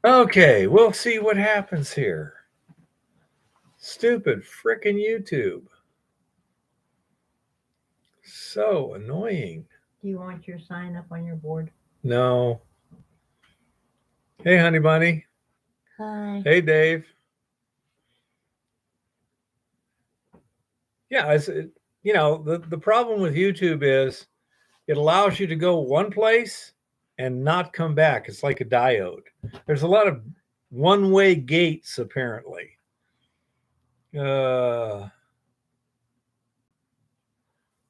Okay, we'll see what happens here. Stupid frickin' YouTube. So annoying. Do you want your sign up on your board? No. Hey, honey bunny. Hi. Hey, Dave. Yeah, the problem with YouTube is it allows you to go one place and not come back. It's like a diode. There's a lot of one-way gates apparently. No,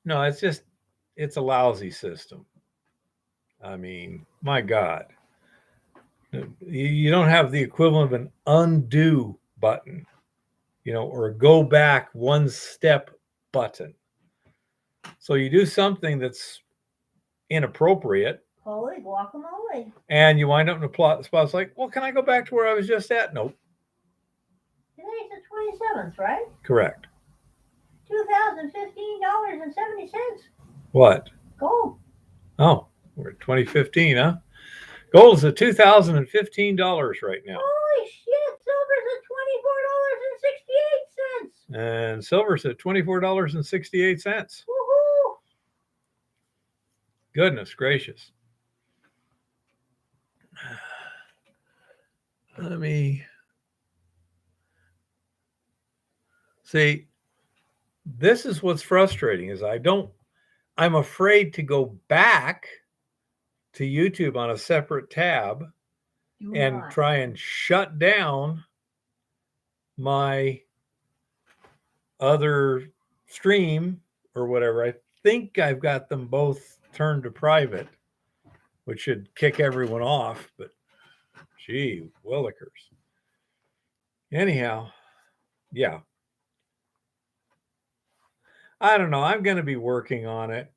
it's a lousy system. I mean, my God, you don't have the equivalent of an undo button, or a go back one step button. So you do something that's inappropriate. Holy guacamole. And you wind up in a plot spot. Like, well, can I go back to where I was just at? Nope. Today's the 27th, right? Correct. $2,015.70. What? Gold. Oh, we're at 2015, huh? Gold is at $2,015 right now. Holy shit! Silver's at $24.68. And silver's at $24.68. Woohoo! Goodness gracious. Let me see. This is what's frustrating is I'm afraid to go back to YouTube on a separate tab and try and shut down my other stream or whatever. I think I've got them both turned to private, which should kick everyone off, but gee willikers. Anyhow, yeah. I don't know. I'm going to be working on it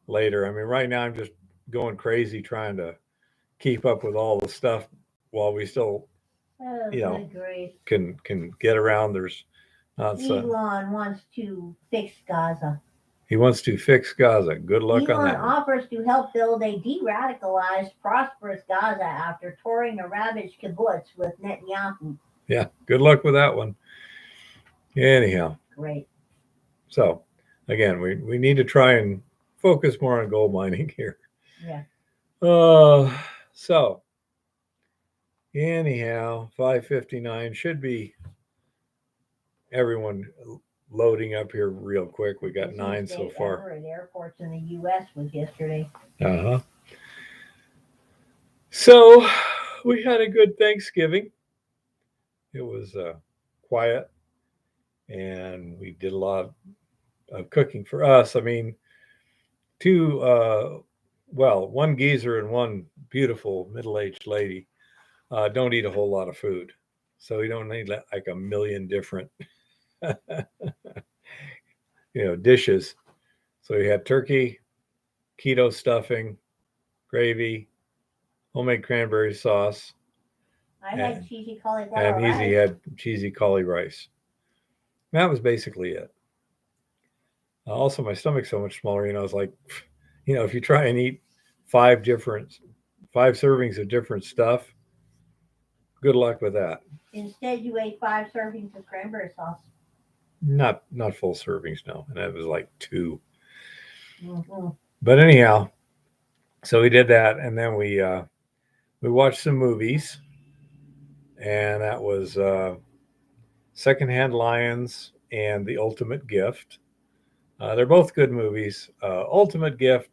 later. I mean, right now I'm just going crazy trying to keep up with all the stuff while we still, can get around. There's Elon wants to fix Gaza. He wants to fix Gaza. Good luck on that. Elon offers to help build a de-radicalized, prosperous Gaza after touring a ravaged kibbutz with Netanyahu. Yeah, good luck with that one. Anyhow. Great. So, again, we need to try and focus more on gold mining here. Yeah. So, anyhow, 5:59 should be everyone loading up here real quick. We got 9 so far. At airports in the U.S. was yesterday. Uh-huh. So, we had a good Thanksgiving. It was quiet, and we did a lot of cooking for us. I mean, one geezer and one beautiful middle-aged lady don't eat a whole lot of food. So we don't need like a million different dishes. So we had turkey, keto stuffing, gravy, homemade cranberry sauce. I had cheesy cauliflower rice. And Easy had cheesy cauli rice. And that was basically it. Also, my stomach's so much smaller, I was like, if you try and eat 5 servings of different stuff, good luck with that. Instead, you ate 5 servings of cranberry sauce. Not full servings, no. And that was like 2. Mm-hmm. But anyhow, so we did that, and then we watched some movies, and that was Secondhand Lions and The Ultimate Gift. They're both good movies. Ultimate Gift,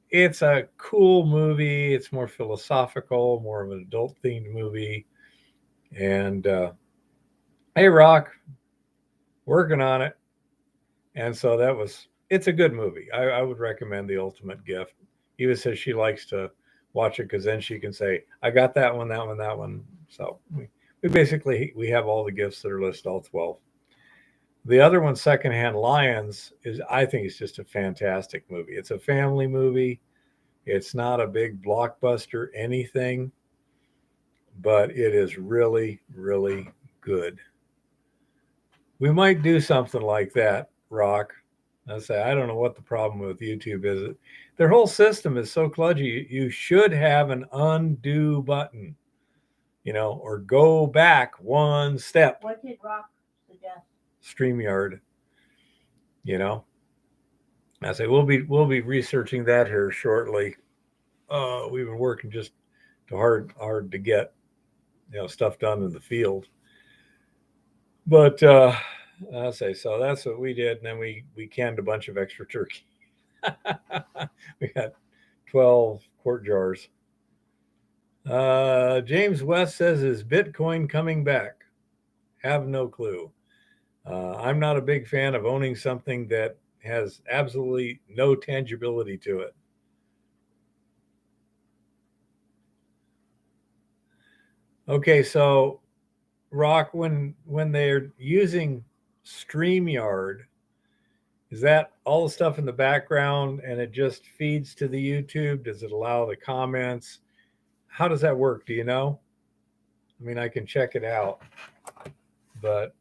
it's a cool movie. It's more philosophical, more of an adult-themed movie. And hey, Rock, working on it. And so it's a good movie. I would recommend The Ultimate Gift. Eva says she likes to watch it because then she can say, I got that one, that one, that one. So we basically, we have all the gifts that are listed, all 12. The other one, Secondhand Lions, I think it's just a fantastic movie. It's a family movie. It's not a big blockbuster anything, but it is really, really good. We might do something like that, Rock. I say, I don't know what the problem with YouTube is. their whole system is so kludgy. You should have an undo button, or go back one step. What did Rock suggest? StreamYard. I say we'll be researching that here shortly. We've been working just too hard to get stuff done in the field. But I say so. That's what we did, and then we canned a bunch of extra turkey. We got 12 quart jars. James West says, "Is Bitcoin coming back?" Have no clue. I'm not a big fan of owning something that has absolutely no tangibility to it. Okay, so Rock, when they're using StreamYard, is that all the stuff in the background and it just feeds to the YouTube? Does it allow the comments? How does that work? Do you know? I mean, I can check it out, but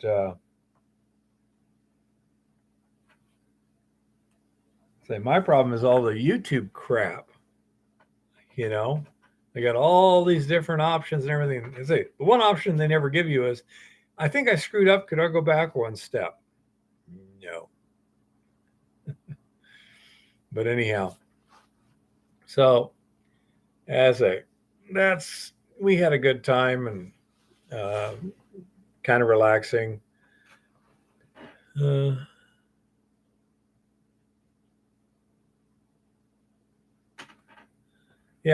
say my problem is all the YouTube crap. They got all these different options and everything. The one option they never give you is, I think I screwed up. Could I go back one step? No. But anyhow, so we had a good time and kind of relaxing. Yeah,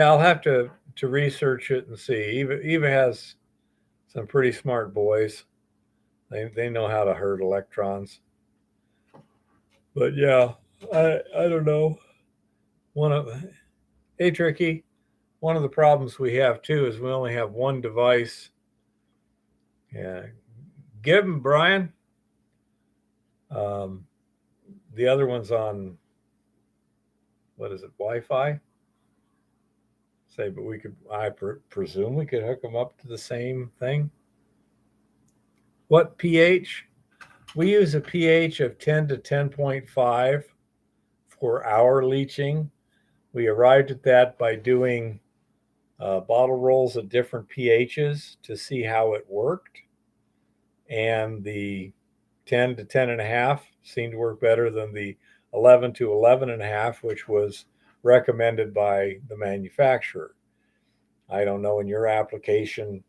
I'll have to research it and see. Eva has some pretty smart boys. They know how to herd electrons. But yeah, I don't know. Hey Tricky, one of the problems we have too is we only have one device. Yeah, give him Brian. The other one's on, what is it, Wi-Fi? But I presume we could hook them up to the same thing. What pH? We use a pH of 10 to 10.5 for our leaching. We arrived at that by doing bottle rolls at different pHs to see how it worked. And the 10 to 10.5 seemed to work better than the 11 to 11.5, which was recommended by the manufacturer. I don't know in your application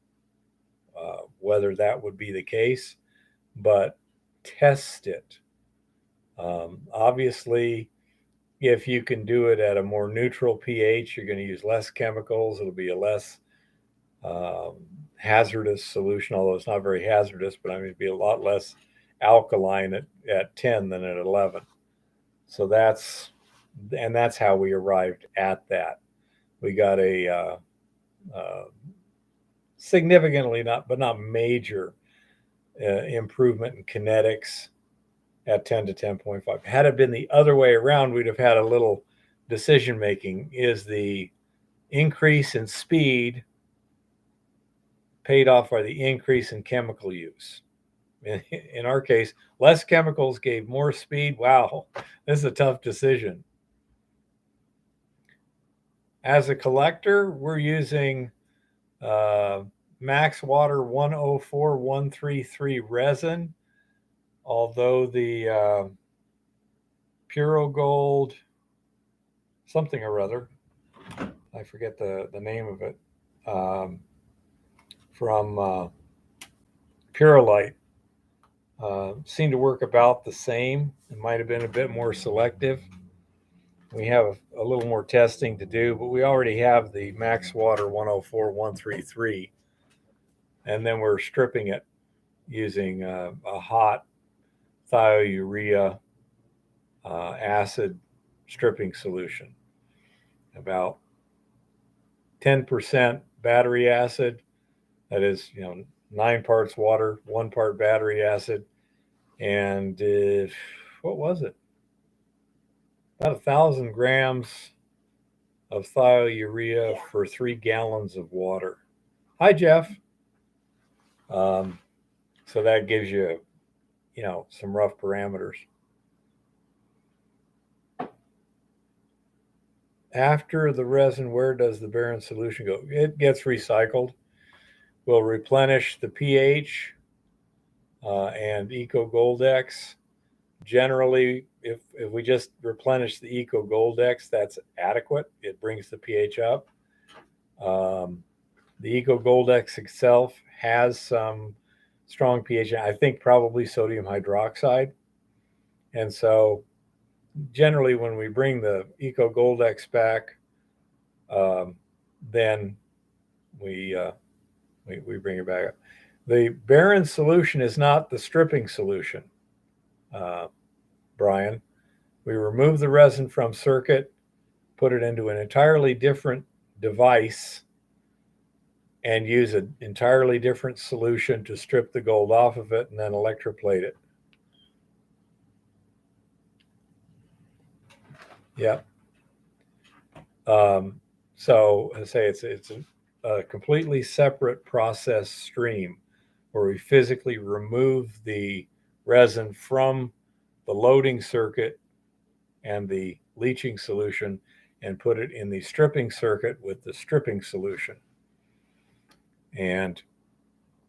whether that would be the case, but test it. Obviously, if you can do it at a more neutral pH, you're going to use less chemicals. It'll be a less hazardous solution, although it's not very hazardous, but I mean, it'd be a lot less alkaline at 10 than at 11. So that's how we arrived at that. We got a significantly but not major improvement in kinetics at 10 to 10.5. Had it been the other way around, we'd have had a little decision making. Is the increase in speed paid off by the increase in chemical use? In our case, less chemicals gave more speed. Wow, this is a tough decision. As a collector, we're using Max Water 104133 resin, although the Puro Gold something or other, I forget the name of it, from Purolite seemed to work about the same. It might have been a bit more selective. We have a little more testing to do, but we already have the Max Water 104133, and then we're stripping it using a hot thiourea acid stripping solution. About 10% battery acid, that is 9 parts water, 1 part battery acid, and what was it, about 1,000 grams of thiourea for 3 gallons of water. Hi Jeff. So that gives you some rough parameters. after the resin, where does the barren solution go? It gets recycled. We'll replenish the pH and Eco Goldex. Generally, if we just replenish the Eco Goldex, that's adequate. It brings the pH up. The Eco Goldex itself has some strong pH. I think probably sodium hydroxide. And so generally when we bring the Eco Goldex back, then we bring it back up. The barren solution is not the stripping solution, Brian. We remove the resin from circuit, put it into an entirely different device, and use an entirely different solution to strip the gold off of it and then electroplate it. Yeah. So I say it's a completely separate process stream where we physically remove the resin from the loading circuit and the leaching solution and put it in the stripping circuit with the stripping solution. And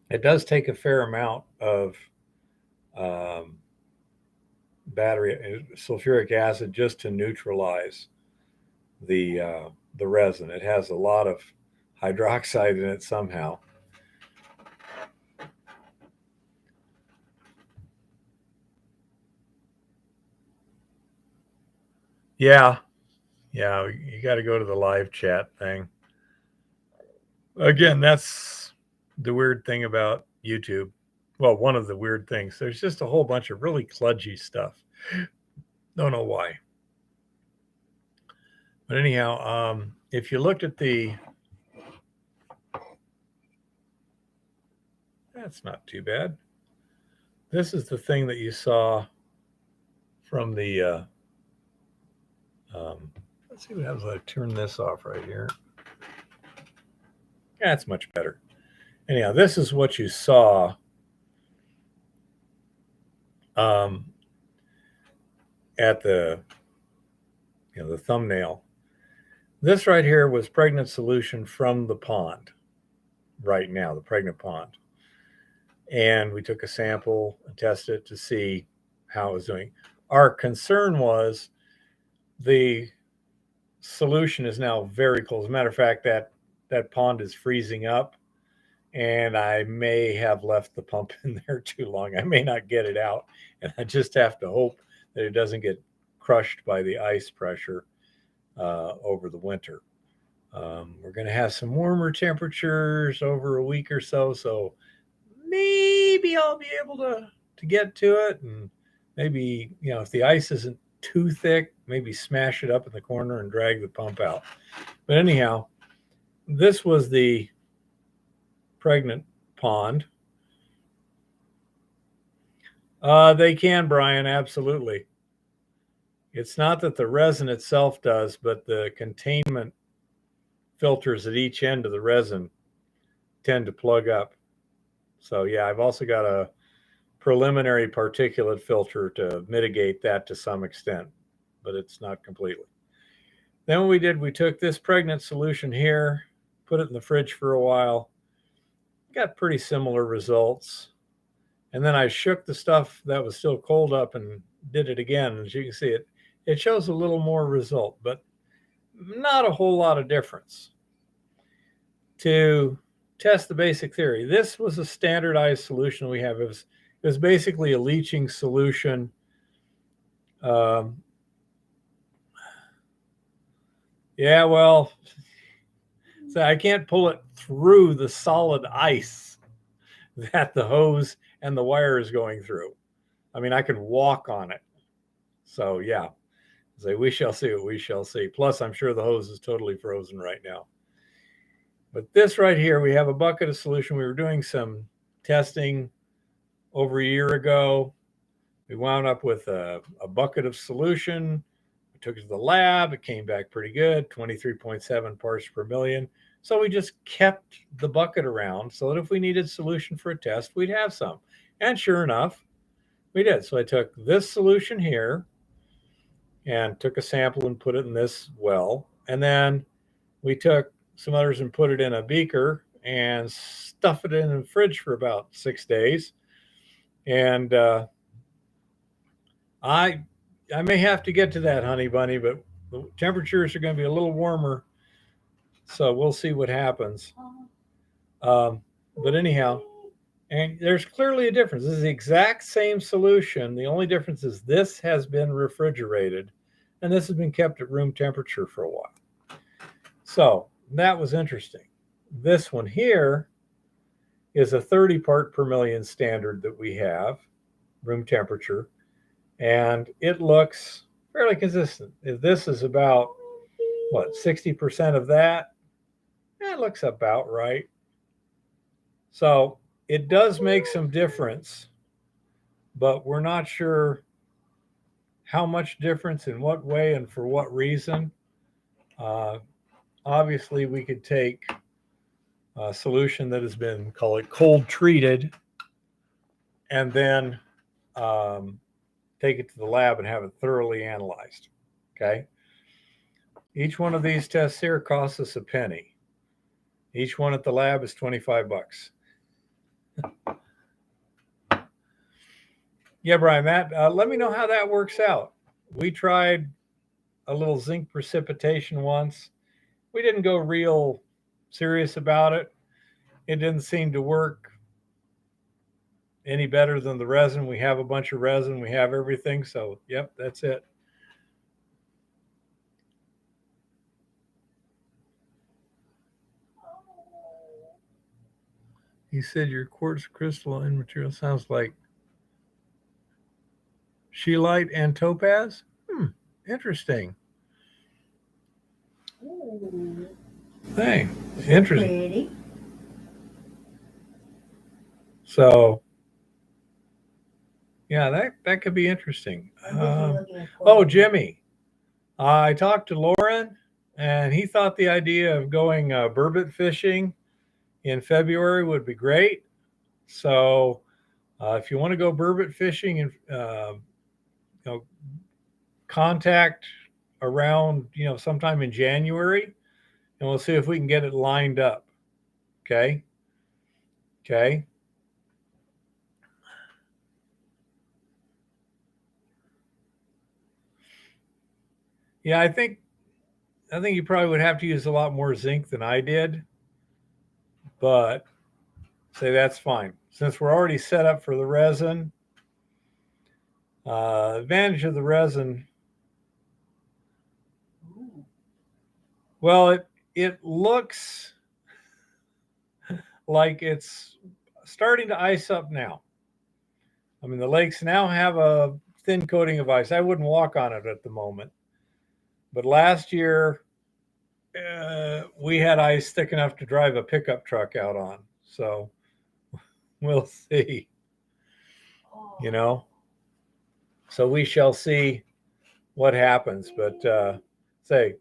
it does take a fair amount of battery sulfuric acid just to neutralize the resin. It has a lot of hydroxide in it somehow. Yeah, you got to go to the live chat thing. Again, that's the weird thing about YouTube. Well, one of the weird things. There's just a whole bunch of really kludgy stuff. Don't know why. But anyhow, if you looked at that's not too bad. This is the thing that you saw from the, let's see what happens if I turn this off right here. Yeah, it's much better. Anyhow, this is what you saw at the thumbnail. This right here was pregnant solution from the pond right now, the pregnant pond. And we took a sample and tested it to see how it was doing. Our concern was the solution is now very cold. As a matter of fact, that pond is freezing up, and I may have left the pump in there too long. I may not get it out, and I just have to hope that it doesn't get crushed by the ice pressure over the winter. We're going to have some warmer temperatures over a week or so, so maybe I'll be able to get to it, and maybe, if the ice isn't too thick, maybe smash it up in the corner and drag the pump out. But anyhow, this was the pregnant pond. They can, Brian, absolutely. It's not that the resin itself does, but the containment filters at each end of the resin tend to plug up. So yeah, I've also got a preliminary particulate filter to mitigate that to some extent, but it's not completely. Then what we did, we took this pregnant solution here, put it in the fridge for a while, got pretty similar results. And then I shook the stuff that was still cold up and did it again. As you can see, it shows a little more result, but not a whole lot of difference. To test the basic theory, this was a standardized solution we have. It was basically a leaching solution. Yeah, well, so I can't pull it through the solid ice that the hose and the wire is going through. I mean, I can walk on it. So yeah, so we shall see what we shall see. Plus, I'm sure the hose is totally frozen right now. But this right here, we have a bucket of solution. We were doing some testing over a year ago. We wound up with a bucket of solution. We took it to the lab. It came back pretty good, 23.7 parts per million. So we just kept the bucket around so that if we needed solution for a test, we'd have some. And sure enough, we did. So I took this solution here and took a sample and put it in this well. And then we took some others and put it in a beaker and stuff it in the fridge for about 6 days. And I may have to get to that, honey bunny, but the temperatures are going to be a little warmer, so we'll see what happens. But anyhow, and there's clearly a difference. This is the exact same solution. The only difference is this has been refrigerated, and this has been kept at room temperature for a while. So that was interesting. This one here is a 30 part per million standard that we have, room temperature, and it looks fairly consistent. This is about, what, 60% of that? It looks about right. So it does make some difference, but we're not sure how much difference, in what way, and for what reason. Obviously, we could take a solution that has been, call it, cold treated, and then take it to the lab and have it thoroughly analyzed. Okay. Each one of these tests here costs us a penny. Each one at the lab is $25. Yeah, Brian, Matt, let me know how that works out. We tried a little zinc precipitation once. We didn't go real serious about it. It didn't seem to work any better than the resin. We have a bunch of resin. We have everything. So, yep, that's it. He said your quartz crystalline material sounds like scheelite and topaz. Interesting. Ooh, Hey, interesting. pretty. So, yeah, that could be interesting. I'm busy looking at Oh, clothing. Jimmy, I talked to Lauren, and he thought the idea of going burbot fishing in February would be great. So, if you want to go burbot fishing, and contact around sometime in January, and we'll see if we can get it lined up. Okay. Yeah, I think you probably would have to use a lot more zinc than I did, but say that's fine since we're already set up for the resin. Advantage of the resin, well, it looks like it's starting to ice up now. I mean, the lakes now have a thin coating of ice. I wouldn't walk on it at the moment, but last year we had ice thick enough to drive a pickup truck out on. So we'll see. So we shall see what happens. But say,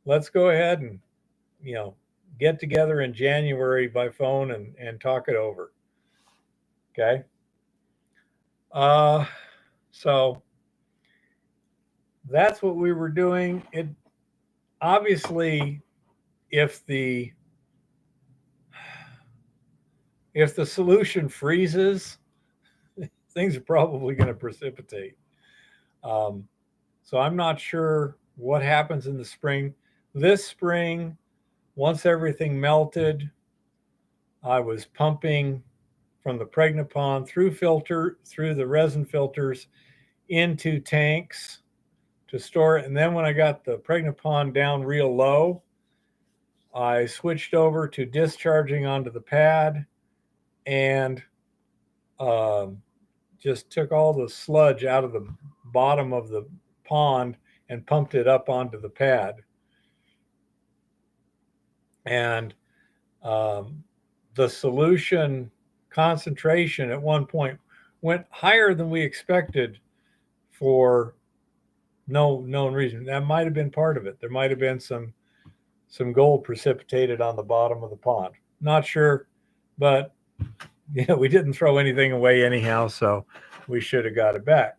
let's go ahead and get together in January by phone and talk it over. Okay. So that's what we were doing. It obviously, if the solution freezes, things are probably going to precipitate. So I'm not sure what happens in the spring. This spring, once everything melted, I was pumping from the Preg pond through the resin filters into tanks to store it. And then when I got the Preg pond down real low, I switched over to discharging onto the pad and just took all the sludge out of the bottom of the pond and pumped it up onto the pad. And the solution concentration at one point went higher than we expected for no known reason. That might have been part of it. There might have been some gold precipitated on the bottom of the pond. Not sure, but we didn't throw anything away anyhow, so we should have got it back.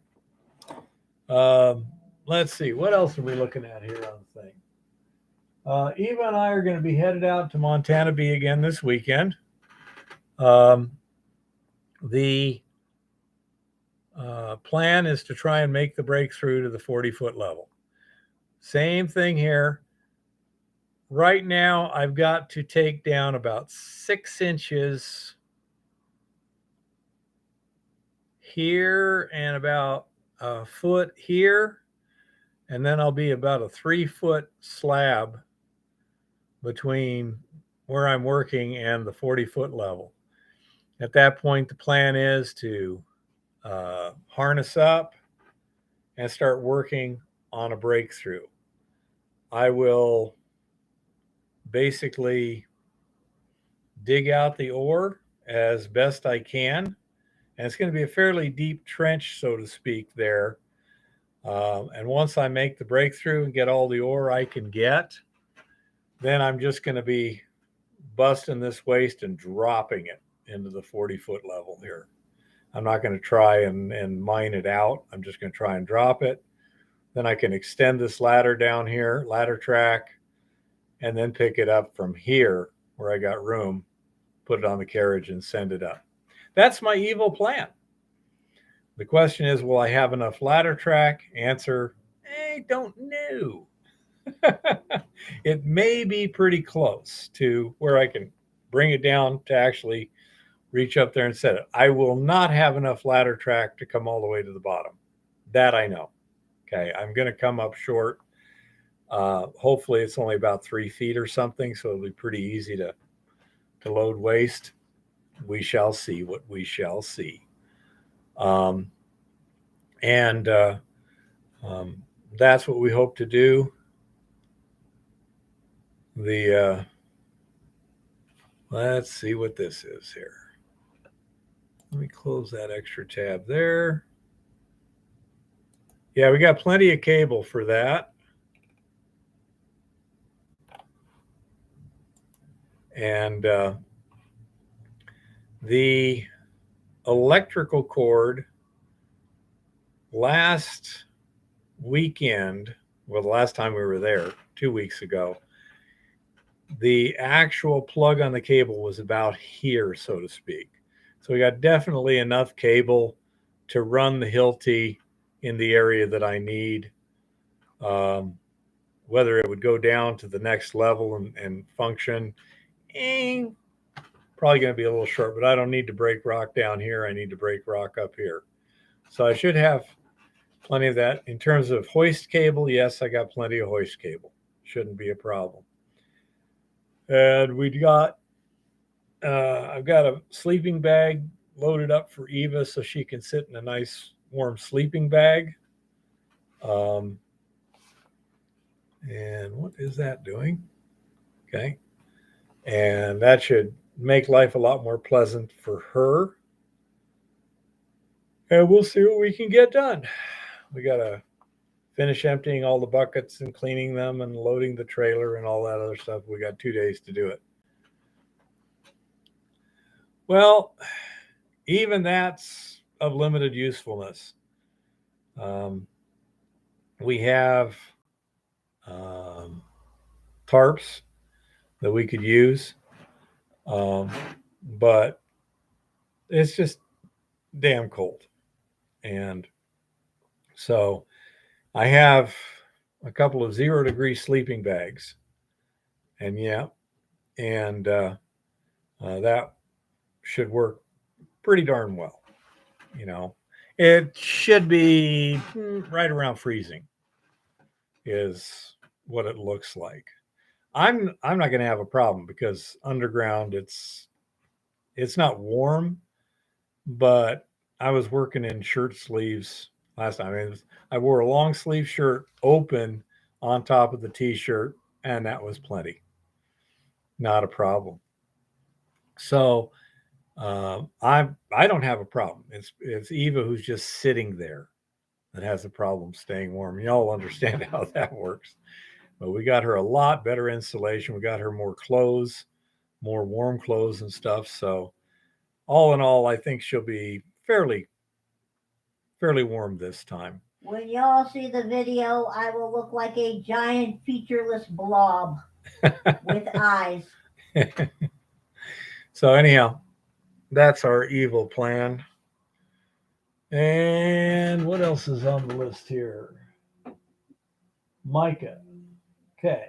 Let's see, what else are we looking at here on the thing? Eva and I are going to be headed out to Montana Bee again this weekend. The plan is to try and make the breakthrough to the 40-foot level. Same thing here. Right now, I've got to take down about 6 inches here and about a foot here. And then I'll be about a 3-foot slab between where I'm working and the 40-foot level. At that point, the plan is to harness up and start working on a breakthrough. I will basically dig out the ore as best I can. And it's going to be a fairly deep trench, so to speak, there. And once I make the breakthrough and get all the ore I can get, then I'm just going to be busting this waste and dropping it into the 40-foot level here. I'm not going to try and mine it out. I'm just going to try and drop it. Then I can extend this ladder down here, ladder track, and then pick it up from here where I got room, put it on the carriage and send it up. That's my evil plan. The question is, will I have enough ladder track? Answer, I don't know. It may be pretty close to where I can bring it down to actually reach up there and set it. I will not have enough ladder track to come all the way to the bottom. That I know. Okay, I'm going to come up short. Hopefully it's only about 3 feet or something, so it'll be pretty easy to load waste. We shall see what we shall see. And that's what we hope to do. Let's see what this is here. Let me close that extra tab there. Yeah, we got plenty of cable for that. And the electrical cord last weekend, well, the last time we were there, 2 weeks ago, the actual plug on the cable was about here, so to speak. So we got definitely enough cable to run the Hilti in the area that I need. Whether it would go down to the next level and function, probably going to be a little short, but I don't need to break rock down here. I need to break rock up here. So I should have plenty of that. In terms of hoist cable, yes, I got plenty of hoist cable. Shouldn't be a problem. And I've got a sleeping bag loaded up for Eva so she can sit in a nice warm sleeping bag. And what is that doing? Okay. And that should make life a lot more pleasant for her. And we'll see what we can get done. We got to finish emptying all the buckets and cleaning them and loading the trailer and all that other stuff. We got 2 days to do it. Well, even that's of limited usefulness. We have tarps that we could use, but it's just damn cold. And so I have a couple of 0-degree sleeping bags. And that should work pretty darn well. You know, it should be right around freezing is what it looks like. I'm not going to have a problem because underground it's not warm, but I was working in shirt sleeves last time. I wore a long sleeve shirt open on top of the t-shirt, and that was plenty. Not a problem. So I don't have a problem. It's Eva who's just sitting there that has a problem staying warm. Y'all understand how that works. But we got her a lot better insulation. We got her more clothes, more warm clothes and stuff. So all in all, I think she'll be fairly warm this time. When y'all see the video, I will look like a giant featureless blob. with eyes. So anyhow, that's our evil plan. And what else is on the list here? Mica. Okay.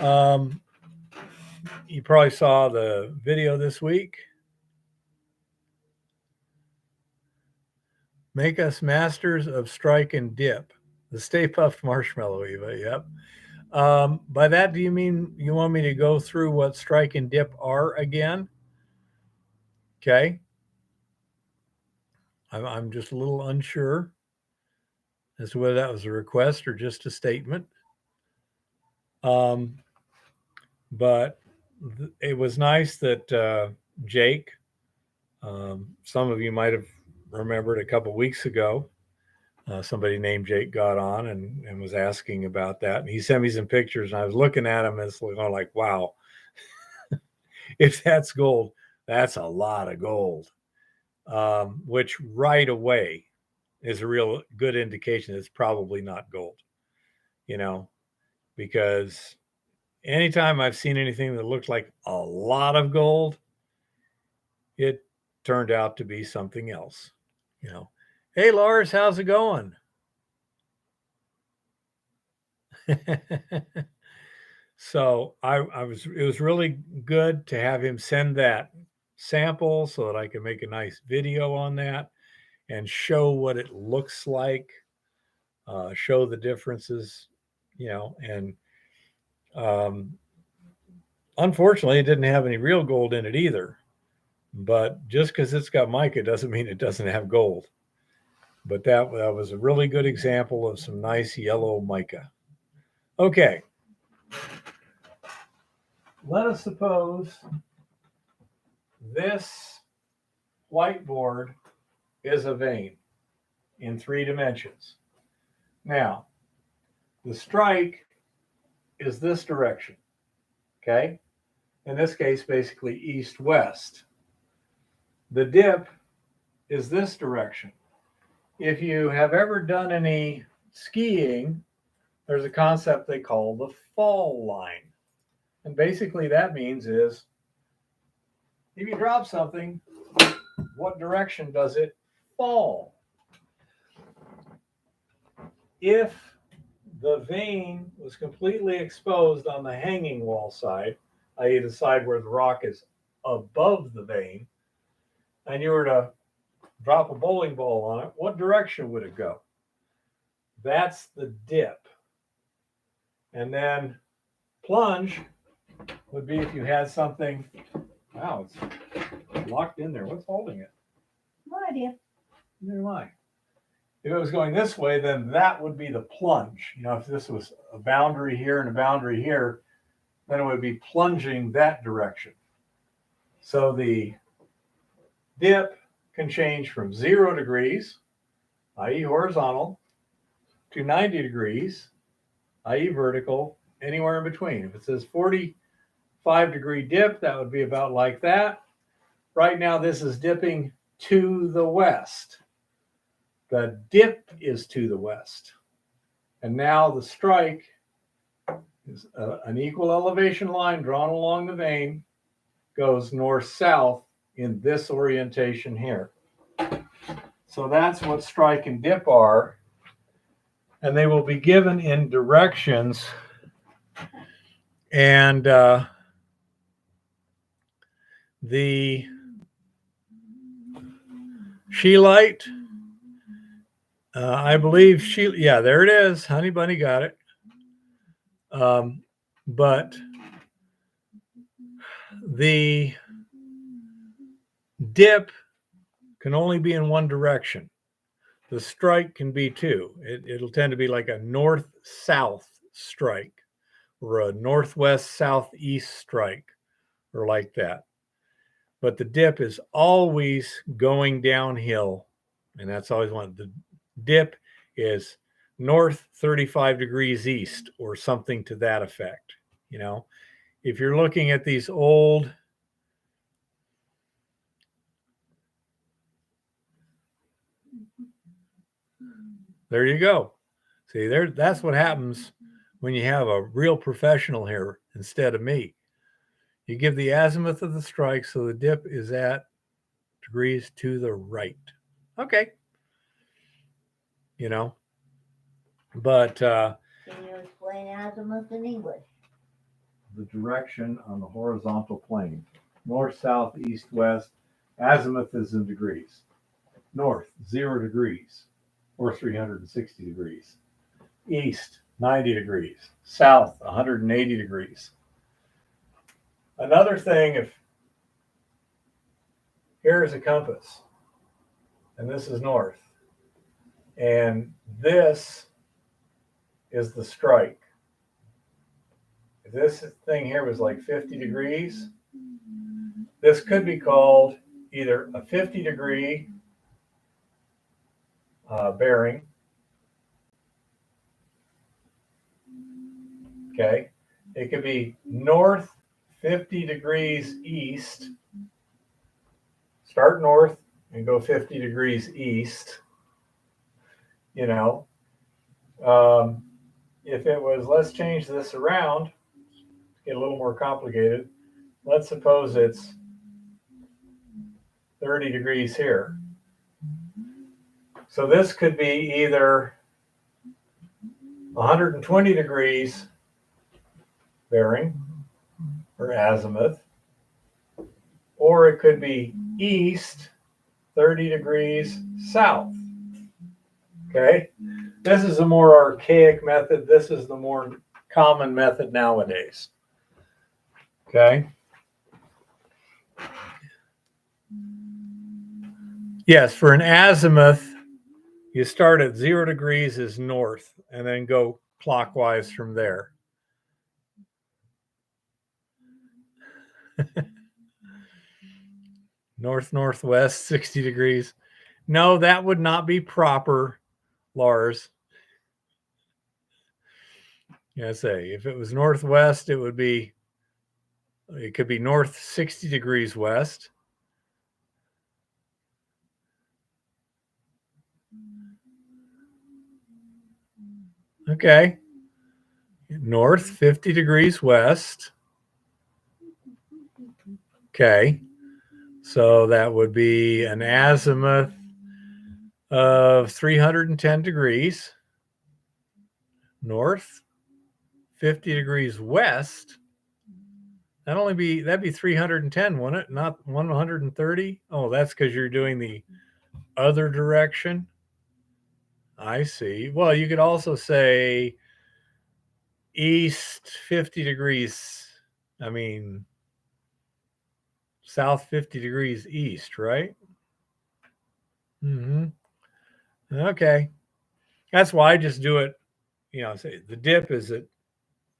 Um, you probably saw the video this week. Make us masters of strike and dip. The Stay Puft Marshmallow, Eva. Yep. By that, do you mean you want me to go through what strike and dip are again? Okay. I'm just a little unsure as to whether that was a request or just a statement. Um, but it was nice that Jake, some of you might have remembered a couple weeks ago, somebody named Jake got on and was asking about that. And he sent me some pictures, and I was looking at them and it's going like, wow, if that's gold, that's a lot of gold, which right away is a real good indication it's probably not gold, you know, because anytime I've seen anything that looked like a lot of gold, it turned out to be something else, you know. Hey, Lars, how's it going? So it was really good to have him send that sample so that I could make a nice video on that and show what it looks like, show the differences, you know. And um, unfortunately, it didn't have any real gold in it either. But just because it's got mica doesn't mean it doesn't have gold. But that was a really good example of some nice yellow mica. Okay. Let us suppose this whiteboard is a vein in 3 dimensions. Now, the strike is this direction, okay? In this case, basically east-west. The dip is this direction. If you have ever done any skiing, there's a concept they call the fall line. And basically that means is if you drop something, what direction does it fall? If the vein was completely exposed on the hanging wall side, i.e. the side where the rock is above the vein, and you were to drop a bowling ball on it, what direction would it go? That's the dip. And then plunge would be if you had something, wow, it's locked in there. What's holding it? No idea. Never mind. If it was going this way, then that would be the plunge. You know, if this was a boundary here and a boundary here, then it would be plunging that direction. So the dip can change from 0 degrees, i.e. horizontal, to 90 degrees, i.e. vertical, anywhere in between. If it says 45-degree dip, that would be about like that. Right now, this is dipping to the west. The dip is to the west. And now the strike is an equal elevation line drawn along the vein, goes north-south in this orientation here. So that's what strike and dip are. And they will be given in directions. And the scheelite, I believe yeah, there it is. Honey Bunny got it. But the dip can only be in one direction. The strike can be two. It'll tend to be like a north-south strike or a northwest-southeast strike or like that. But the dip is always going downhill, and that's always one. The dip is north 35 degrees east or something to that effect. You know, if you're looking at these old there you go. See, that's what happens when you have a real professional here instead of me. You give the azimuth of the strike so the dip is at degrees to the right. Okay. You know, but Can you explain azimuth in English? the direction on the horizontal plane. North, south, east, west. Azimuth is in degrees. North, 0 degrees or 360 degrees. East, 90 degrees. South, 180 degrees. Another thing, if here is a compass, and this is north, and this is the strike. If this thing here was like 50 degrees, this could be called either a 50-degree bearing. Okay. It could be north 50 degrees east. Start north and go 50 degrees east. You know, if it was, let's change this around, get a little more complicated. Let's suppose it's 30 degrees here. So this could be either 120 degrees bearing or azimuth, or it could be east 30 degrees south. Okay, this is a more archaic method. This is the more common method nowadays. Okay. Yes, for an azimuth, you start at 0 degrees is north and then go clockwise from there. North, northwest, 60 degrees. No, that would not be proper, Lars. Yeah, say if it was northwest, it could be north 60 degrees west. Okay. North 50 degrees west. Okay. So that would be an azimuth of 310 degrees north, 50 degrees west. That'd be 310, wouldn't it? Not 130. Oh, that's because you're doing the other direction. I see. Well, you could also say east 50 degrees. I mean, south 50 degrees east, right? Mm-hmm. Okay. That's why I just do it, say the dip is at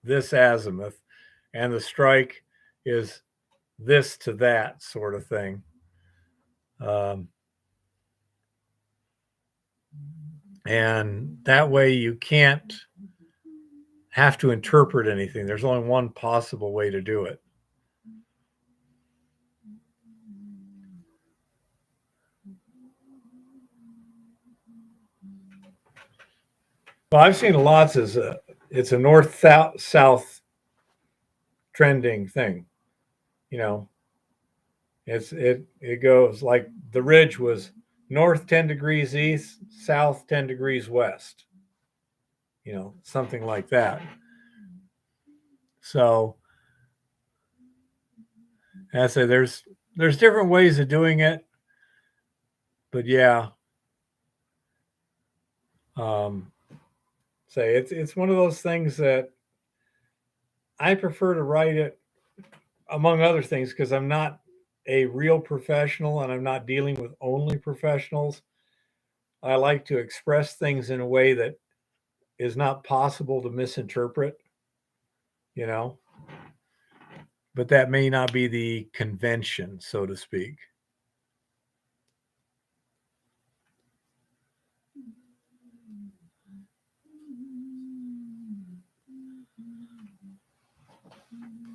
this azimuth and the strike is this to that sort of thing. And that way you can't have to interpret anything. There's only one possible way to do it. Well, I've seen lots as it's a north south trending thing. It goes like the ridge was north 10 degrees east, south 10 degrees west. Something like that. So I say there's different ways of doing it, but yeah. Say it's one of those things that I prefer to write it, among other things, because I'm not a real professional and I'm not dealing with only professionals. I like to express things in a way that is not possible to misinterpret, but that may not be the convention, so to speak.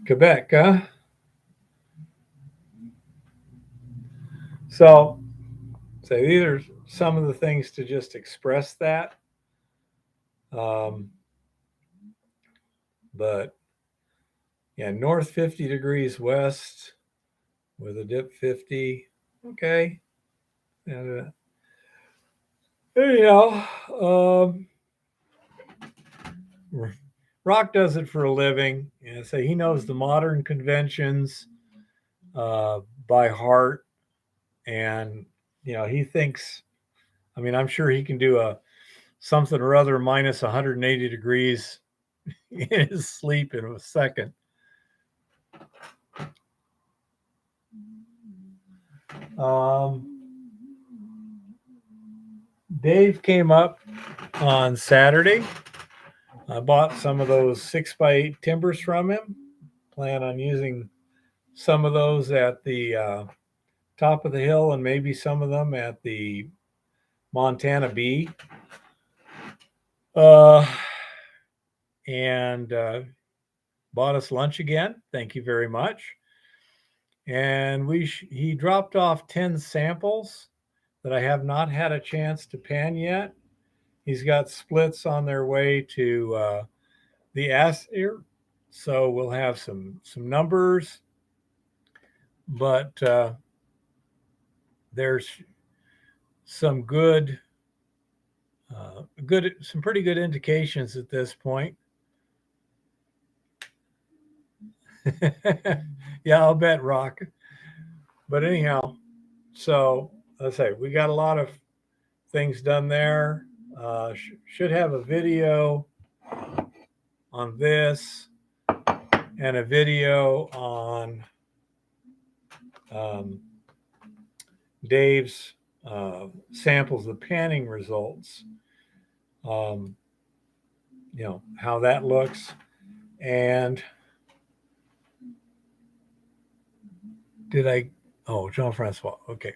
Quebec, huh? So these are some of the things to just express that. but yeah, north 50 degrees west with a dip 50. Okay. And anyhow, Rock does it for a living. And so he knows the modern conventions by heart. And, he thinks, I mean, I'm sure he can do a something or other minus 180 degrees in his sleep in a second. Dave came up on Saturday. I bought some of those 6x8 timbers from him. Plan on using some of those at the top of the hill and maybe some of them at the Montana B. And bought us lunch again. Thank you very much. And he dropped off 10 samples that I have not had a chance to pan yet. He's got splits on their way to the assayer, so we'll have some numbers, but there's some some pretty good indications at this point. Yeah, I'll bet, Rock. But anyhow, so let's say we got a lot of things done there. Should have a video on this and a video on Dave's samples of panning results. How that looks. And Jean-Francois. Okay.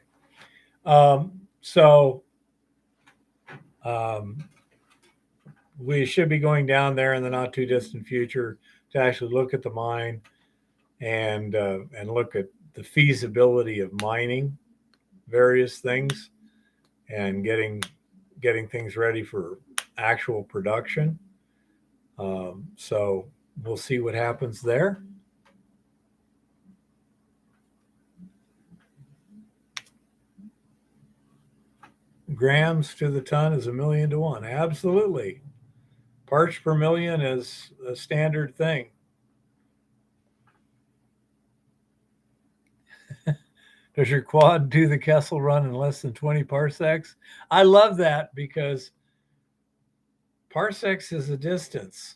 We should be going down there in the not too distant future to actually look at the mine and look at the feasibility of mining various things and getting things ready for actual production. So we'll see what happens there. Grams to the ton is 1,000,000 to 1. Absolutely. Parts per million is a standard thing. Does your quad do the Kessel run in less than 20 parsecs? I love that because parsecs is a distance.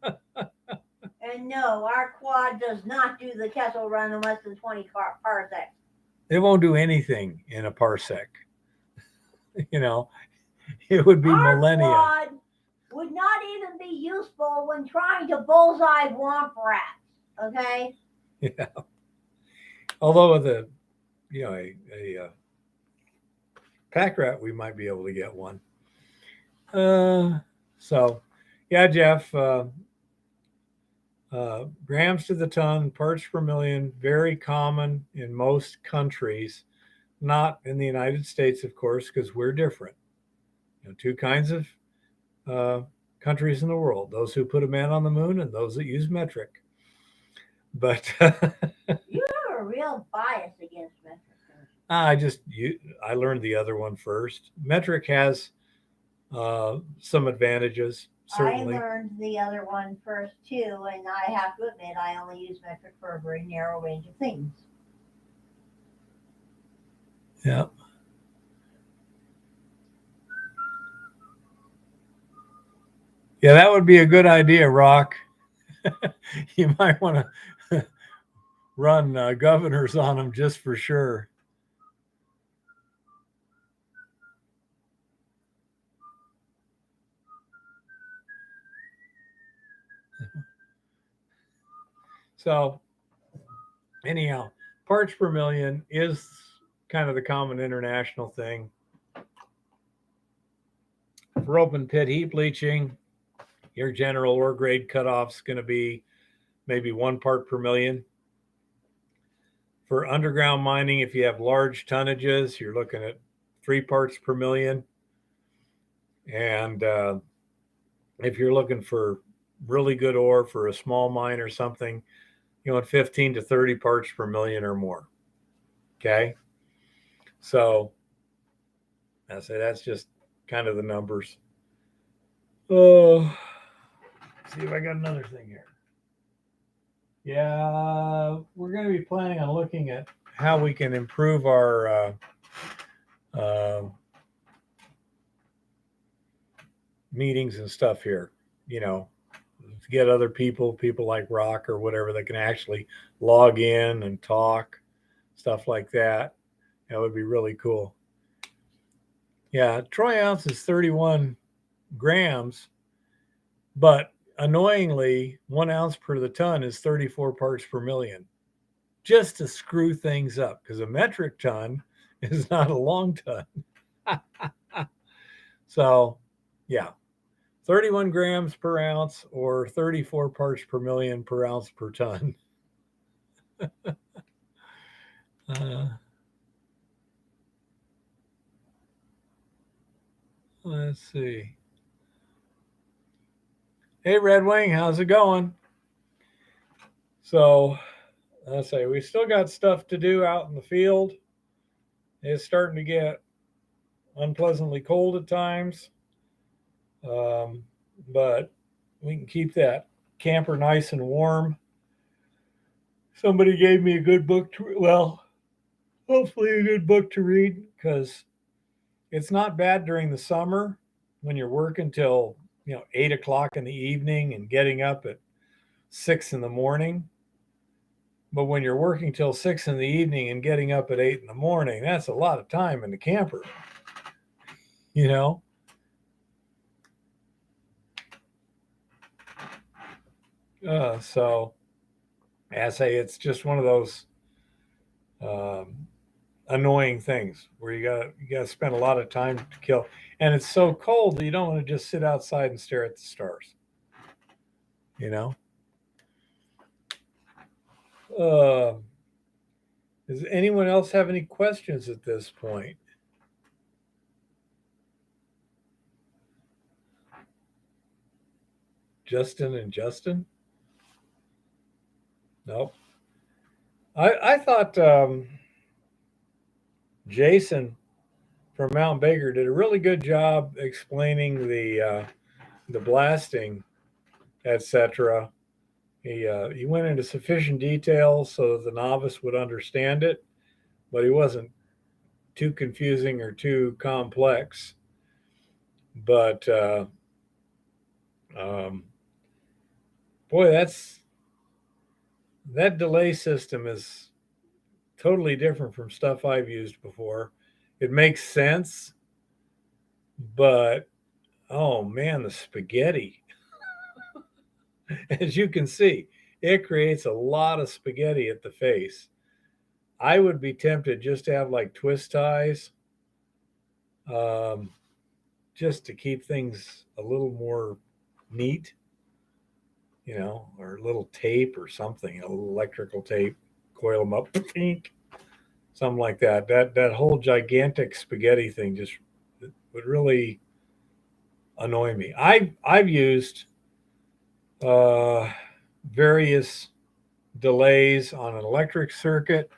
And no, our quad does not do the Kessel run in less than 20 parsecs. It won't do anything in a parsec. It would be our millennia. Quad would not even be useful when trying to bullseye womp rats. Okay. Yeah. Although with a pack rat, we might be able to get one. So, yeah, Jeff. Grams to the ton, parts per million, very common in most countries. Not in the United States, of course, because we're different. Two kinds of countries in the world: those who put a man on the moon and those that use metric. But you have a real bias against metric. I learned the other one first. Metric has some advantages. Certainly. I learned the other one first too, and I have to admit I only use metric for a very narrow range of things. Yeah. Yeah, that would be a good idea, Rock. You might want to run governors on them just for sure. So anyhow, parts per million is kind of the common international thing. For open pit heap leaching, your general ore grade cutoff is going to be maybe 1 part per million. For underground mining, if you have large tonnages, you're looking at 3 parts per million. And if you're looking for really good ore for a small mine or something, you want 15 to 30 parts per million or more. Okay. So I say that's just kind of the numbers. Oh, see if I got another thing here. Yeah, we're going to be planning on looking at how we can improve our meetings and stuff here. You know, to get other people like Rock or whatever, that can actually log in and talk, stuff like that. That would be really cool. Yeah, troy ounce is 31 grams, but annoyingly, 1 ounce per the ton is 34 parts per million, just to screw things up, because a metric ton is not a long ton. So, yeah, 31 grams per ounce or 34 parts per million per ounce per ton. Let's see. Hey, Red Wing, how's it going? So, let's say we still got stuff to do out in the field. It's starting to get unpleasantly cold at times, but we can keep that camper nice and warm. Somebody gave me a good book to, well, hopefully a good book to read, because it's not bad during the summer when you're working till 8 o'clock in the evening and getting up at 6 in the morning. But when you're working till 6 in the evening and getting up at 8 in the morning, that's a lot of time in the camper. You know? So I say it's just one of those annoying things where you gotta spend a lot of time to kill, and it's so cold that you don't want to just sit outside and stare at the stars. You know. Does anyone else have any questions at this point? Justin and Justin? Nope. I thought Jason from Mount Baker did a really good job explaining the blasting, etc. He went into sufficient detail so that the novice would understand it, but he wasn't too confusing or too complex. But boy, that delay system is totally different from stuff I've used before. It makes sense, but oh man, the spaghetti. As you can see, it creates a lot of spaghetti at the face. I would be tempted just to have like twist ties, um, just to keep things a little more neat, or a little tape or something, a little electrical tape, coil them up, something like that. That whole gigantic spaghetti thing just would really annoy me. I've used uh, various delays on an electric circuit.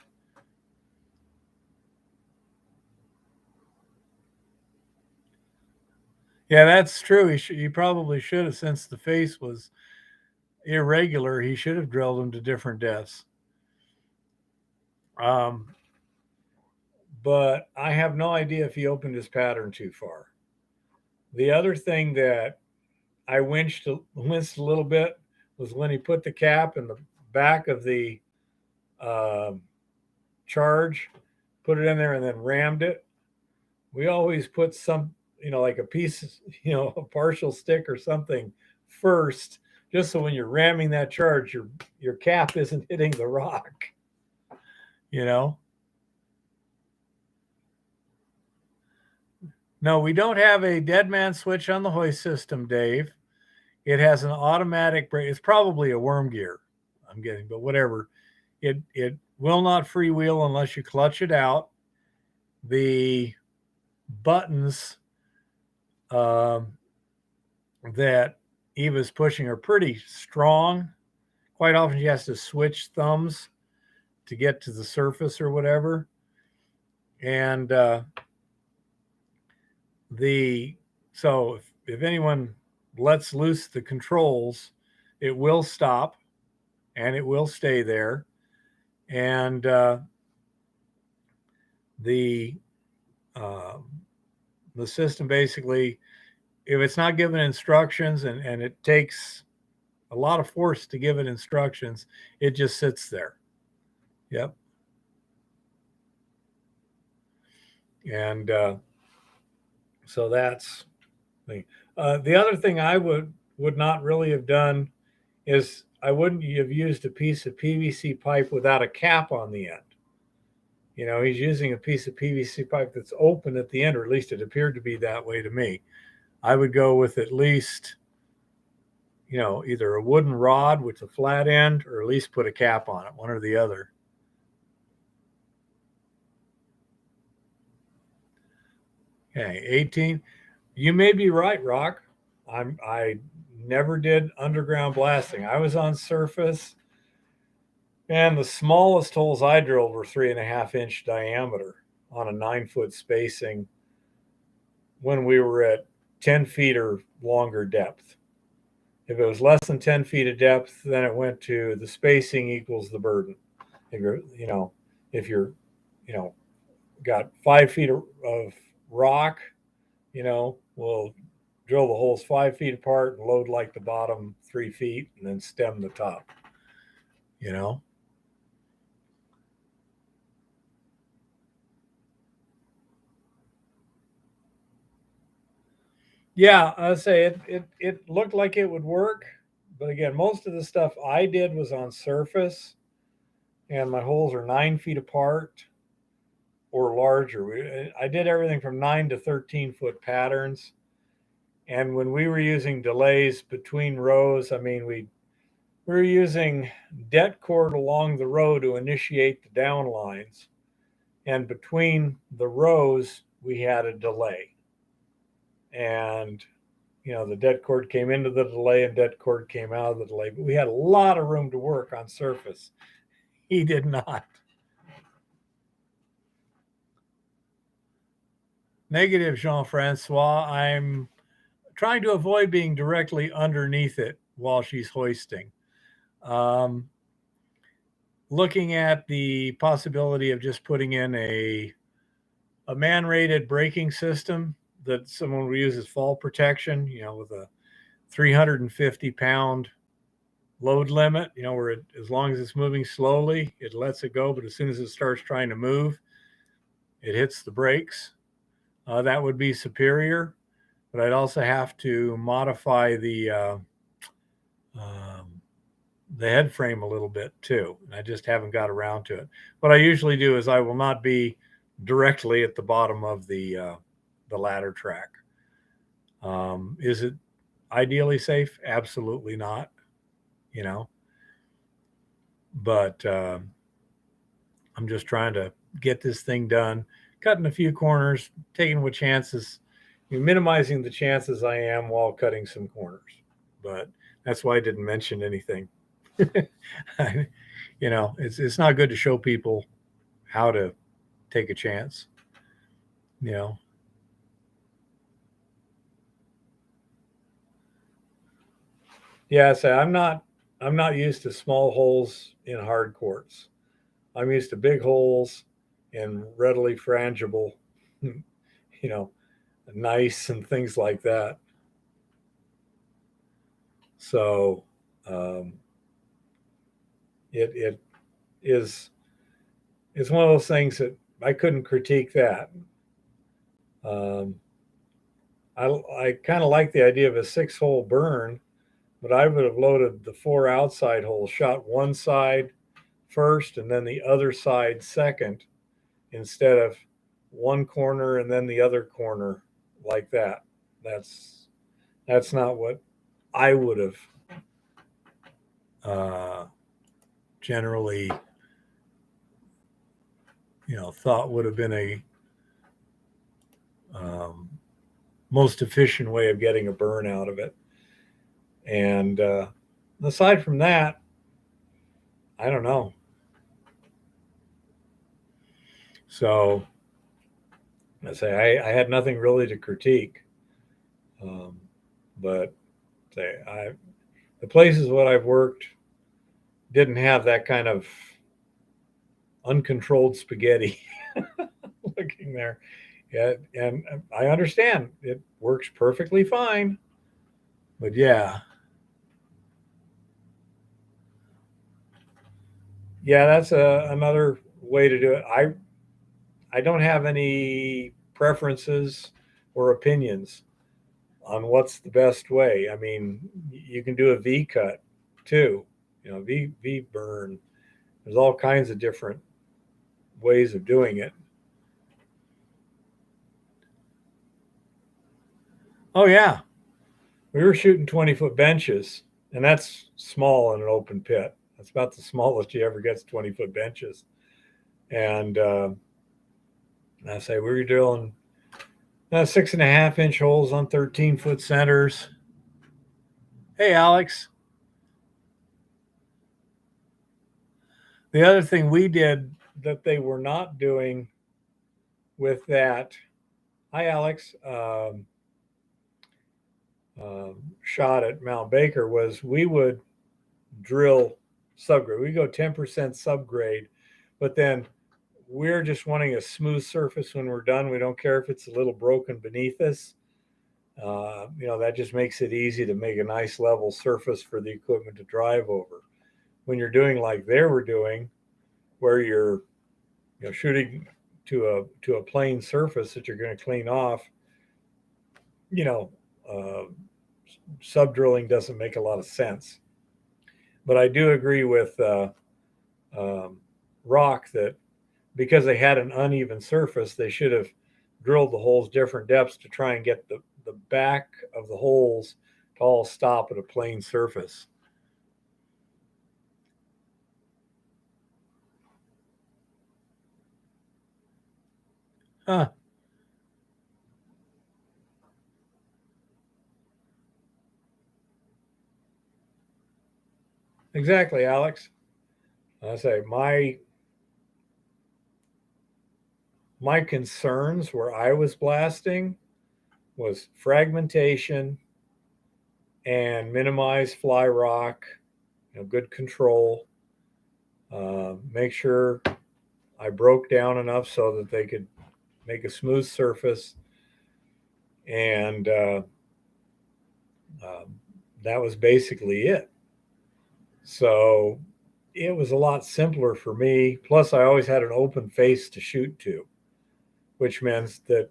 Yeah, that's true. He probably should have, since the face was irregular. He should have drilled them to different depths. Um, but I have no idea if he opened his pattern too far. The other thing that I winced a little bit was when he put the cap in the back of the um charge, put it in there, and then rammed it. We always put some, like a piece, a partial stick or something first, just so when you're ramming that charge, your cap isn't hitting the rock. You know. No, we don't have a dead man switch on the hoist system, Dave. It has an automatic brake. It's probably a worm gear, I'm getting, but whatever. It will not freewheel unless you clutch it out. The buttons that Eva's pushing her pretty strong. Quite often she has to switch thumbs to get to the surface or whatever. And so if anyone lets loose the controls, it will stop and it will stay there. And the system basically, if it's not given instructions and it takes a lot of force to give it instructions, it just sits there. Yep. And so that's the other thing I would not really have done is I wouldn't have used a piece of PVC pipe without a cap on the end. You know, he's using a piece of PVC pipe that's open at the end, or at least it appeared to be that way to me. I would go with at least, you know, either a wooden rod with a flat end, or at least put a cap on it, one or the other. Okay, 18. You may be right, Rock. I never did underground blasting. I was on surface, and the smallest holes I drilled were 3.5-inch diameter on a 9-foot spacing when we were at 10 feet or longer depth. If it was less than 10 feet of depth, then it went to the spacing equals the burden. If you're, got 5 feet of rock, we'll drill the holes 5 feet apart and load like the bottom 3 feet and then stem the top, Yeah, I'd say it looked like it would work, but again, most of the stuff I did was on surface, and my holes are 9 feet apart or larger. I did everything from 9 to 13-foot patterns, and when we were using delays between rows, I mean, we were using det cord along the row to initiate the down lines, and between the rows we had a delay. And the det cord came into the delay and det cord came out of the delay, but we had a lot of room to work on surface. He did not. Negative, Jean-Francois. I'm trying to avoid being directly underneath it while she's hoisting. Looking at the possibility of just putting in a man-rated braking system that someone will use as fall protection, with a 350-pound load limit, where as long as it's moving slowly, it lets it go. But as soon as it starts trying to move, it hits the brakes. That would be superior. But I'd also have to modify the head frame a little bit too. And I just haven't got around to it. What I usually do is I will not be directly at the bottom of the ladder track. Is it ideally safe? Absolutely not. But I'm just trying to get this thing done, cutting a few corners, taking what chances, minimizing the chances I am while cutting some corners. But that's why I didn't mention anything. It's not good to show people how to take a chance. Yeah, so I'm not used to small holes in hard quartz. I'm used to big holes and readily frangible, nice and things like that. So it's one of those things that I couldn't critique that. I kind of like the idea of a 6-hole burn, but I would have loaded the 4 outside holes, shot one side first and then the other side second, instead of one corner and then the other corner like that. That's not what I would have generally thought would have been a most efficient way of getting a burn out of it. And aside from that, I don't know. So I say I had nothing really to critique, but say the places what I've worked didn't have that kind of uncontrolled spaghetti looking there. Yeah, and I understand it works perfectly fine, but yeah, that's another way to do it. I don't have any preferences or opinions on what's the best way. I mean, you can do a V cut too, V burn. There's all kinds of different ways of doing it. Oh yeah, we were shooting 20-foot benches, and that's small in an open pit. That's about the smallest you ever get, 20-foot benches. And I say we were drilling 6.5-inch holes on 13-foot centers. Hey, Alex. The other thing we did that they were not doing with that, hi, Alex, shot at Mount Baker was we would drill subgrade. We go 10% subgrade, but then we're just wanting a smooth surface when we're done. We don't care if it's a little broken beneath us. That just makes it easy to make a nice level surface for the equipment to drive over. When you're doing like they were doing, where you're shooting to a plain surface that you're going to clean off, uh, sub drilling doesn't make a lot of sense. But I do agree with Rock that because they had an uneven surface, they should have drilled the holes different depths to try and get the back of the holes to all stop at a plain surface. Huh. Exactly, Alex. I say my concerns where I was blasting was fragmentation and minimize fly rock, good control. Make sure I broke down enough so that they could make a smooth surface, and that was basically it. So it was a lot simpler for me. Plus, I always had an open face to shoot to, which means that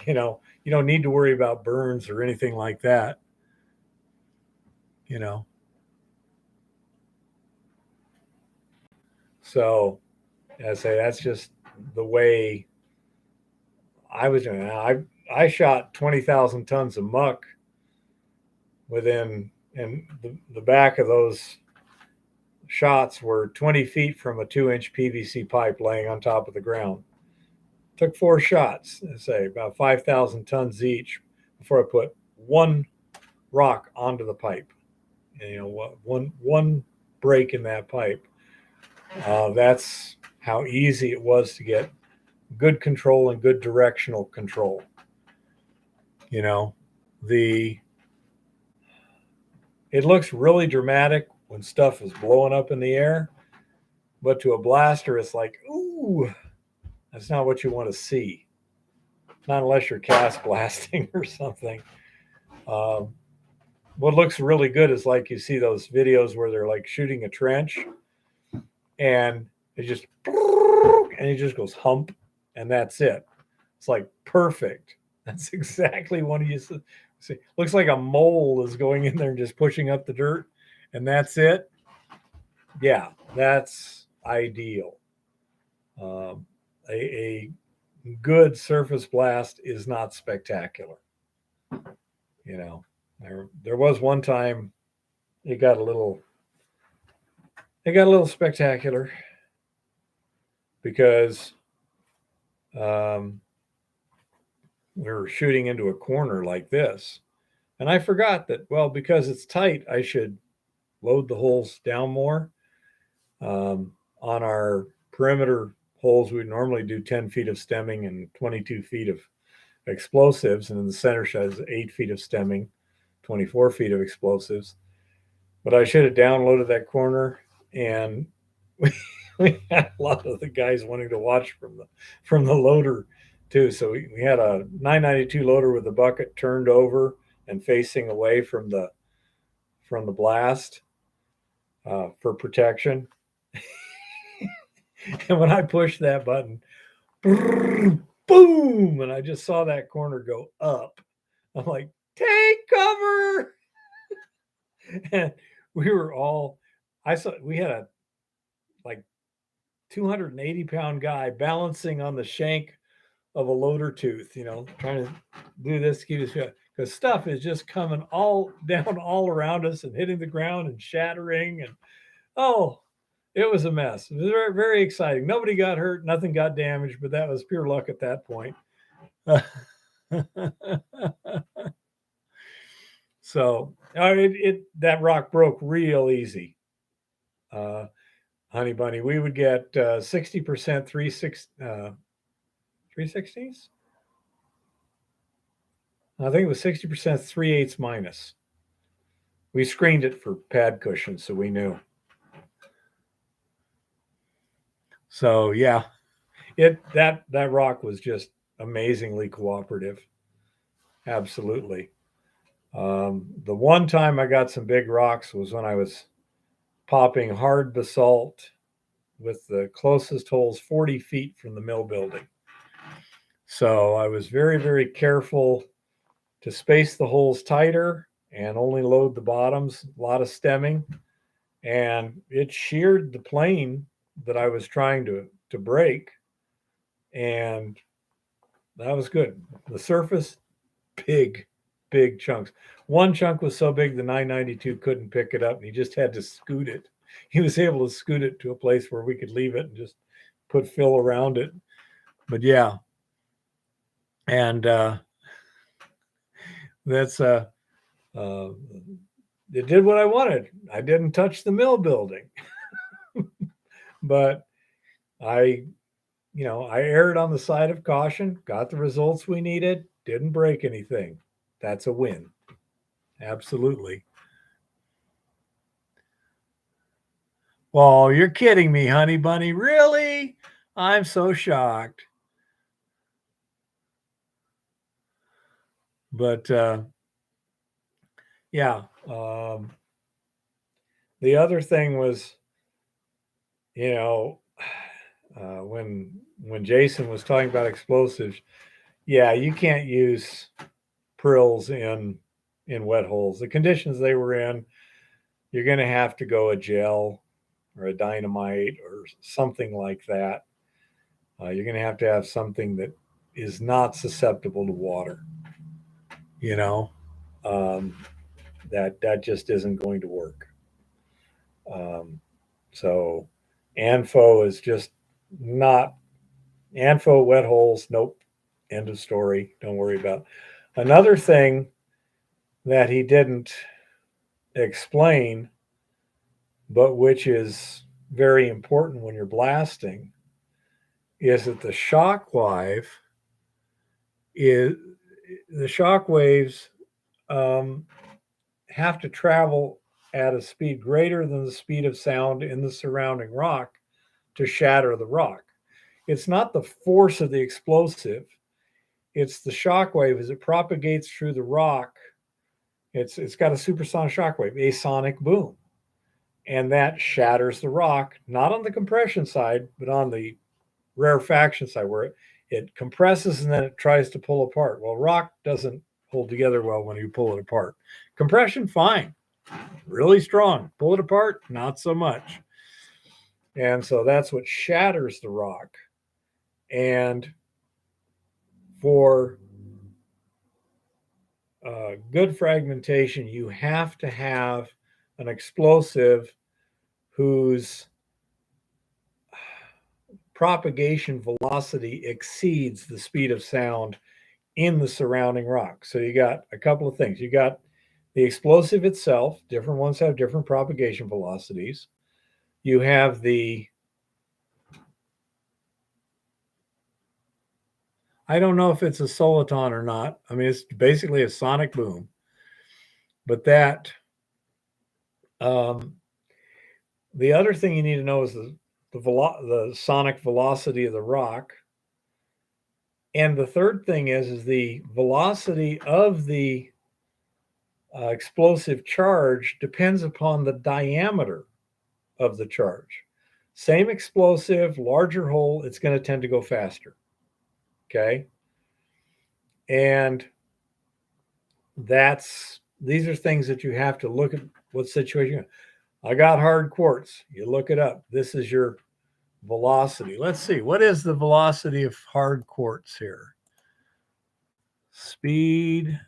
you don't need to worry about burns or anything like that. You know, so I say that's just the way I was doing it. I shot 20,000 tons of muck within, and the back of those shots were 20 feet from a 2-inch PVC pipe laying on top of the ground. Took 4 shots, say about 5,000 tons each, before I put one rock onto the pipe. And, one break in that pipe. That's how easy it was to get good control and good directional control. The it looks really dramatic when stuff is blowing up in the air, but to a blaster, it's like, ooh, that's not what you want to see. Not unless you're cast blasting or something. Um, what looks really good is like you see those videos where they're like shooting a trench, and it just goes hump, and that's it. It's like perfect. That's exactly what you see. Looks like a mole is going in there and just pushing up the dirt, and that's it. Yeah, that's ideal. Um, a good surface blast is not spectacular. There was one time it got a little spectacular because we were shooting into a corner like this, And I forgot that, well, because it's tight, I should load the holes down more. On our perimeter holes, we normally do 10 feet of stemming and 22 feet of explosives. And in the center has 8 feet of stemming, 24 feet of explosives. But I should have downloaded that corner, and we had a lot of the guys wanting to watch from the loader too. So we had a 992 loader with the bucket turned over and facing away from the blast for protection. And when I pushed that button, boom, and I just saw that corner go up. I'm like, take cover. And we were all, we had a like 280-pound guy balancing on the shank of a loader tooth, trying to do this, keep this, because stuff is just coming all down all around us and hitting the ground and shattering. And oh, it was a mess. It was very, very exciting. Nobody got hurt, nothing got damaged, but that was pure luck at that point. So that rock broke real easy. Honey Bunny, we would get 60% 3/16s. I think it was 60% 3/8 minus. We screened it for pad cushions, so we knew. So yeah, that rock was just amazingly cooperative. Absolutely. The one time I got some big rocks was when I was popping hard basalt with the closest holes 40 feet from the mill building. So I was very, very careful to space the holes tighter and only load the bottoms, a lot of stemming. And it sheared the plane that I was trying to break. And that was good. The surface, big chunks. One chunk was so big the 992 couldn't pick it up, and he just had to scoot it. He was able to scoot it to a place where we could leave it and just put fill around it. But yeah, and that's it did what I wanted. I didn't touch the mill building, but I erred on the side of caution, got the results we needed, didn't break anything. That's a win. Absolutely. Well, you're kidding me, Honey Bunny. Really? I'm so shocked. But yeah, the other thing was, when Jason was talking about explosives, yeah, you can't use prills in wet holes. The conditions they were in, you're going to have to go a gel or a dynamite or something like that. You're going to have something that is not susceptible to water. That just isn't going to work. So ANFO is just not ANFO wet holes. Nope. End of story. Don't worry about it. Another thing that he didn't explain, but which is very important when you're blasting, is that the shock waves have to travel at a speed greater than the speed of sound in the surrounding rock to shatter the rock. It's not the force of the explosive, it's the shock wave as it propagates through the rock. It's got a supersonic shock wave, a sonic boom. And that shatters the rock, not on the compression side, but on the rarefaction side, where it compresses and then it tries to pull apart. Well, rock doesn't hold together well when you pull it apart. Compression, fine, really strong. Pull it apart, not so much. And so that's what shatters the rock. And for good fragmentation, you have to have an explosive whose propagation velocity exceeds the speed of sound in the surrounding rock. So you got a couple of things. You got the explosive itself. Different ones have different propagation velocities. You have I don't know if it's a soliton or not. I mean, it's basically a sonic boom. But that, the other thing you need to know is the sonic velocity of the rock. And the third thing is the velocity of the explosive charge depends upon the diameter of the charge. Same explosive, larger hole, it's going to tend to go faster. Okay. And these are things that you have to look at what situation. I got hard quartz. You look it up. This is your velocity. Let's see. What is the velocity of hard quartz here? Speed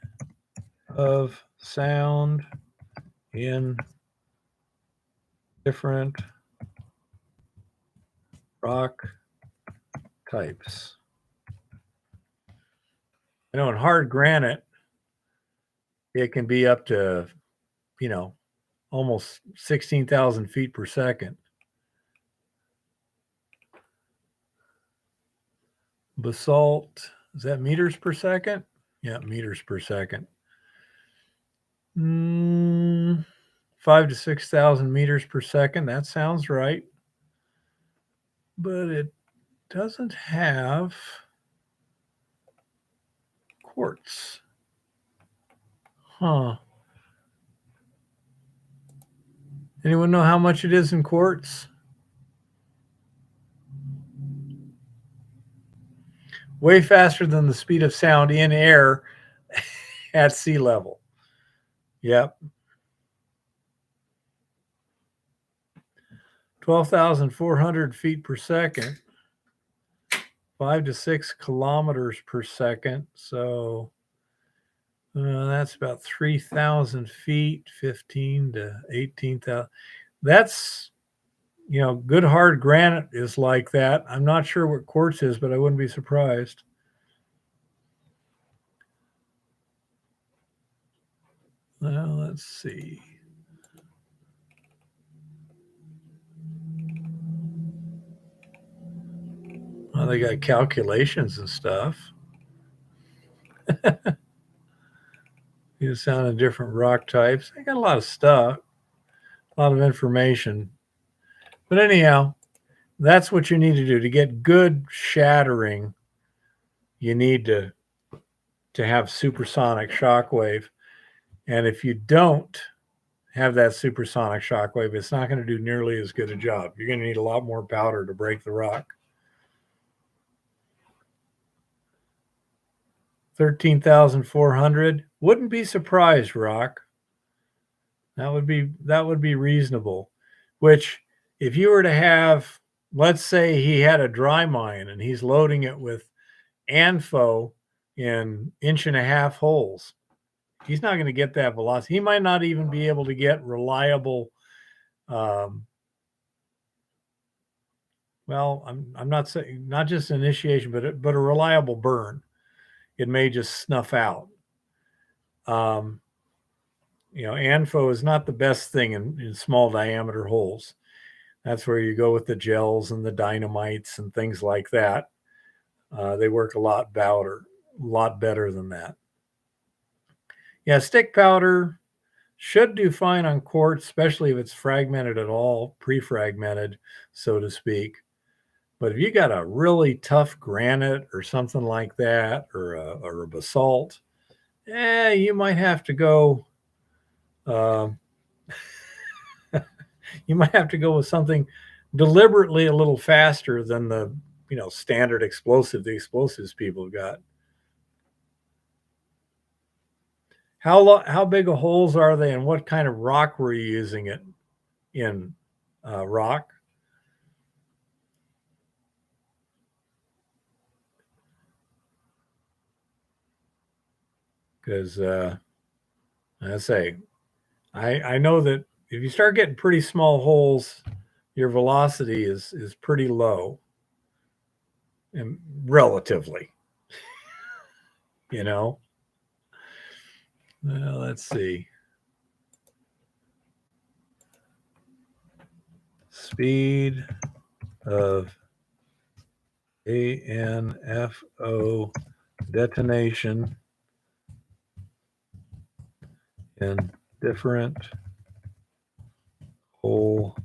of sound in different rock types. I know in hard granite, it can be up to, almost 16,000 feet per second. Basalt, is that meters per second? Yeah, meters per second. 5,000 to 6,000 meters per second. That sounds right. But it doesn't have quartz. Huh. Anyone know how much it is in quartz? Way faster than the speed of sound in air at sea level. Yep. 12,400 feet per second. 5 to 6 kilometers per second. So that's about 3,000 feet, 15 to 18,000. That's, good hard granite is like that. I'm not sure what quartz is, but I wouldn't be surprised. Well, let's see. Well, they got calculations and stuff. You sound in different rock types. They got a lot of stuff, a lot of information. But anyhow, that's what you need to do to get good shattering. You need to have supersonic shockwave. And if you don't have that supersonic shockwave, it's not going to do nearly as good a job. You're going to need a lot more powder to break the rock. 13,400. Wouldn't be surprised, Rock. That would be reasonable. Which, if you were to have, let's say he had a dry mine and he's loading it with ANFO in 1.5-inch holes, he's not going to get that velocity. He might not even be able to get reliable. I'm not saying not just initiation, but a reliable burn. It may just snuff out. ANFO is not the best thing in small diameter holes. That's where you go with the gels and the dynamites and things like that. They work a lot better than that. Yeah, stick powder should do fine on quartz, especially if it's fragmented at all, pre-fragmented, so to speak. But if you got a really tough granite or something like that, or a basalt, you might have to go. You might have to go with something deliberately a little faster than the standard explosive the explosives people have got. How big of holes are they, and what kind of rock were you using it in? Rock. Because I know that if you start getting pretty small holes, your velocity is pretty low, and relatively. Well, let's see. speed of ANFO detonation in different hole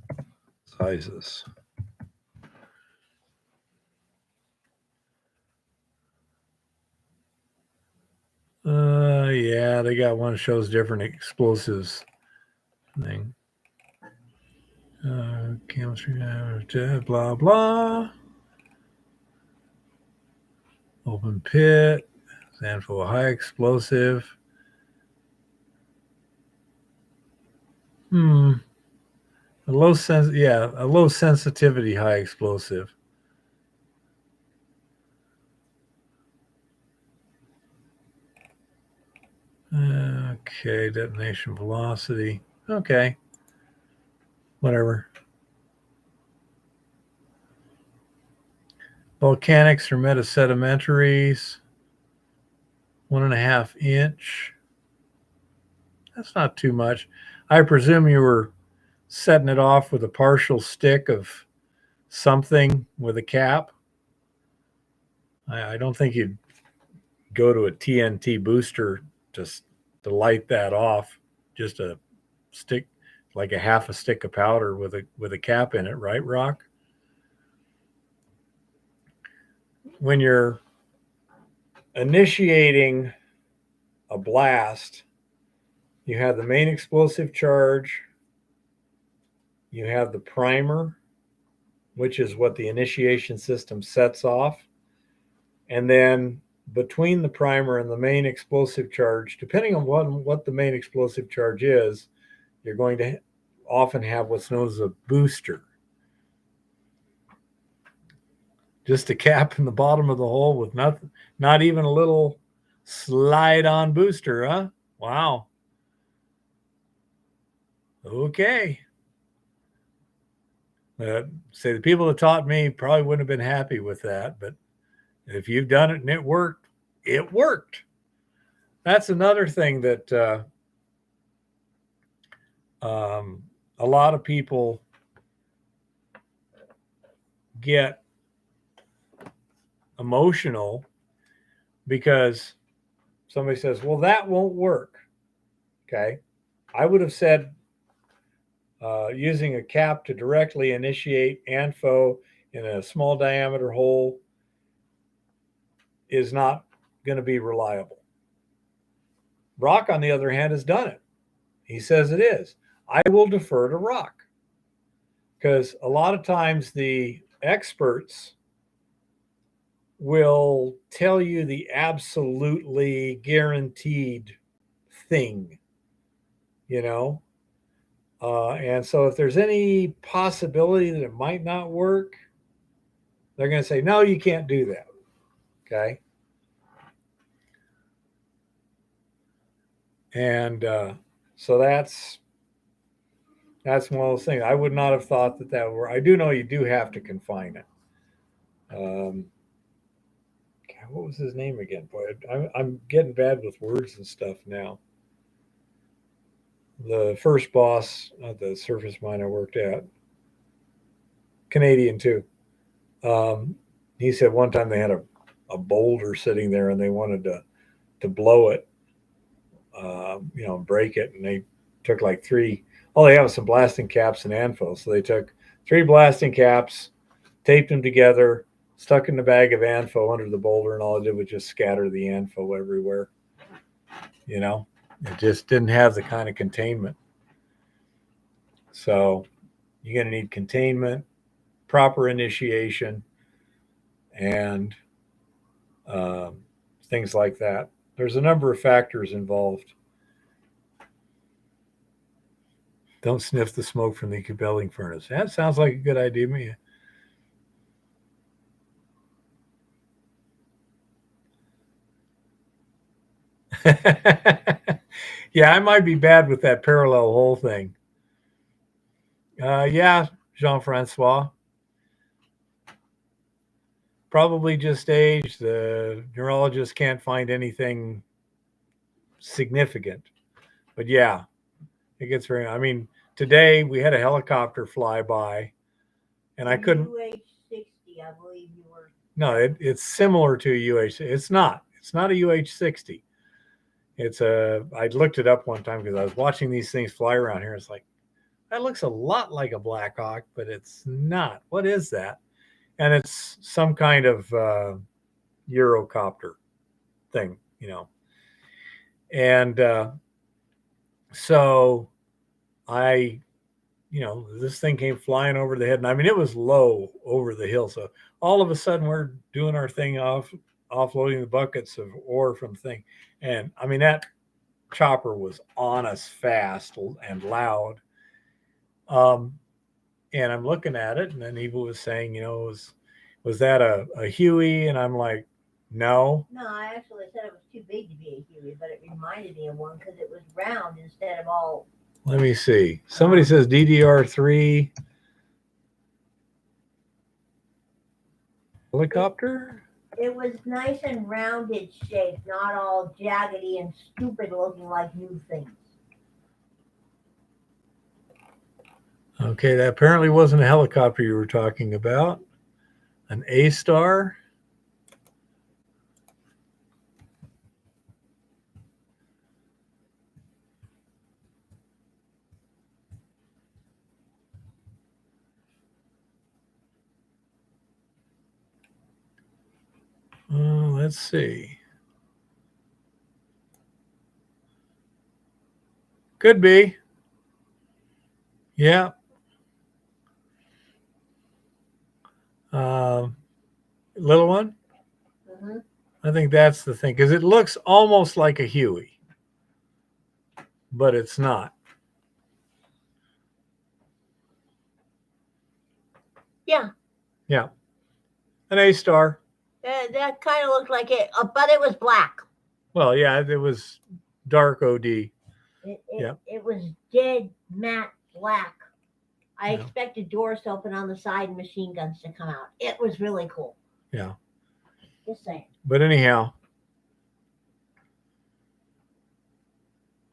sizes. Yeah, they got one that shows different explosives thing. Chemistry, blah, blah. Open pit, Sanfo high explosive. A low sensitivity high explosive. Okay, detonation velocity. Okay. Whatever. Volcanics or metasedimentaries. 1.5 inch. That's not too much. I presume you were setting it off with a partial stick of something with a cap. I don't think you'd go to a TNT booster just to light that off. Just a stick, like a half a stick of powder with a cap in it, right, Rock? When you're initiating a blast, you have the main explosive charge, you have the primer, which is what the initiation system sets off, and then between the primer and the main explosive charge, depending on what the main explosive charge is, you're going to often have what's known as a booster. Just a cap in the bottom of the hole with nothing, not even a little slide on booster, huh? Wow. Okay. Say the people that taught me probably wouldn't have been happy with that, but if you've done it and it worked, it worked. That's another thing that a lot of people get emotional because somebody says, well, that won't work. Okay. I would have said using a cap to directly initiate ANFO in a small diameter hole is not going to be reliable. Rock, on the other hand, has done it. He says it is. I will defer to Rock because a lot of times the experts will tell you the absolutely guaranteed thing, you know? And so if there's any possibility that it might not work, they're going to say, no, you can't do that. Okay. And so that's one of those things. I would not have thought that would work. I do know you do have to confine it. What was his name again? Boy, I'm getting bad with words and stuff now. The first boss at the surface mine I worked at, Canadian too. He said one time they had a boulder sitting there and they wanted to blow it, break it, and they took like three. All they have is some blasting caps and ANFO, so they took 3 blasting caps, taped them together, stuck in the bag of ANFO under the boulder, and all it did was just scatter the ANFO everywhere. It just didn't have the kind of containment. So you're going to need containment, proper initiation, and things like that. There's a number of factors involved. Don't sniff the smoke from the compelling furnace. That sounds like a good idea to me. Yeah, I might be bad with that parallel hole thing. Yeah, Jean-Francois. Probably just age. The neurologist can't find anything significant. But yeah, it gets very, today we had a helicopter fly by and I couldn't. UH-60, I believe you were. No, it's similar to a UH. It's not. It's not a UH-60. It's a. I looked it up one time because I was watching these things fly around here. It's like that looks a lot like a Black Hawk, but it's not. What is that? And it's some kind of Eurocopter thing, And so I, this thing came flying over the head, and I mean it was low over the hill. So all of a sudden we're doing our thing offloading the buckets of ore from the thing, and I mean that chopper was on us fast and loud. And I'm looking at it, and then Eva was saying, was that a Huey? And I'm like, no. No, I actually said it was too big to be a Huey, but it reminded me of one because it was round instead of all. Let me see. Somebody says DDR3 helicopter. It was nice and rounded shaped, not all jaggedy and stupid looking like new things. Okay, that apparently wasn't a helicopter you were talking about. An A-Star. Let's see. Could be. Yeah. Little one? Mm-hmm. I think that's the thing, because it looks almost like a Huey, but it's not. Yeah. Yeah. An A-Star. That kind of looked like it, but it was black. Well, yeah, it was dark OD. It was dead matte black. I expected doors to open on the side and machine guns to come out. It was really cool. Yeah. Just saying. But anyhow.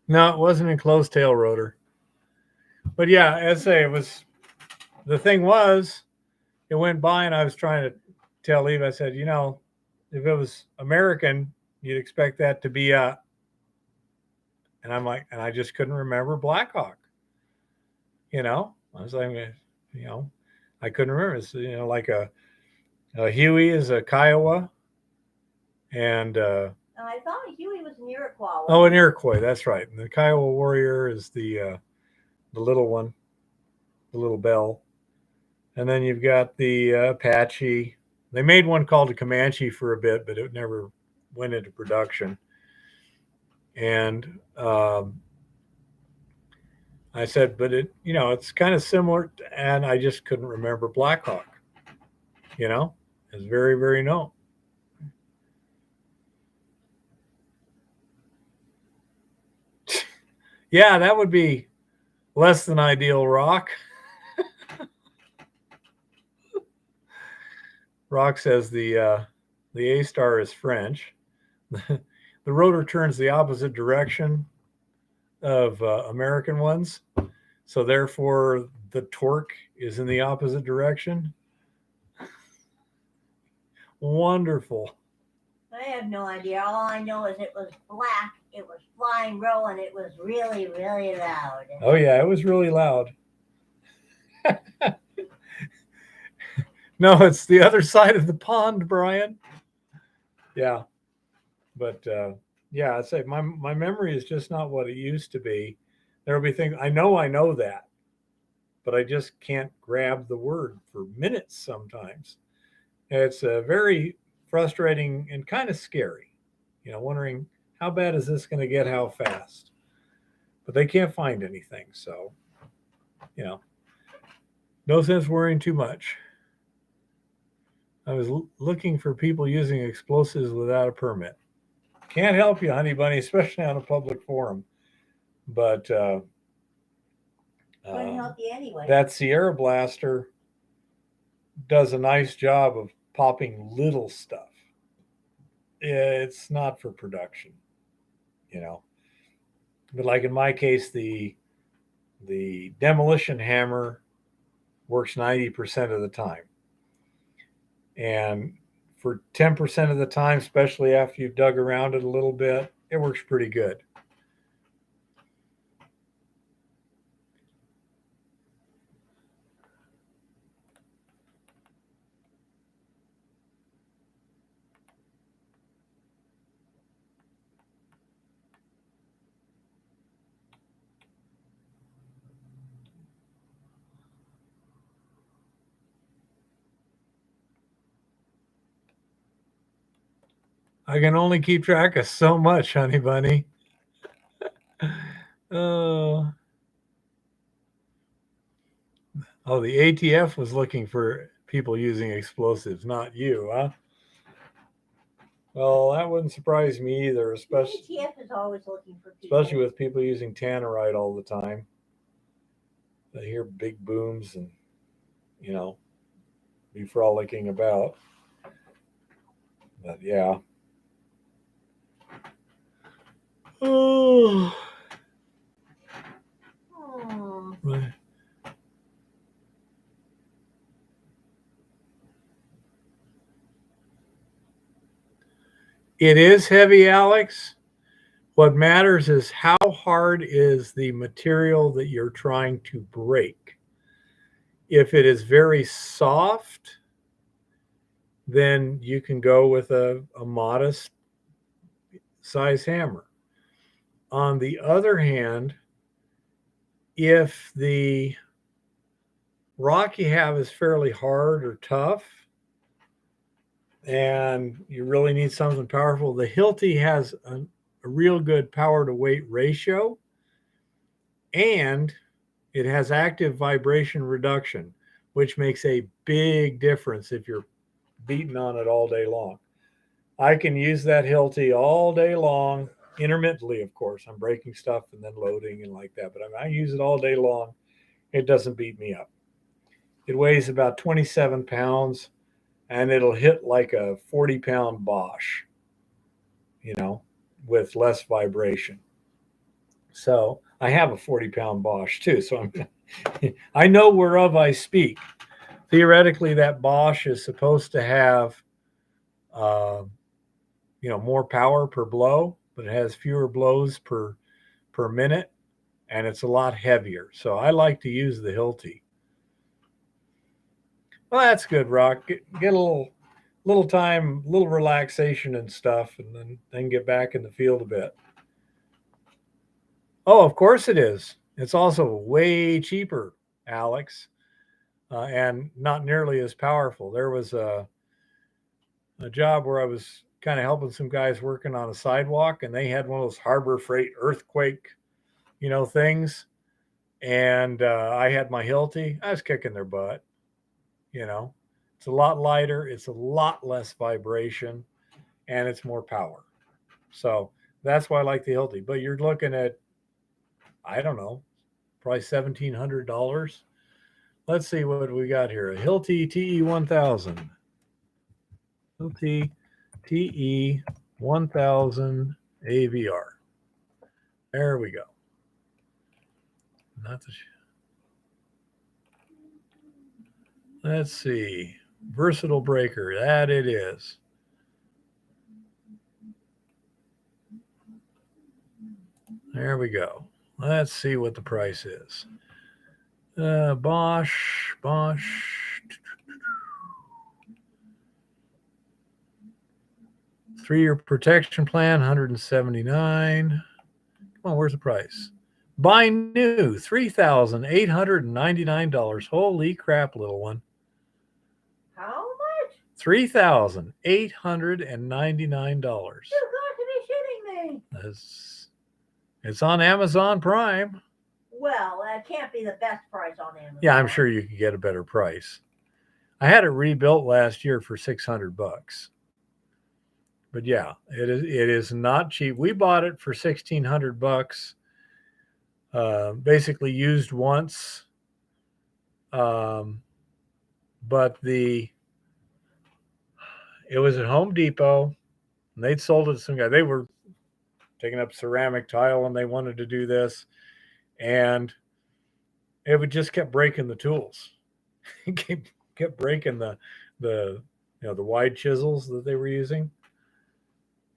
No, it wasn't in closed tail rotor. But yeah, as I say, the thing was, it went by and I was trying to tell Eve, I said, if it was American, you'd expect that to be and I'm like, and I just couldn't remember Black Hawk. I was like, I couldn't remember. It's, like a Huey is a Kiowa. And I thought Huey was an Iroquois. Oh, an Iroquois. That's right. And the Kiowa Warrior is the little one, the little bell. And then you've got the Apache. They made one called a Comanche for a bit, but it never went into production. And I said, but it's kind of similar, and I just couldn't remember Black Hawk. It's very, very known. Yeah, that would be less than ideal, Rock. Rock says the A-Star is French. The rotor turns the opposite direction of American ones. So therefore, the torque is in the opposite direction. Wonderful. I have no idea. All I know is it was black, it was flying roll, and it was really, really loud. Oh, yeah, it was really loud. No, it's the other side of the pond, Brian. Yeah. But, yeah, I'd say my memory is just not what it used to be. There will be things, I know that, but I just can't grab the word for minutes sometimes. It's very frustrating and kind of scary, wondering how bad is this going to get, how fast. But they can't find anything, so, no sense worrying too much. I was looking for people using explosives without a permit. Can't help you, honey bunny, especially on a public forum. But Couldn't help you anyway. That Sierra Blaster does a nice job of popping little stuff. It's not for production, But like in my case, the demolition hammer works 90% of the time. And for 10% of the time, especially after you've dug around it a little bit, it works pretty good. I can only keep track of so much, honey bunny. Oh, the ATF was looking for people using explosives, not you, huh? Well, that wouldn't surprise me either, especially ATF is always looking for people. Especially with people using tannerite all the time. They hear big booms and, be frolicking about. But yeah. Oh. Right. It is heavy, Alex. What matters is how hard is the material that you're trying to break. If it is very soft, then you can go with a modest size hammer. On the other hand, if the rock you have is fairly hard or tough and you really need something powerful, the Hilti has a real good power to weight ratio, and it has active vibration reduction, which makes a big difference if you're beating on it all day long. I can use that Hilti all day long, intermittently, of course. I'm breaking stuff and then loading and like that, but I use it all day long. It doesn't beat me up. It weighs about 27 pounds, and it'll hit like a 40-pound Bosch, with less vibration. So I have a 40-pound Bosch too. So I know whereof I speak. Theoretically, that Bosch is supposed to have, more power per blow, but it has fewer blows per minute, and it's a lot heavier. So I like to use the Hilti. Well, that's good, Rock. Get a little time, little relaxation and stuff, and then get back in the field a bit. Oh, of course it is. It's also way cheaper, Alex, and not nearly as powerful. There was a job where I was kind of helping some guys working on a sidewalk, and they had one of those Harbor Freight earthquake, things. And I had my Hilti. I was kicking their butt. It's a lot lighter, it's a lot less vibration, and it's more power. So that's why I like the Hilti. But you're looking at, I don't know, probably $1,700. Let's see what we got here. A Hilti TE1000. Hilti TE1000 AVR. There we go. Not the. Let's see. Versatile breaker. That it is. There we go. Let's see what the price is. Bosch. 3-year protection plan, $179. Come on, where's the price? Buy new, $3,899. Holy crap, little one. How much? $3,899. You got to be shitting me. It's on Amazon Prime. Well, that can't be the best price on Amazon. Yeah, I'm sure you could get a better price. I had it rebuilt last year for $600. But yeah, it is not cheap. We bought it for $1,600. Basically used once. But it was at Home Depot, and they'd sold it to some guy. They were taking up ceramic tile, and they wanted to do this, and it would just kept breaking the tools. kept breaking the the wide chisels that they were using.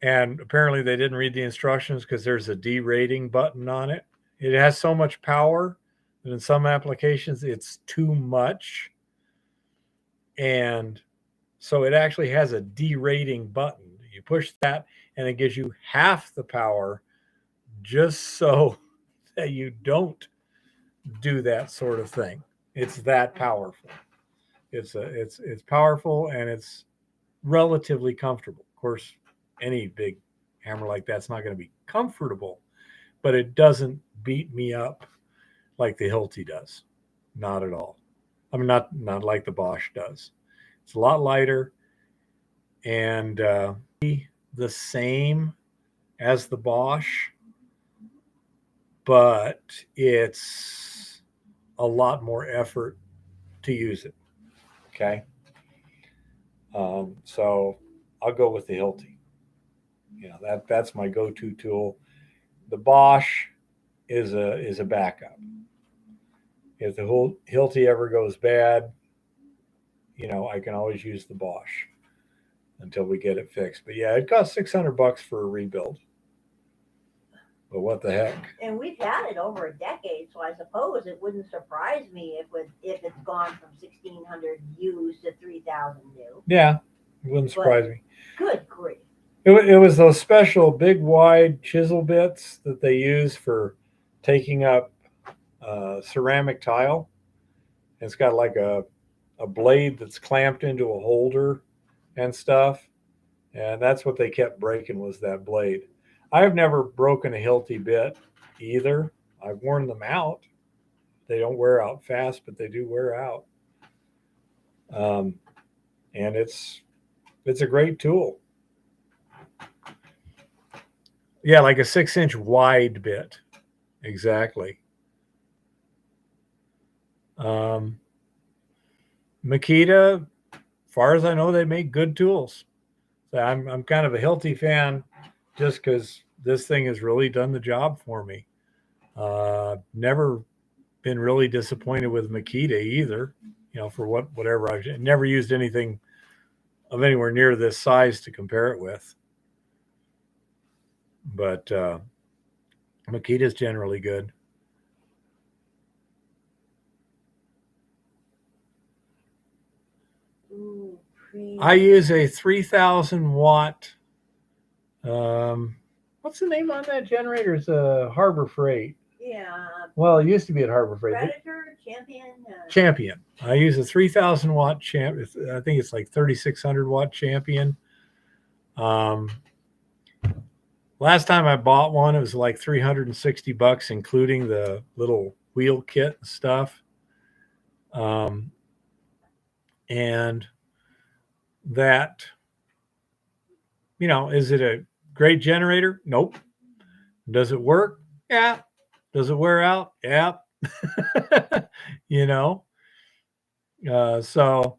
And apparently they didn't read the instructions because there's a derating button on it. It has so much power that in some applications it's too much. And so it actually has a derating button. You push that and it gives you half the power just so that you don't do that sort of thing. It's that powerful. It's powerful and it's relatively comfortable. Of course, any big hammer like that's not going to be comfortable, but it doesn't beat me up like the Hilti does. Not at all. I mean, not like the Bosch does. It's a lot lighter and the same as the Bosch, but it's a lot more effort to use it. Okay. So I'll go with the Hilti. That's my go-to tool. The Bosch is a backup. If the whole Hilti ever goes bad, I can always use the Bosch until we get it fixed. But yeah, it costs $600 for a rebuild. But what the heck? And we've had it over a decade, so I suppose it wouldn't surprise me if it's gone from 1,600 used to 3,000 new. Yeah, it wouldn't surprise me. Good grief. It was those special big wide chisel bits that they use for taking up ceramic tile. It's got like a blade that's clamped into a holder and stuff. And that's what they kept breaking was that blade. I've never broken a Hilti bit either. I've worn them out. They don't wear out fast, but they do wear out. And it's a great tool. Yeah, like a 6-inch wide bit. Exactly. Makita, as far as I know, they make good tools. So I'm kind of a Hilti fan just because this thing has really done the job for me. Never been really disappointed with Makita either. For whatever I've never used anything of anywhere near this size to compare it with. But Makita's generally good. Ooh, I use a 3,000 watt. What's the name on that generator? It's a Harbor Freight. Yeah. Well, it used to be at Harbor Freight. Predator, Champion. Champion. I use a 3,000 watt Champion. I think it's like 3,600 watt Champion. Last time I bought one, it was like $360, including the little wheel kit and stuff. And that, is it a great generator? Nope. Does it work? Yeah. Does it wear out? Yeah. So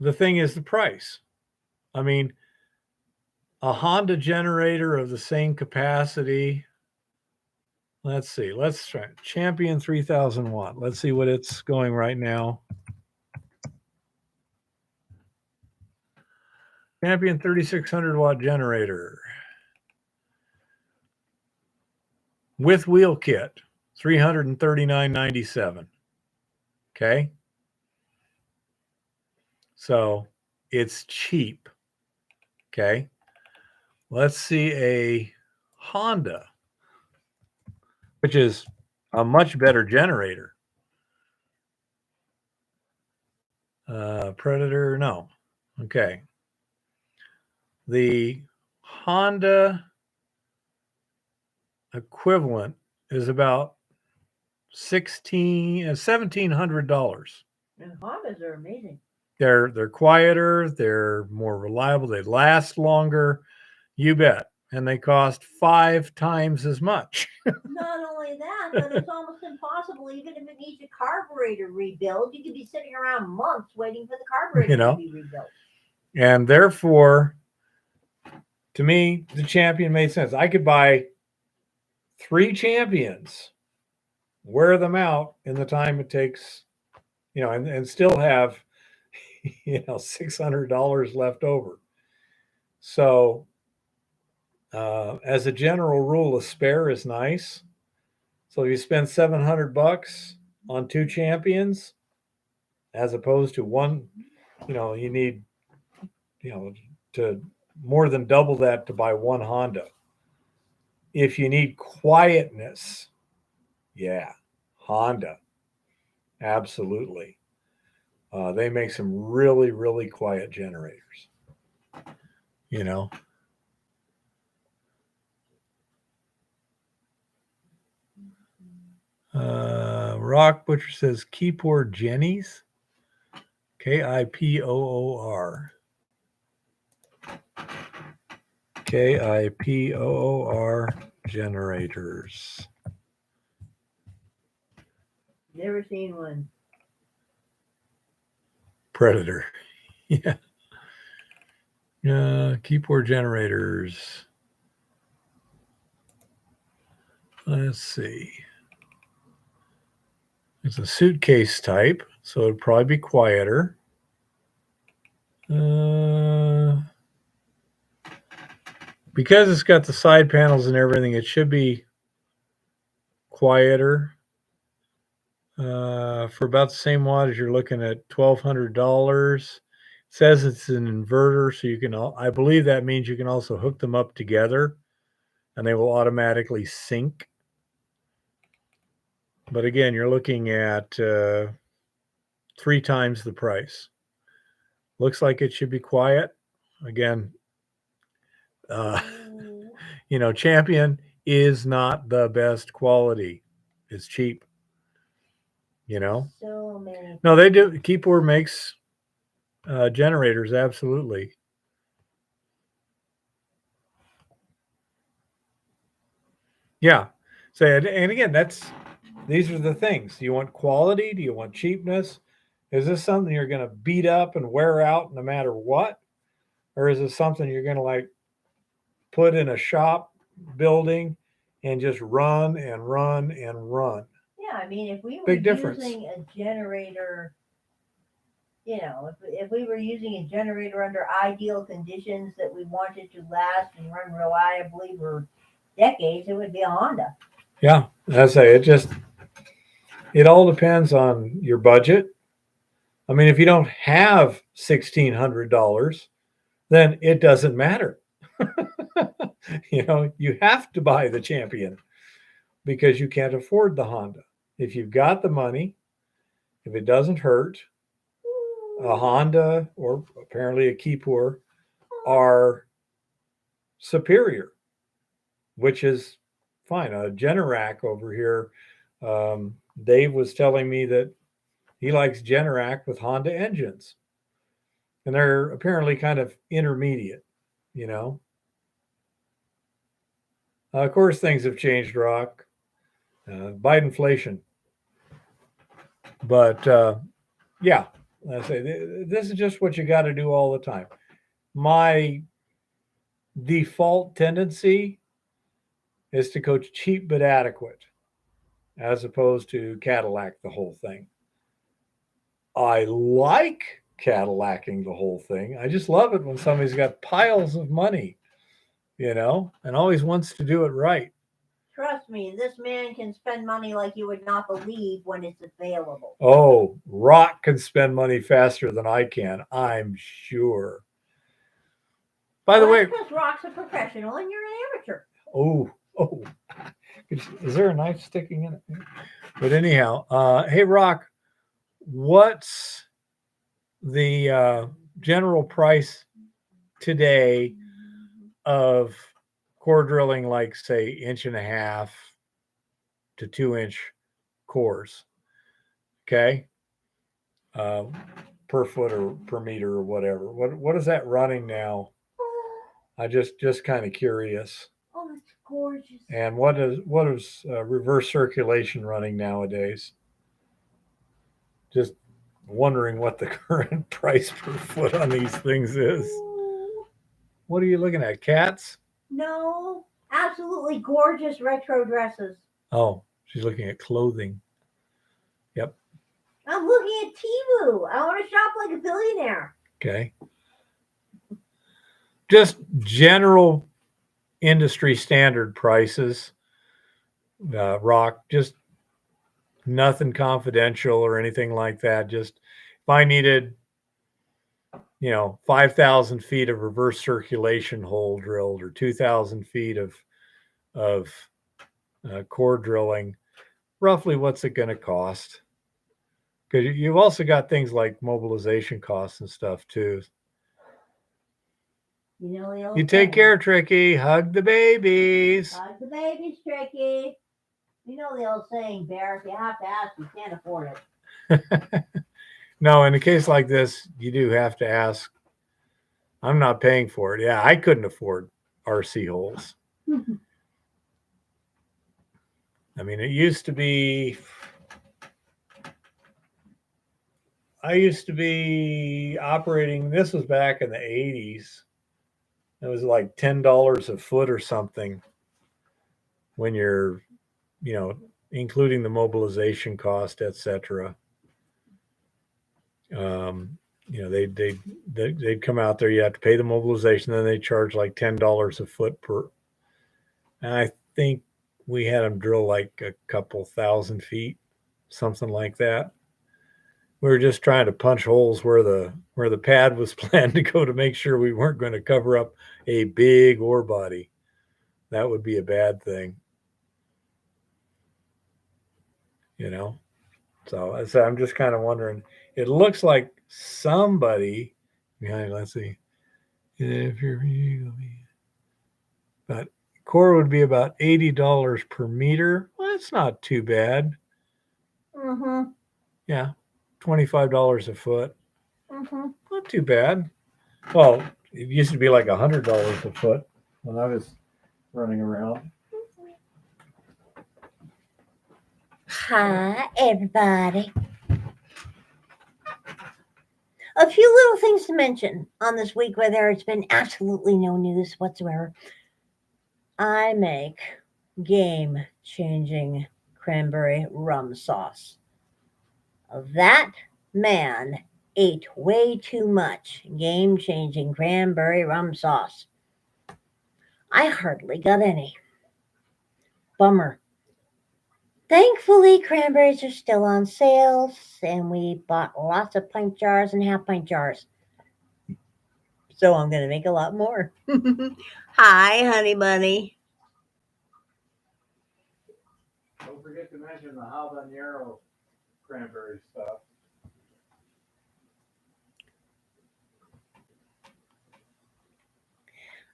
the thing is the price. I mean, a Honda generator of the same capacity. Let's see. Let's try Champion 3,000 watt. Let's see what it's going right now. Champion 3,600 watt generator with wheel kit, $339.97. Okay. So it's cheap. Okay. Let's see a Honda, which is a much better generator. Predator, no. Okay. The Honda equivalent is about $1,700. And Hondas are amazing. They're quieter, they're more reliable, they last longer. You bet. And they cost 5 times as much. Not only that, but it's almost impossible. Even if it needs a carburetor rebuild, you could be sitting around months waiting for the carburetor to be rebuilt. And therefore, to me, the Champion made sense. I could buy 3 Champions, wear them out in the time it takes and still have, $600 left over. So, as a general rule, a spare is nice. So if you spend $700 on two champions, as opposed to one, you need, to more than double that to buy one Honda. If you need quietness, yeah, Honda, absolutely. They make some really, really quiet generators. You know, Rock Butcher says Keypoor Jennies, Kipoor, Kipoor generators. Never seen one. Predator, yeah. Keypoor generators. Let's see. It's a suitcase type, so it'd probably be quieter. Because it's got the side panels and everything, it should be quieter. For about the same wattage, you're looking at $1,200. It says it's an inverter, so you can. I believe that means you can also hook them up together, and they will automatically sync. But again, you're looking at 3 times the price. Looks like it should be quiet. Again, Champion is not the best quality. It's cheap. So many. No, they do. Keypoor makes generators, absolutely. Yeah. So, and again, these are the things. Do you want quality? Do you want cheapness? Is this something you're going to beat up and wear out no matter what? Or is it something you're going to like put in a shop building and just run and run and run? Yeah, I mean, if we were Big difference. using a generator, if we were using a generator under ideal conditions that we wanted to last and run reliably for decades, it would be a Honda. Yeah, I say it all depends on your budget. I mean, if you don't have $1,600, then it doesn't matter. You have to buy the Champion because you can't afford the Honda. If you've got the money, if it doesn't hurt, a Honda or apparently a Keypoor are superior, which is fine. A Generac over here, Dave was telling me that he likes Generac with Honda engines, and they're apparently kind of intermediate. Of course, things have changed, Rock. Bidenflation. But yeah, I say this is just what you got to do all the time. My default tendency is to go cheap but adequate, as opposed to Cadillac the whole thing. I like Cadillacing the whole thing. I just love it when somebody's got piles of money, and always wants to do it right. Trust me, this man can spend money like you would not believe when it's available. Oh, Rock can spend money faster than I can, I'm sure. By the way, because Rock's a professional and you're an amateur. Oh, is there a knife sticking in it? But anyhow, hey Rock, what's the general price today of core drilling, like say 1.5 to 2-inch cores? Okay, per foot or per meter or whatever. What is that running now? I just kind of curious. Oh, it's gorgeous. And what is reverse circulation running nowadays? Just wondering what the current price per foot on these things is. What are you looking at? Cats? No, absolutely gorgeous retro dresses. Oh, she's looking at clothing. Yep. I'm looking at Temu. I want to shop like a billionaire. Okay. Just general industry standard prices. Rock, just nothing confidential or anything like that. Just if I needed, 5,000 feet of reverse circulation hole drilled or 2,000 feet of core drilling, roughly what's it going to cost? Because you've also got things like mobilization costs and stuff too. You take care, Tricky. Hug the babies. Hug the babies, Tricky. You know the old saying, Bear, if you have to ask, you can't afford it. No, in a case like this, you do have to ask. I'm not paying for it. Yeah, I couldn't afford RC holes. I mean, it used to be. I used to be operating. This was back in the 80s. It was like $10 a foot or something when you're, including the mobilization cost, etc. They'd come out there. You have to pay the mobilization, then they charge like $10 a foot per. And I think we had them drill like a couple thousand feet, something like that. We were just trying to punch holes where the pad was planned to go to make sure we weren't going to cover up a big ore body. That would be a bad thing. So I'm just kind of wondering. It looks like somebody behind. Let's see. But core would be about $80 per meter. Well, that's not too bad. Mm-hmm. Yeah, $25 a foot. Mm-hmm. Not too bad. Well, it used to be like $100 a foot when I was running around. Hi, everybody. A few little things to mention on this week where there has been absolutely no news whatsoever. I make game-changing cranberry rum sauce. That man ate way too much game-changing cranberry rum sauce. I hardly got any. Bummer. Thankfully, cranberries are still on sale, and we bought lots of pint jars and half pint jars. So I'm going to make a lot more. Hi, honey bunny. Don't forget to mention the habanero cranberry stuff.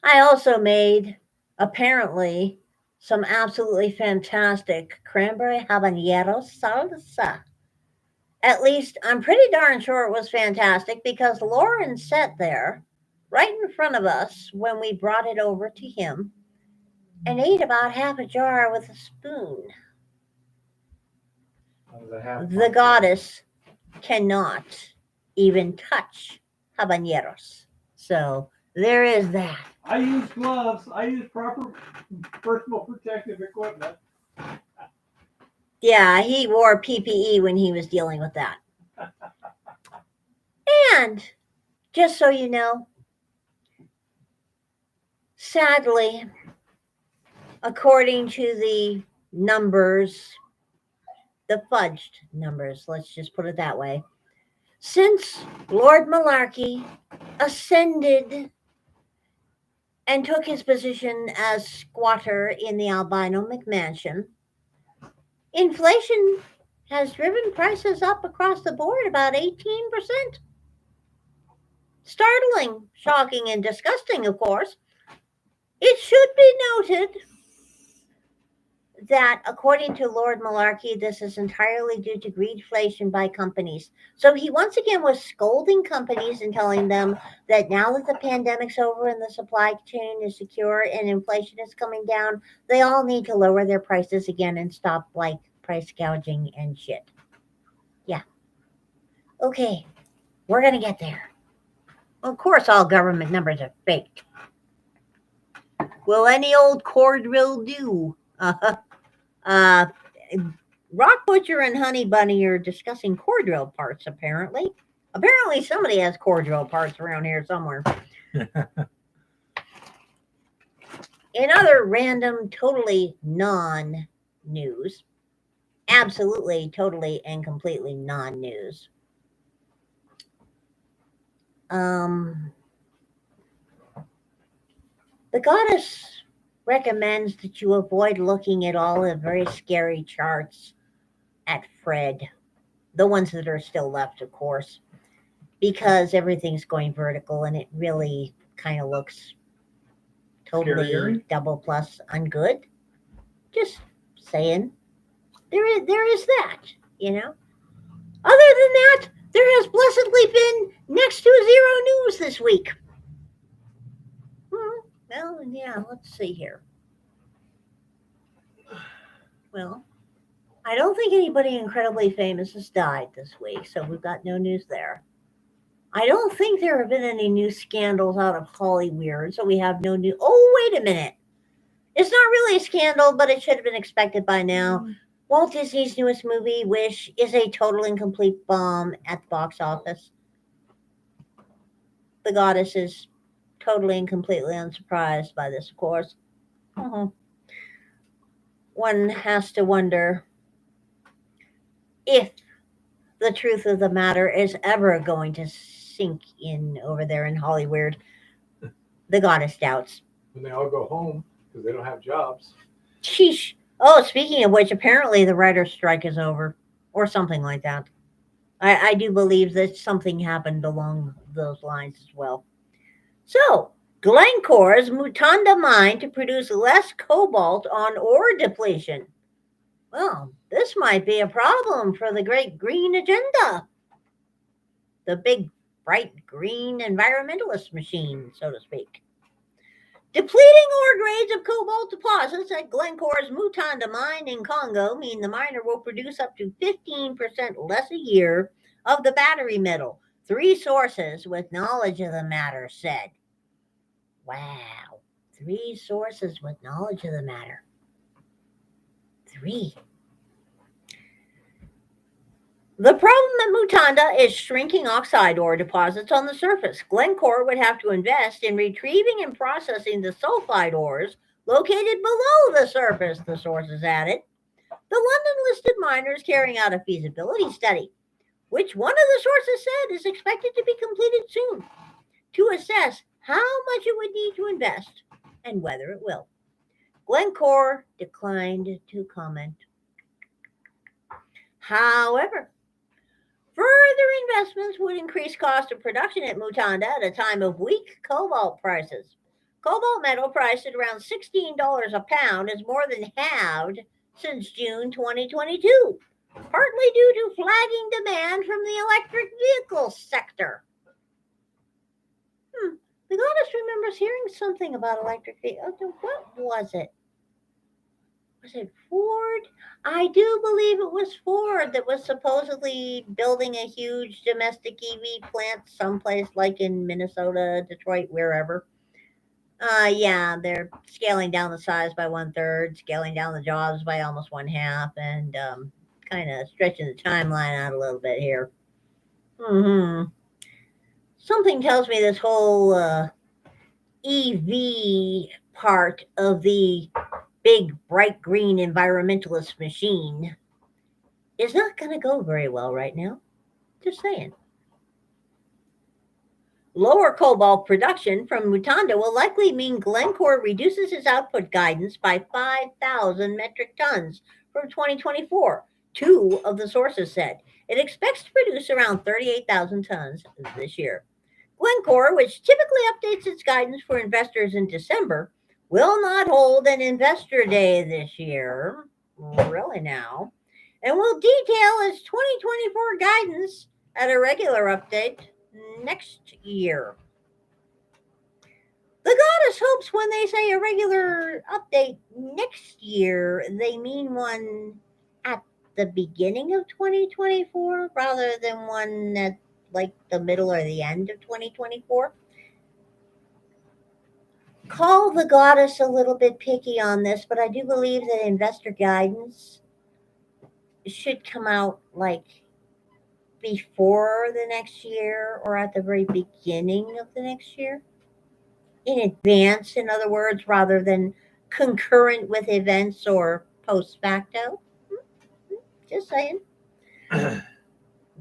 I also made, apparently, some absolutely fantastic cranberry habanero salsa. At least I'm pretty darn sure it was fantastic because Lauren sat there right in front of us when we brought it over to him and ate about half a jar with a spoon. The goddess cannot even touch habaneros. So there is that. I use gloves. I use proper personal protective equipment. Yeah, he wore PPE when he was dealing with that. And just so you know, sadly, according to the numbers, the fudged numbers, let's just put it that way, since Lord Malarkey ascended and took his position as squatter in the albino McMansion, inflation has driven prices up across the board about 18%. Startling, shocking, and disgusting, of course. It should be noted that, according to Lord Malarkey, this is entirely due to greedflation by companies. So he once again was scolding companies and telling them that now that the pandemic's over and the supply chain is secure and inflation is coming down, they all need to lower their prices again and stop price gouging and shit. Yeah. Okay, we're going to get there. Of course, all government numbers are fake. Will any old core drill do? Rock Butcher and Honey Bunny are discussing core drill parts, apparently. Apparently, somebody has core drill parts around here somewhere. In other random, totally non news, absolutely, totally, and completely non news. The goddess recommends that you avoid looking at all the very scary charts at Fred, the ones that are still left, of course, because everything's going vertical and it really kind of looks totally Scary. double plus ungood. Just saying. There is that, you know. Other than that, there has blessedly been next to zero news this week. Well, yeah, let's see here. Well, I don't think anybody incredibly famous has died this week, so we've got no news there. I don't think there have been any new scandals out of Hollyweird, so we have no new. Oh, wait a minute. It's not really a scandal, but it should have been expected by now. Walt Disney's newest movie, Wish, is a total and complete bomb at the box office. The goddess is totally and completely unsurprised by this, of course. One has to wonder if the truth of the matter is ever going to sink in over there in Hollyweird. The goddess doubts. When they all go home because they don't have jobs. Sheesh. Oh, speaking of which, apparently the writer's strike is over, or something like that. I do believe that something happened along those lines as well. So, Glencore's Mutanda mine to produce less cobalt on ore depletion. Well, this might be a problem for the great green agenda. The big, bright green environmentalist machine, so to speak. Depleting ore grades of cobalt deposits at Glencore's Mutanda mine in Congo mean the miner will produce up to 15% less a year of the battery metal. 3 sources with knowledge of the matter said. Wow. 3 sources with knowledge of the matter. 3. The problem at Mutanda is shrinking oxide ore deposits on the surface. Glencore would have to invest in retrieving and processing the sulfide ores located below the surface, the sources added. The London-listed miner is carrying out a feasibility study, which one of the sources said is expected to be completed soon, to assess how much it would need to invest and whether it will. Glencore declined to comment. However, further investments would increase cost of production at Mutanda at a time of weak cobalt prices. Cobalt metal priced at around $16 a pound is more than halved since June 2022, partly due to flagging demand from the electric vehicle sector. The goddess remembers hearing something about electric vehicles. What was it? Was it Ford? I do believe it was Ford that was supposedly building a huge domestic EV plant someplace like in Minnesota, Detroit, wherever. Yeah, they're scaling down the size by 1/3, scaling down the jobs by almost 1/2, and kind of stretching the timeline out a little bit here. Something tells me this whole EV part of the big, bright green environmentalist machine is not going to go very well right now. Just saying. Lower cobalt production from Mutanda will likely mean Glencore reduces its output guidance by 5,000 metric tons from 2024, 2 of the sources said. It expects to produce around 38,000 tons this year. Glencore, which typically updates its guidance for investors in December, will not hold an investor day this year, really now, and will detail its 2024 guidance at a regular update next year. The goddess hopes when they say a regular update next year, they mean one at the beginning of 2024 rather than one at like the middle or the end of 2024. Call the goddess a little bit picky on this, but I do believe that investor guidance should come out like before the next year or at the very beginning of the next year. In advance, in other words, rather than concurrent with events or post facto. Just saying.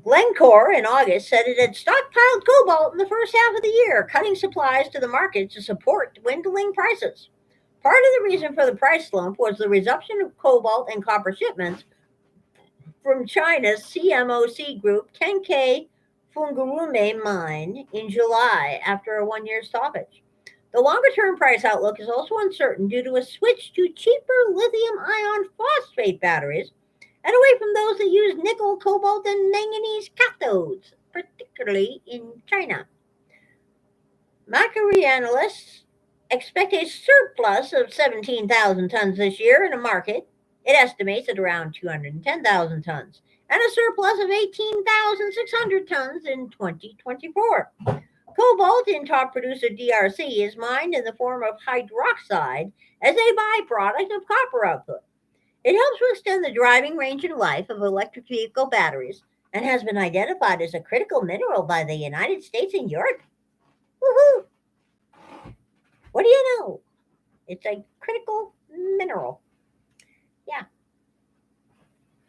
Glencore in August said it had stockpiled cobalt in the first half of the year, cutting supplies to the market to support dwindling prices. Part of the reason for the price slump was the resumption of cobalt and copper shipments from China's CMOC group Tenke Fungurume mine in July after a 1 year stoppage. The longer term price outlook is also uncertain due to a switch to cheaper lithium ion phosphate batteries and away from those that use nickel, cobalt, and manganese cathodes, particularly in China. Macquarie analysts expect a surplus of 17,000 tons this year in a market it estimates at around 210,000 tons, and a surplus of 18,600 tons in 2024. Cobalt in top producer DRC is mined in the form of hydroxide as a byproduct of copper output. It helps to extend the driving range and life of electric vehicle batteries and has been identified as a critical mineral by the United States and Europe. Woohoo! What do you know? It's a critical mineral. Yeah.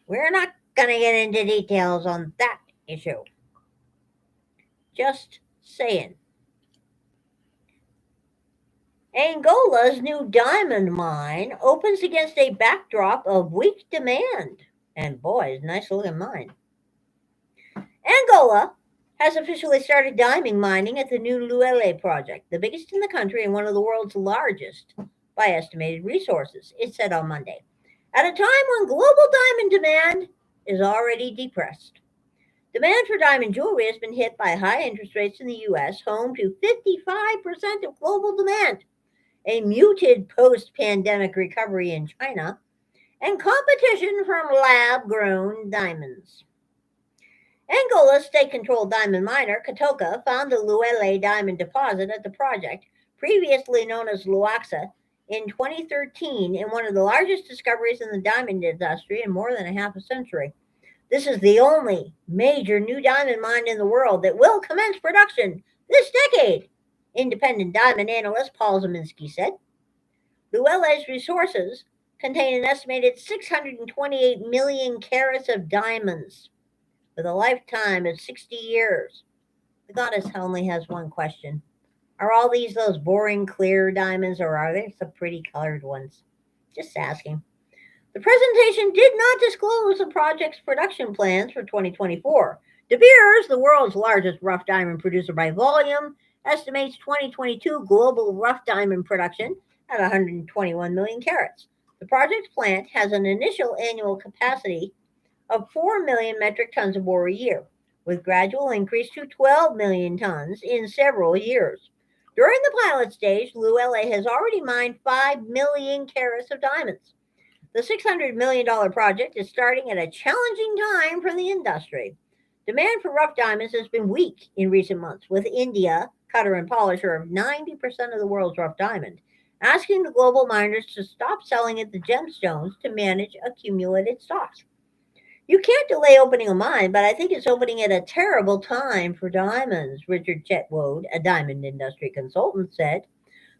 We're not going to get into details on that issue. Just saying. Angola's new diamond mine opens against a backdrop of weak demand. And boy, nice looking mine. Angola has officially started diamond mining at the new Luele project, the biggest in the country and one of the world's largest by estimated resources, it said on Monday, at a time when global diamond demand is already depressed. Demand for diamond jewelry has been hit by high interest rates in the U.S., home to 55% of global demand, a muted post-pandemic recovery in China, and competition from lab-grown diamonds. Angola's state-controlled diamond miner, Katoka, found the Luele diamond deposit at the project, previously known as Luaxa, in 2013 in one of the largest discoveries in the diamond industry in more than a half a century. This is the only major new diamond mine in the world that will commence production this decade, independent diamond analyst Paul Zeminski said. Luele's resources contain an estimated 628 million carats of diamonds, with a lifetime of 60 years. The goddess only has one question. Are all these those boring, clear diamonds, or are there some pretty colored ones? Just asking. The presentation did not disclose the project's production plans for 2024. De Beers, the world's largest rough diamond producer by volume, estimates 2022 global rough diamond production at 121 million carats. The project plant has an initial annual capacity of 4 million metric tons of ore a year, with gradual increase to 12 million tons in several years. During the pilot stage, Luele has already mined 5 million carats of diamonds. The $600 million project is starting at a challenging time for the industry. Demand for rough diamonds has been weak in recent months, with India, cutter and polisher of 90% of the world's rough diamond, asking the global miners to stop selling at the gemstones to manage accumulated stocks. You can't delay opening a mine, but I think it's opening at a terrible time for diamonds, Richard Chetwode, a diamond industry consultant, said.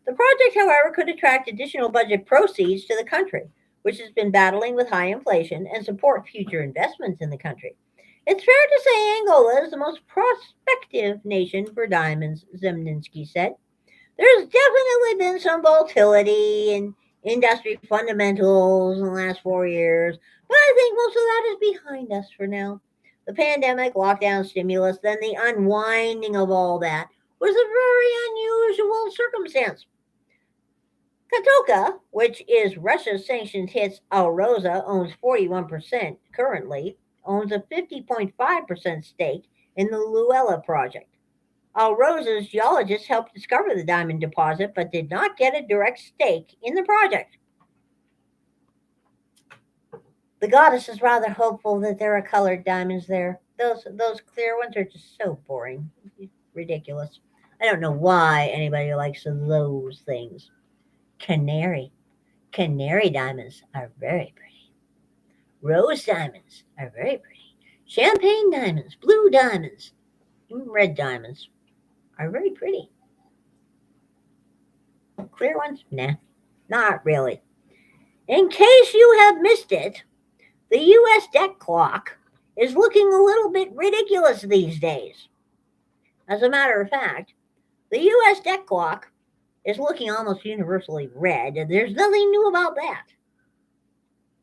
The project, however, could attract additional budget proceeds to the country, which has been battling with high inflation, and support future investments in the country. It's fair to say Angola is the most prospective nation for diamonds, Zemninsky said. There's definitely been some volatility in industry fundamentals in the last 4 years, but I think most of that is behind us for now. The pandemic, lockdown, stimulus, then the unwinding of all that was a very unusual circumstance. Katoka, which is Russia's sanctioned hits Alrosa, owns 41% currently, owns a 50.5% stake in the Luela project. Alrosa's geologists helped discover the diamond deposit but did not get a direct stake in the project. The goddess is rather hopeful that there are colored diamonds there. Those clear ones are just so boring. Ridiculous. I don't know why anybody likes those things. Canary diamonds are very pretty. Rose diamonds are very pretty. Champagne diamonds, blue diamonds, even red diamonds are very pretty. Clear ones? Nah, not really. In case you have missed it, the US debt clock is looking a little bit ridiculous these days. As a matter of fact, the US debt clock is looking almost universally red, and there's nothing new about that.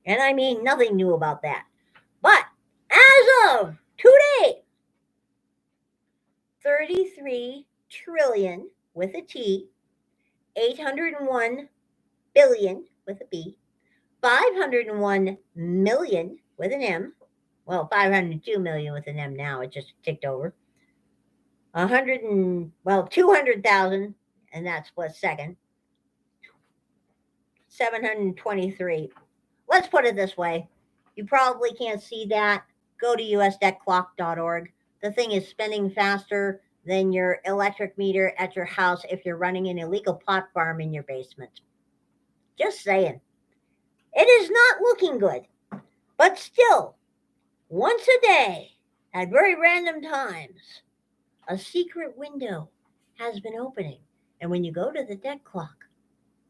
And I mean nothing new about that. But as of today, 33 trillion with a T, 801 billion with a B, 501 million with an M. Well, 502 million with an M now. It just ticked over. 200,000, and that's what's second. 723. Let's put it this way. You probably can't see that. Go to usdebtclock.org. The thing is spinning faster than your electric meter at your house if you're running an illegal pot farm in your basement. Just saying. It is not looking good. But still, once a day, at very random times, a secret window has been opening. And when you go to the debt clock,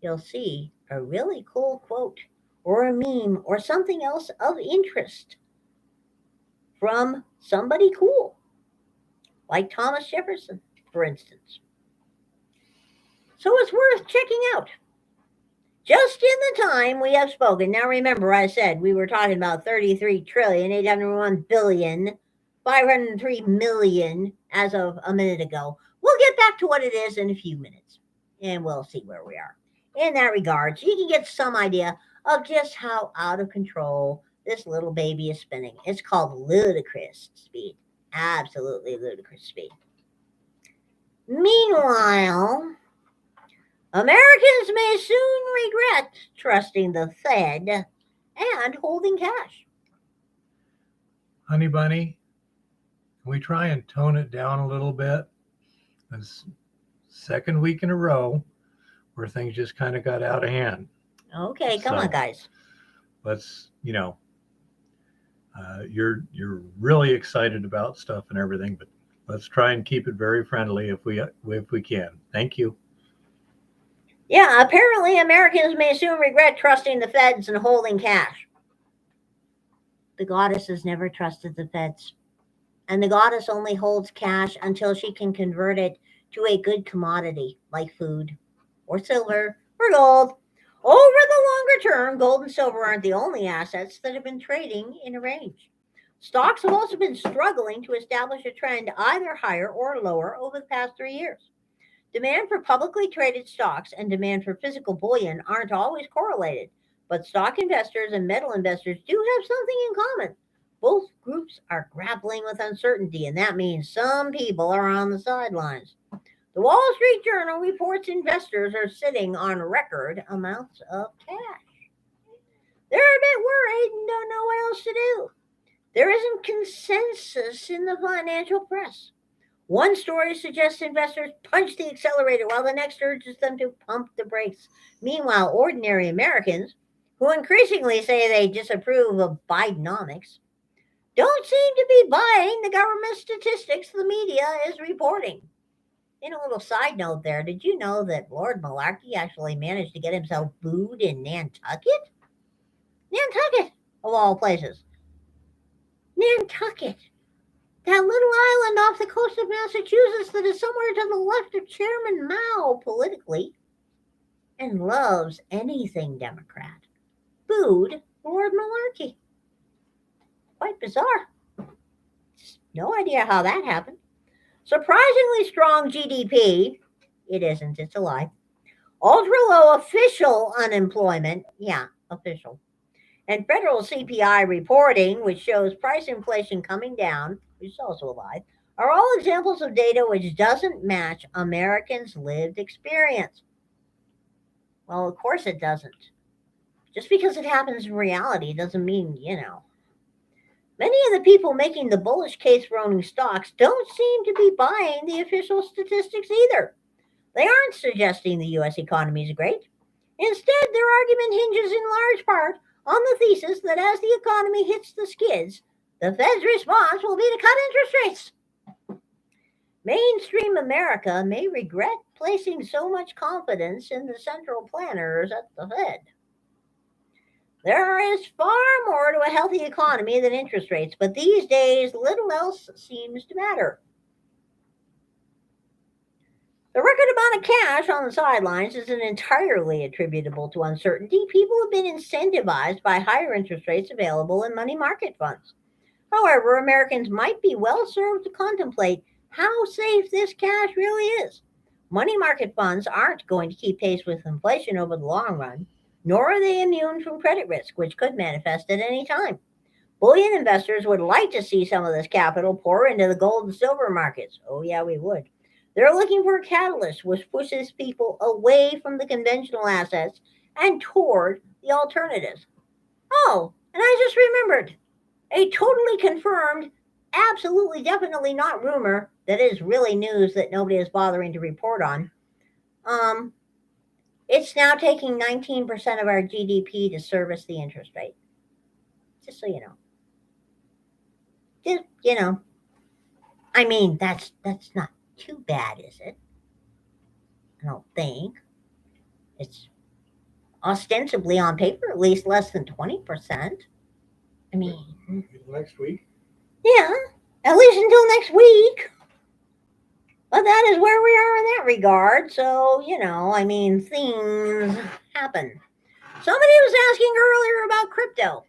you'll see a really cool quote or a meme or something else of interest from somebody cool, like Thomas Jefferson, for instance. So it's worth checking out. Just in the time we have spoken. Now remember, I said we were talking about 33 trillion, 801 billion, 503 million as of a minute ago. We'll get back to what it is in a few minutes, and we'll see where we are. In that regard, so you can get some idea of just how out of control this little baby is spinning. It's called ludicrous speed. Absolutely ludicrous speed. Meanwhile, Americans may soon regret trusting the Fed and holding cash. Honey Bunny, can we try and tone it down a little bit? This second week in a row where things just kind of got out of hand. Okay, come on, guys. Let's, you're really excited about stuff and everything, but let's try and keep it very friendly if we can. Thank you. Yeah, apparently Americans may soon regret trusting the Feds and holding cash. The goddess has never trusted the Feds. And the goddess only holds cash until she can convert it to a good commodity like food or silver or gold. Over the longer term, gold and silver aren't the only assets that have been trading in a range. Stocks have also been struggling to establish a trend either higher or lower over the past 3 years. Demand for publicly traded stocks and demand for physical bullion aren't always correlated, but stock investors and metal investors do have something in common. Both groups are grappling with uncertainty, and that means some people are on the sidelines. The Wall Street Journal reports investors are sitting on record amounts of cash. They're a bit worried and don't know what else to do. There isn't consensus in the financial press. One story suggests investors punch the accelerator while the next urges them to pump the brakes. Meanwhile, ordinary Americans, who increasingly say they disapprove of Bidenomics, don't seem to be buying the government statistics the media is reporting. In a little side note there, did you know that Lord Malarkey actually managed to get himself booed in Nantucket? Nantucket, of all places. Nantucket. That little island off the coast of Massachusetts that is somewhere to the left of Chairman Mao politically and loves anything Democrat, booed Lord Malarkey. Quite bizarre. Just no idea how that happened. Surprisingly strong GDP. It isn't, it's a lie. Ultra low official unemployment. Yeah, official. And federal CPI reporting, which shows price inflation coming down, which is also a lie, are all examples of data which doesn't match Americans' lived experience. Well, of course it doesn't. Just because it happens in reality doesn't mean, Many of the people making the bullish case for owning stocks don't seem to be buying the official statistics either. They aren't suggesting the U.S. economy is great. Instead, their argument hinges in large part on the thesis that as the economy hits the skids, the Fed's response will be to cut interest rates. Mainstream America may regret placing so much confidence in the central planners at the Fed. There is far more to a healthy economy than interest rates, but these days little else seems to matter. The record amount of cash on the sidelines isn't entirely attributable to uncertainty. People have been incentivized by higher interest rates available in money market funds. However, Americans might be well served to contemplate how safe this cash really is. Money market funds aren't going to keep pace with inflation over the long run, nor are they immune from credit risk, which could manifest at any time. Bullion investors would like to see some of this capital pour into the gold and silver markets. Oh, yeah, we would. They're looking for a catalyst which pushes people away from the conventional assets and toward the alternatives. Oh, and I just remembered a totally confirmed, absolutely definitely not rumor, that is really news that nobody is bothering to report on. It's now taking 19% of our GDP to service the interest rate. Just so you know. I mean, that's not too bad, is it? I don't think. It's ostensibly on paper at least less than 20%. I mean, Next week? yeah, at least until next week. But that is where we are in that regard. So, I mean, things happen. Somebody was asking earlier about crypto.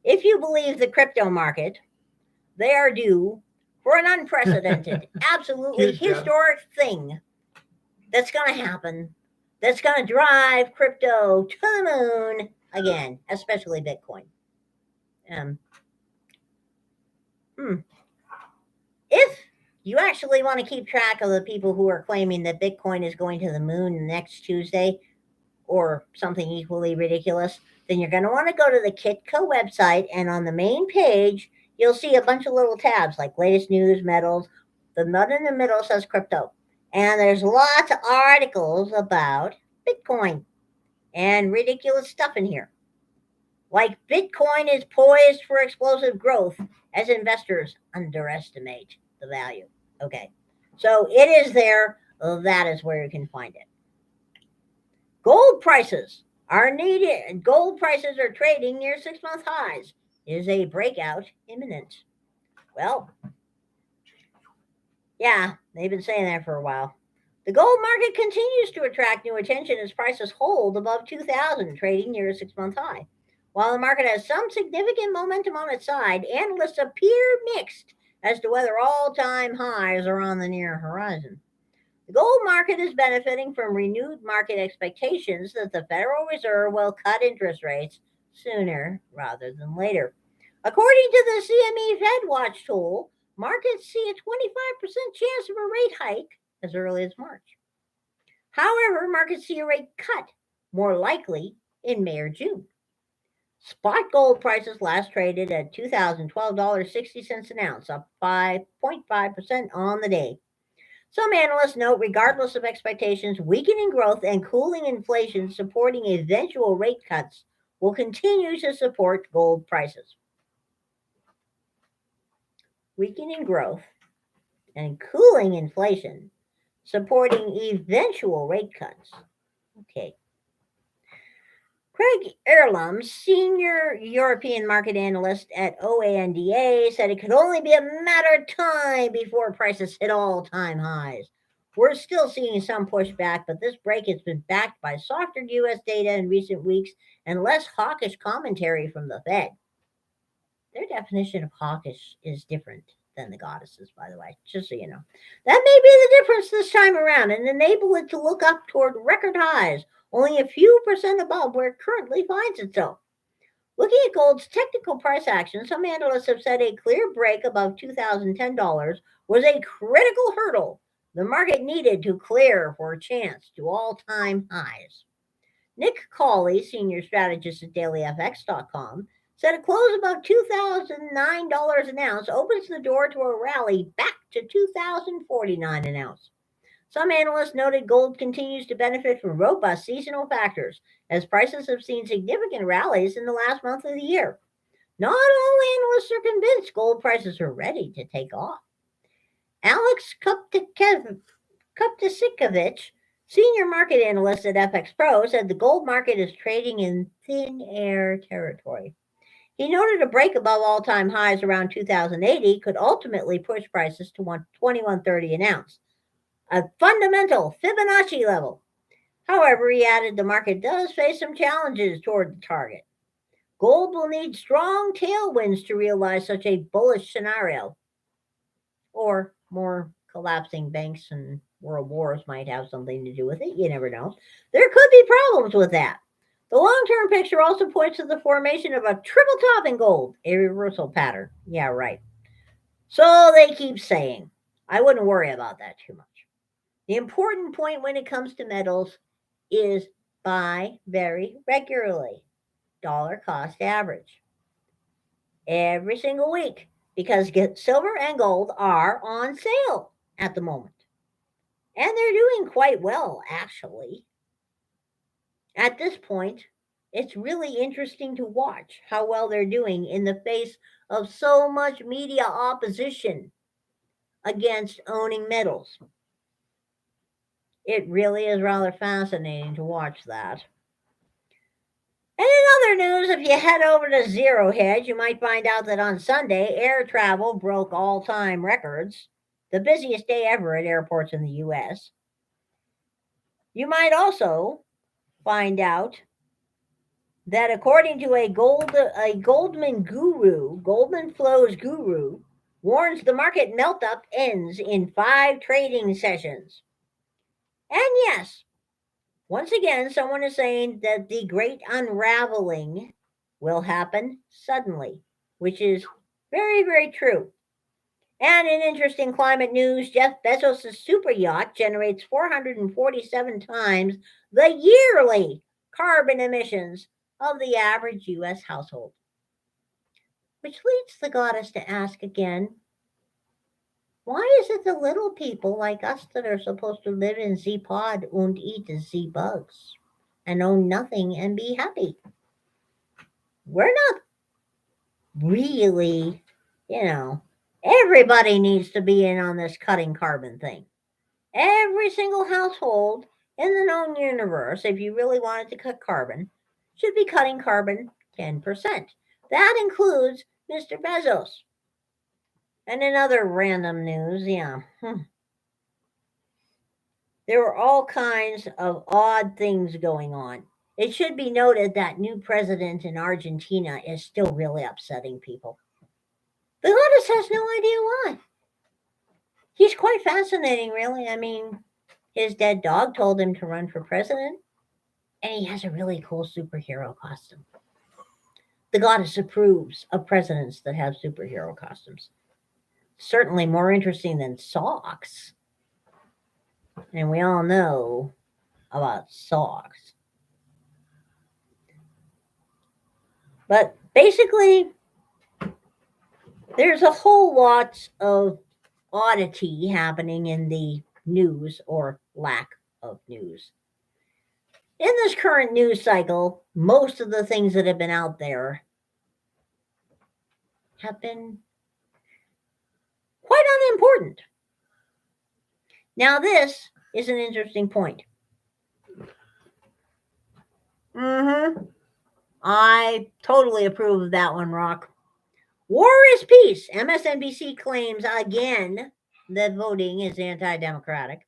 If you believe the crypto market, they are due for an unprecedented, absolutely historic thing that's going to happen, that's going to drive crypto to the moon again, especially Bitcoin. If you actually want to keep track of the people who are claiming that Bitcoin is going to the moon next Tuesday or something equally ridiculous, then you're going to want to go to the Kitco website, and on the main page, you'll see a bunch of little tabs like latest news, metals. The nut in the middle says crypto. And there's lots of articles about Bitcoin and ridiculous stuff in here. Like Bitcoin is poised for explosive growth as investors underestimate the value. Okay, so it is there. That is where you can find it. Gold prices are needed. Gold prices are trading near 6-month highs. Is a breakout imminent? Well, yeah, they've been saying that for a while. The gold market continues to attract new attention as prices hold above 2,000, trading near a 6-month high. While the market has some significant momentum on its side, analysts appear mixed as to whether all-time highs are on the near horizon. The gold market is benefiting from renewed market expectations that the Federal Reserve will cut interest rates sooner rather than later. According to the CME Fed Watch tool, markets see a 25% chance of a rate hike as early as March. However, markets see a rate cut more likely in May or June. Spot gold prices last traded at $2,012.60 an ounce, up 5.5% on the day. Some analysts note, regardless of expectations, weakening growth and cooling inflation supporting eventual rate cuts will continue to support gold prices. Weakening growth and cooling inflation supporting eventual rate cuts. Okay. Preg Erlum, senior European market analyst at OANDA, said it could only be a matter of time before prices hit all-time highs. We're still seeing some pushback, but this break has been backed by softer U.S. data in recent weeks and less hawkish commentary from the Fed. Their definition of hawkish is different than the goddesses, by the way, just so you know. That may be the difference this time around and enable it to look up toward record highs, only a few percent above where it currently finds itself. Looking at gold's technical price action, some analysts have said a clear break above $2,010 was a critical hurdle the market needed to clear for a chance to all-time highs. Nick Cawley, senior strategist at dailyfx.com, said a close above $2,009 an ounce opens the door to a rally back to $2,049 an ounce. Some analysts noted gold continues to benefit from robust seasonal factors, as prices have seen significant rallies in the last month of the year. Not all analysts are convinced gold prices are ready to take off. Alex Kuptasikovich, senior market analyst at FX Pro, said the gold market is trading in thin air territory. He noted a break above all-time highs around 2080 could ultimately push prices to $21.30 an ounce, a fundamental Fibonacci level. However, he added the market does face some challenges toward the target. Gold will need strong tailwinds to realize such a bullish scenario. Or more collapsing banks and world wars might have something to do with it. You never know. There could be problems with that. The long-term picture also points to the formation of a triple top in gold, a reversal pattern. Yeah, right. So they keep saying. I wouldn't worry about that too much. The important point when it comes to metals is buy very regularly. Dollar cost average. Every single week, because silver and gold are on sale at the moment. And they're doing quite well, actually. At this point, it's really interesting to watch how well they're doing in the face of so much media opposition against owning metals. It really is rather fascinating to watch that. And in other news, if you head over to Zero Hedge, you might find out that on Sunday, air travel broke all-time records, the busiest day ever at airports in the U.S. You might also find out that according to a Goldman Flows guru, warns the market melt-up ends in 5 trading sessions. And yes, once again, someone is saying that the great unraveling will happen suddenly, which is very, very true. And in interesting climate news, Jeff Bezos' super yacht generates 447 times the yearly carbon emissions of the average U.S. household. Which leads the goddess to ask again, why is it the little people like us that are supposed to live in the pod and eat the bugs and own nothing and be happy? We're not really, everybody needs to be in on this cutting carbon thing. Every single household in the known universe, if you really wanted to cut carbon, should be cutting carbon 10%. That includes Mr. Bezos. And in other random news, there were all kinds of odd things going on. It should be noted that new president in Argentina is still really upsetting people. The goddess has no idea why. He's quite fascinating, really. I mean, his dead dog told him to run for president, and he has a really cool superhero costume. The goddess approves of presidents that have superhero costumes. Certainly more interesting than socks. And we all know about socks. But basically, there's a whole lot of oddity happening in the news or lack of news. In this current news cycle, most of the things that have been out there have been quite unimportant. Now, this is an interesting point. I totally approve of that one, Rock. War is peace. MSNBC claims again that voting is anti-democratic.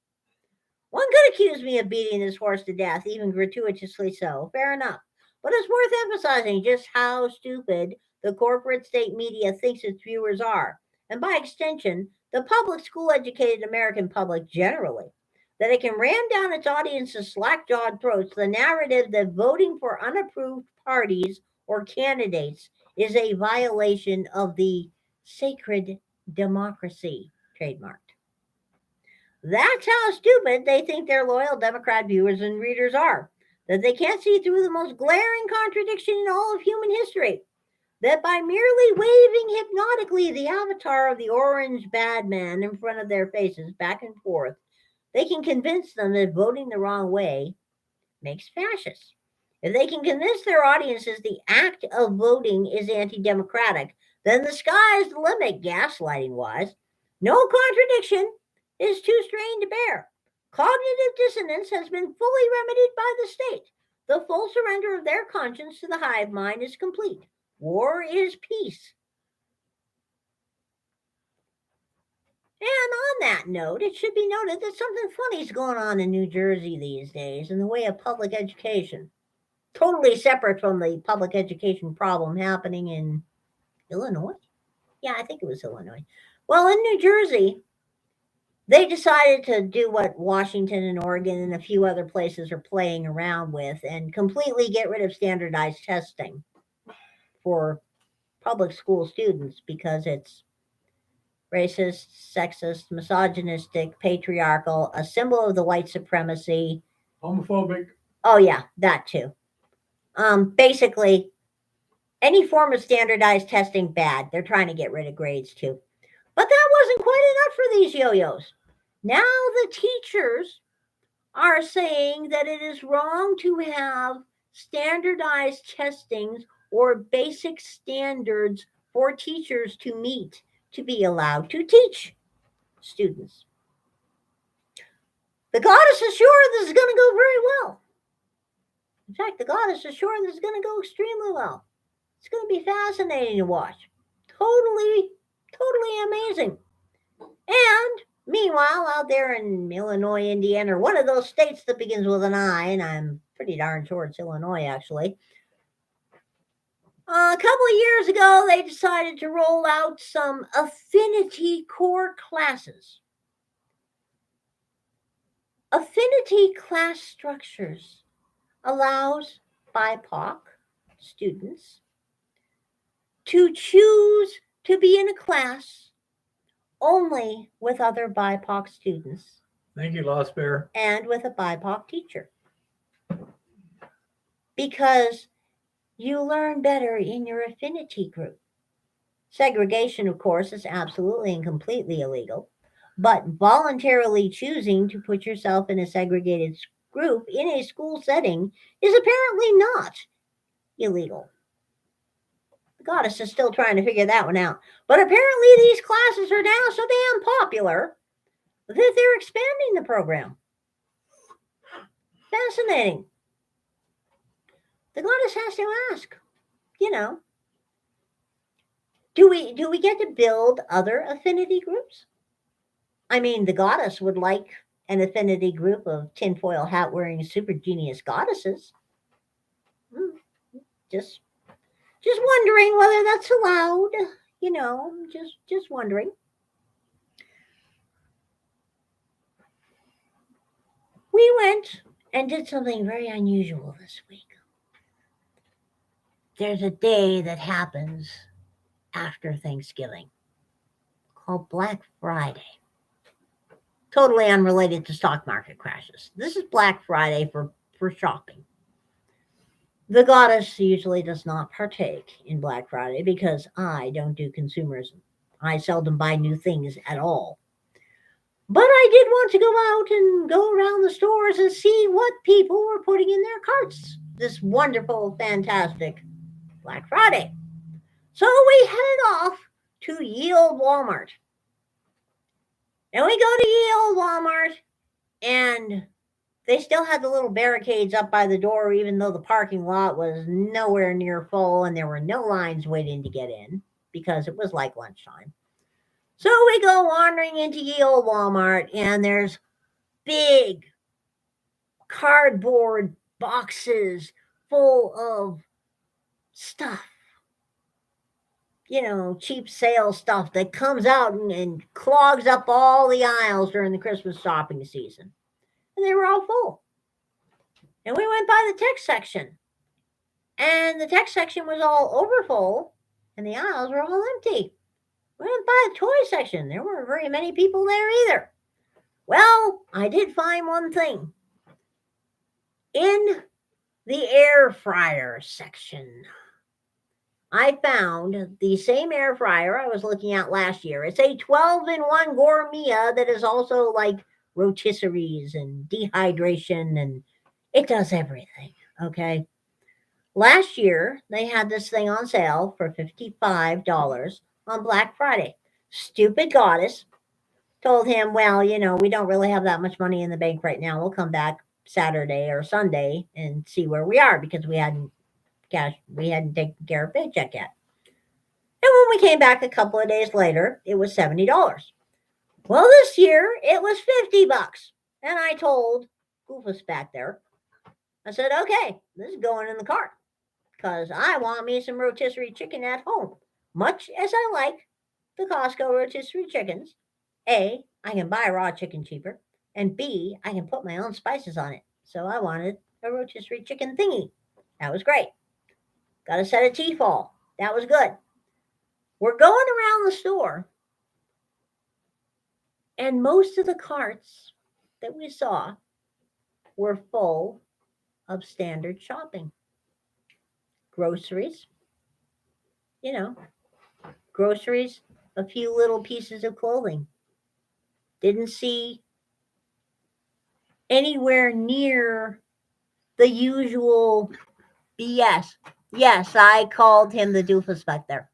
One could accuse me of beating this horse to death, even gratuitously so. Fair enough. But it's worth emphasizing just how stupid the corporate state media thinks its viewers are, and by extension, the public school-educated American public generally, that it can ram down its audience's slack-jawed throats the narrative that voting for unapproved parties or candidates is a violation of the sacred democracy, trademarked. That's how stupid they think their loyal Democrat viewers and readers are, that they can't see through the most glaring contradiction in all of human history, that by merely waving hypnotically the avatar of the orange bad man in front of their faces back and forth, they can convince them that voting the wrong way makes fascists. If they can convince their audiences the act of voting is anti-democratic, then the sky's the limit, gaslighting wise. No contradiction is too strained to bear. Cognitive dissonance has been fully remedied by the state. The full surrender of their conscience to the hive mind is complete. War is peace. And on that note, it should be noted that something funny is going on in New Jersey these days in the way of public education. Totally separate from the public education problem happening in Illinois. Yeah, I think it was Illinois. Well, in New Jersey, they decided to do what Washington and Oregon and a few other places are playing around with and completely get rid of standardized testing for public school students because it's racist, sexist, misogynistic, patriarchal, a symbol of the white supremacy. Homophobic. Oh, yeah, that too. Basically, any form of standardized testing, bad. They're trying to get rid of grades too. But that wasn't quite enough for these yo-yos. Now the teachers are saying that it is wrong to have standardized testings or basic standards for teachers to meet to be allowed to teach students. The goddess is sure this is going to go very well. In fact, the goddess is sure this is going to go extremely well. It's going to be fascinating to watch. Totally amazing. And meanwhile, out there in Illinois, Indiana, or one of those states that begins with an I, and I'm pretty darn sure it's Illinois actually, a couple of years ago, they decided to roll out some affinity core classes. Affinity class structures allows BIPOC students to choose to be in a class only with other BIPOC students. Thank you, Lost Bear. And with a BIPOC teacher. Because you learn better in your affinity group. Segregation, of course, is absolutely and completely illegal, but voluntarily choosing to put yourself in a segregated group in a school setting is apparently not illegal. The goddess is still trying to figure that one out. But apparently these classes are now so damn popular that they're expanding the program. Fascinating. The goddess has to ask, do we get to build other affinity groups? I mean, the goddess would like an affinity group of tinfoil hat wearing super genius goddesses. Just wondering whether that's allowed. Just wondering. We went and did something very unusual this week. There's a day that happens after Thanksgiving called Black Friday. Totally unrelated to stock market crashes. This is Black Friday for shopping. The goddess usually does not partake in Black Friday because I don't do consumerism. I seldom buy new things at all. But I did want to go out and go around the stores and see what people were putting in their carts this wonderful, fantastic Black Friday. So we headed off to Yield Walmart. And we go to Yield Walmart, and they still had the little barricades up by the door, even though the parking lot was nowhere near full and there were no lines waiting to get in because it was like lunchtime. So we go wandering into Yield Walmart, and there's big cardboard boxes full of stuff. Cheap sale stuff that comes out and clogs up all the aisles during the Christmas shopping season. And they were all full. And we went by the tech section. And the tech section was all overfull, and the aisles were all empty. We went by the toy section. There weren't very many people there either. Well, I did find one thing. In the air fryer section, I found the same air fryer I was looking at last year. It's a 12-in-1 Gourmet that is also like rotisseries and dehydration, and it does everything. Okay. Last year, they had this thing on sale for $55 on Black Friday. Stupid goddess told him, well, we don't really have that much money in the bank right now. We'll come back Saturday or Sunday and see where we are because we hadn't taken care of paycheck yet. And when we came back a couple of days later, it was $70. Well, this year it was $50. And I told Goofus back there, I said, okay, this is going in the cart because I want me some rotisserie chicken at home. Much as I like the Costco rotisserie chickens, A, I can buy raw chicken cheaper, and B, I can put my own spices on it. So I wanted a rotisserie chicken thingy. That was great. Got a set of T-fall. That was good. We're going around the store, and most of the carts that we saw were full of standard shopping. Groceries, groceries, a few little pieces of clothing. Didn't see anywhere near the usual BS. Yes, I called him the doofus back there.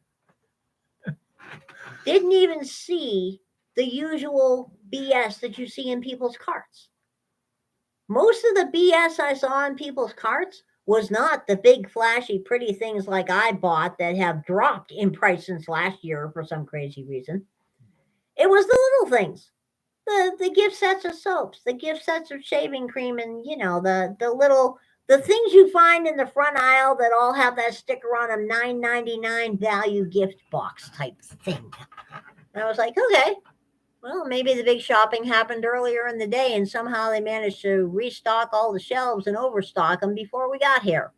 Didn't even see the usual BS that you see in people's carts. Most of the BS I saw in people's carts was not the big, flashy, pretty things like I bought that have dropped in price since last year for some crazy reason. It was the little things. The gift sets of soaps, the gift sets of shaving cream, and the things you find in the front aisle that all have that sticker on them, $9.99 value gift box type thing. And I was like, okay, well, maybe the big shopping happened earlier in the day and somehow they managed to restock all the shelves and overstock them before we got here.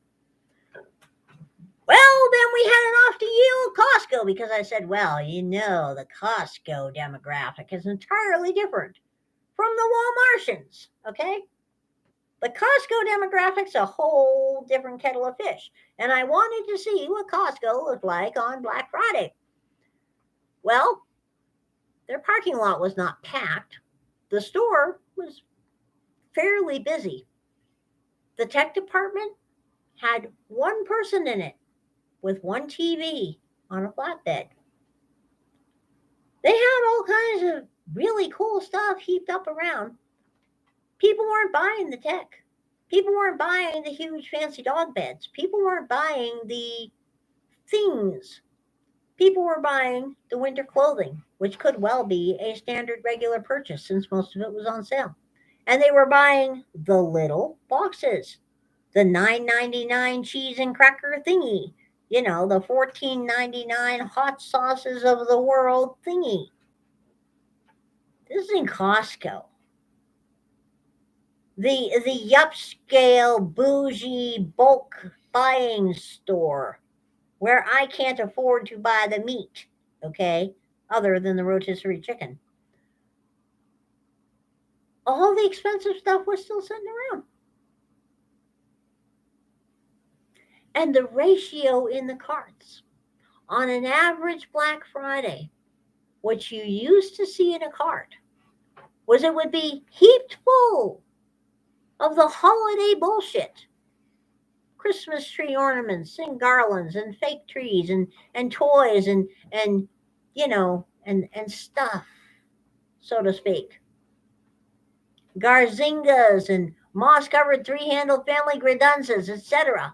Well, then we headed off to Yale Costco because I said, well, the Costco demographic is entirely different from the Walmartians, okay? The Costco demographic's a whole different kettle of fish. And I wanted to see what Costco looked like on Black Friday. Well, their parking lot was not packed. The store was fairly busy. The tech department had one person in it with one TV on a flatbed. They had all kinds of really cool stuff heaped up around. People weren't buying the tech. People weren't buying the huge fancy dog beds. People weren't buying the things. People were buying the winter clothing, which could well be a standard regular purchase since most of it was on sale. And they were buying the little boxes, the $9.99 cheese and cracker thingy, the $14.99 hot sauces of the world thingy. This is in Costco. The upscale, bougie, bulk buying store where I can't afford to buy the meat, okay, other than the rotisserie chicken. All the expensive stuff was still sitting around. And the ratio in the carts on an average Black Friday, what you used to see in a cart, was it would be heaped full of the holiday bullshit. Christmas tree ornaments and garlands and fake trees and toys and stuff, so to speak. Garzingas and moss-covered three-handled family gredunzas, etc.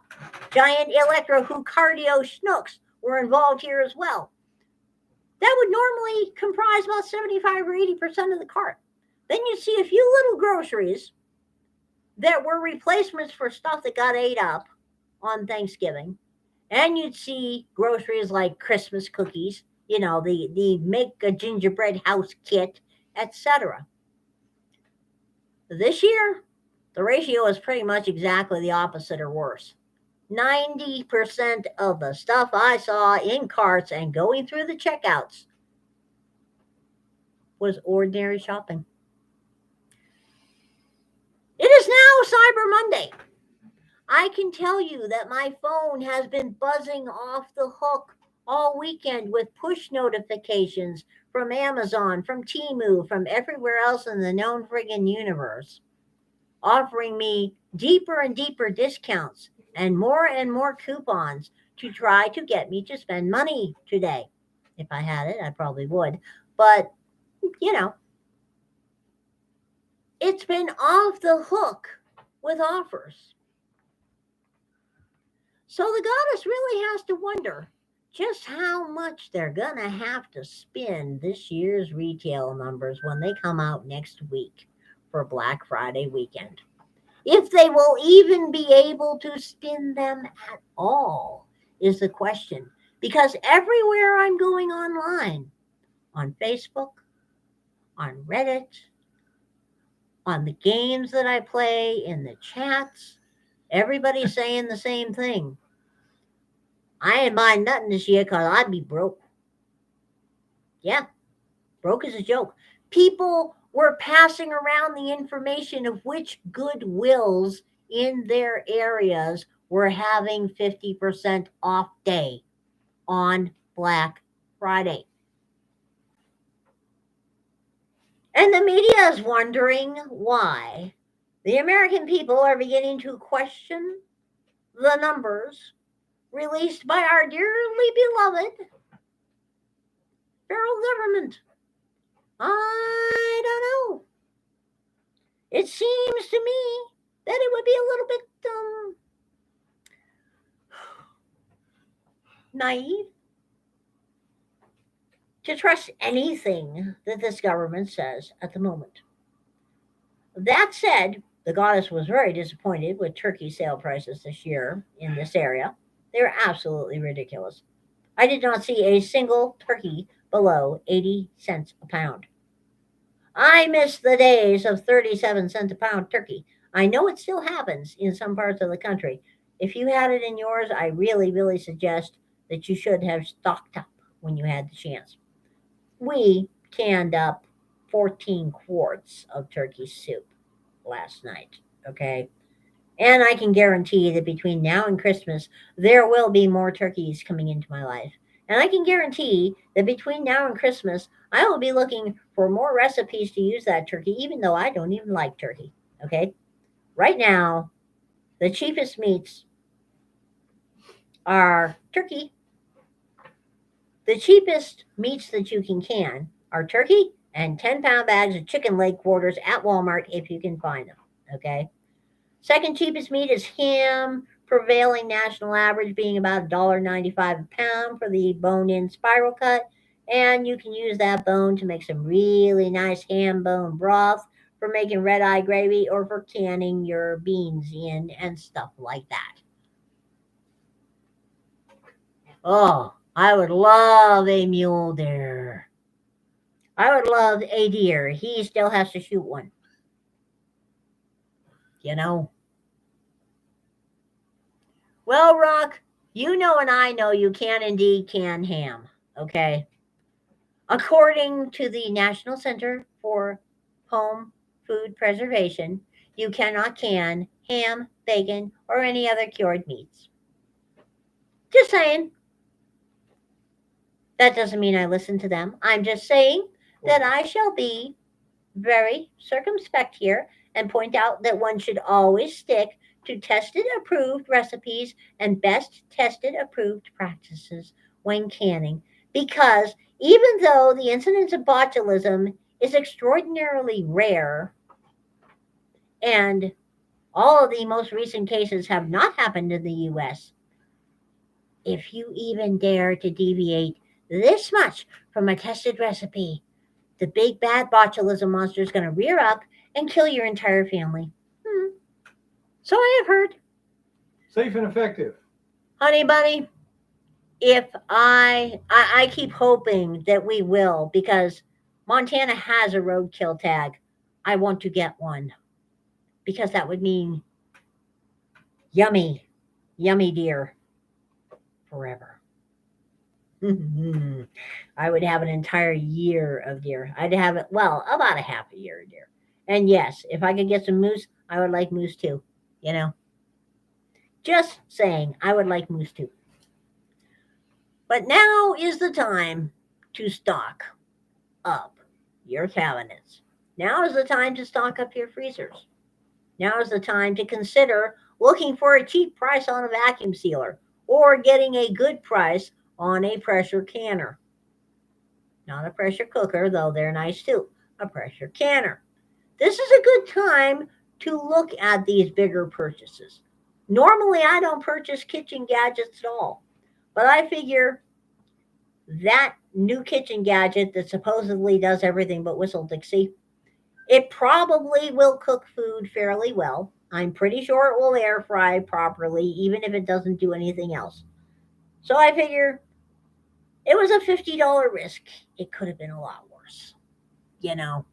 Giant electro-who cardio schnooks were involved here as well. That would normally comprise about 75 or 80% of the cart. Then you see a few little groceries that were replacements for stuff that got ate up on Thanksgiving. And you'd see groceries like Christmas cookies, the make a gingerbread house kit, etc. This year, the ratio is pretty much exactly the opposite or worse. 90% of the stuff I saw in carts and going through the checkouts was ordinary shopping. It is now Cyber Monday. I can tell you that my phone has been buzzing off the hook all weekend with push notifications from Amazon, from Temu, from everywhere else in the known friggin' universe, offering me deeper and deeper discounts and more coupons to try to get me to spend money today. If I had it, I probably would. But, you know, it's been off the hook with offers. So the goddess really has to wonder just how much they're going to have to spend this year's retail numbers when they come out next week for Black Friday weekend. If they will even be able to spin them at all is the question. Because everywhere I'm going online, on Facebook, on Reddit, on the games that I play, in the chats, everybody's saying the same thing. I ain't buying nothing this year because I'd be broke. Yeah, broke is a joke. People were passing around the information of which Goodwills in their areas were having 50% off day on Black Friday. And the media is wondering why the American people are beginning to question the numbers released by our dearly beloved federal government. I don't know. It seems to me that it would be a little bit naive to trust anything that this government says at the moment. That said, the goddess was very disappointed with turkey sale prices this year in this area. They were absolutely ridiculous. I did not see a single turkey below 80 cents a pound. I miss the days of 37 cents a pound turkey. I know it still happens in some parts of the country. If you had it in yours, I really, really suggest that you should have stocked up when you had the chance. We canned up 14 quarts of turkey soup last night, okay? And I can guarantee that between now and Christmas, there will be more turkeys coming into my life. And I can guarantee that between now and Christmas, I will be looking for more recipes to use that turkey, even though I don't even like turkey, okay? Right now, the cheapest meats are turkey. The cheapest meats that you can are turkey and 10-pound bags of chicken leg quarters at Walmart if you can find them, okay? Second cheapest meat is ham, prevailing national average being about $1.95 a pound for the bone-in spiral cut. And you can use that bone to make some really nice ham bone broth for making red eye gravy or for canning your beans in and stuff like that. Oh, I would love a mule deer. I would love a deer. He still has to shoot one. You know? Well, Rock, you know and I know you can indeed can ham, okay? According to the National Center for Home Food Preservation, you cannot can ham, bacon, or any other cured meats. Just saying. That doesn't mean I listen to them. I'm just saying that I shall be very circumspect here and point out that one should always stick to tested approved recipes and best tested approved practices when canning, because even though the incidence of botulism is extraordinarily rare and all of the most recent cases have not happened in the US, if you even dare to deviate this much from a tested recipe, the big bad botulism monster is going to rear up and kill your entire family. So I have heard. Safe and effective. Honey bunny, if I keep hoping that we will, because Montana has a roadkill tag. I want to get one because that would mean yummy, yummy deer forever. I would have an entire year of deer. I'd have it, well, about a half a year of deer. And yes, if I could get some moose, I would like moose too. You know? Just saying, I would like moose too. But now is the time to stock up your cabinets. Now is the time to stock up your freezers. Now is the time to consider looking for a cheap price on a vacuum sealer or getting a good price on a pressure canner. Not a pressure cooker, though they're nice too. A pressure canner. This is a good time to look at these bigger purchases. Normally, I don't purchase kitchen gadgets at all, but I figure that new kitchen gadget that supposedly does everything but whistle Dixie, it probably will cook food fairly well. I'm pretty sure it will air fry properly, even if it doesn't do anything else. So I figure it was a $50 risk. It could have been a lot worse. You know.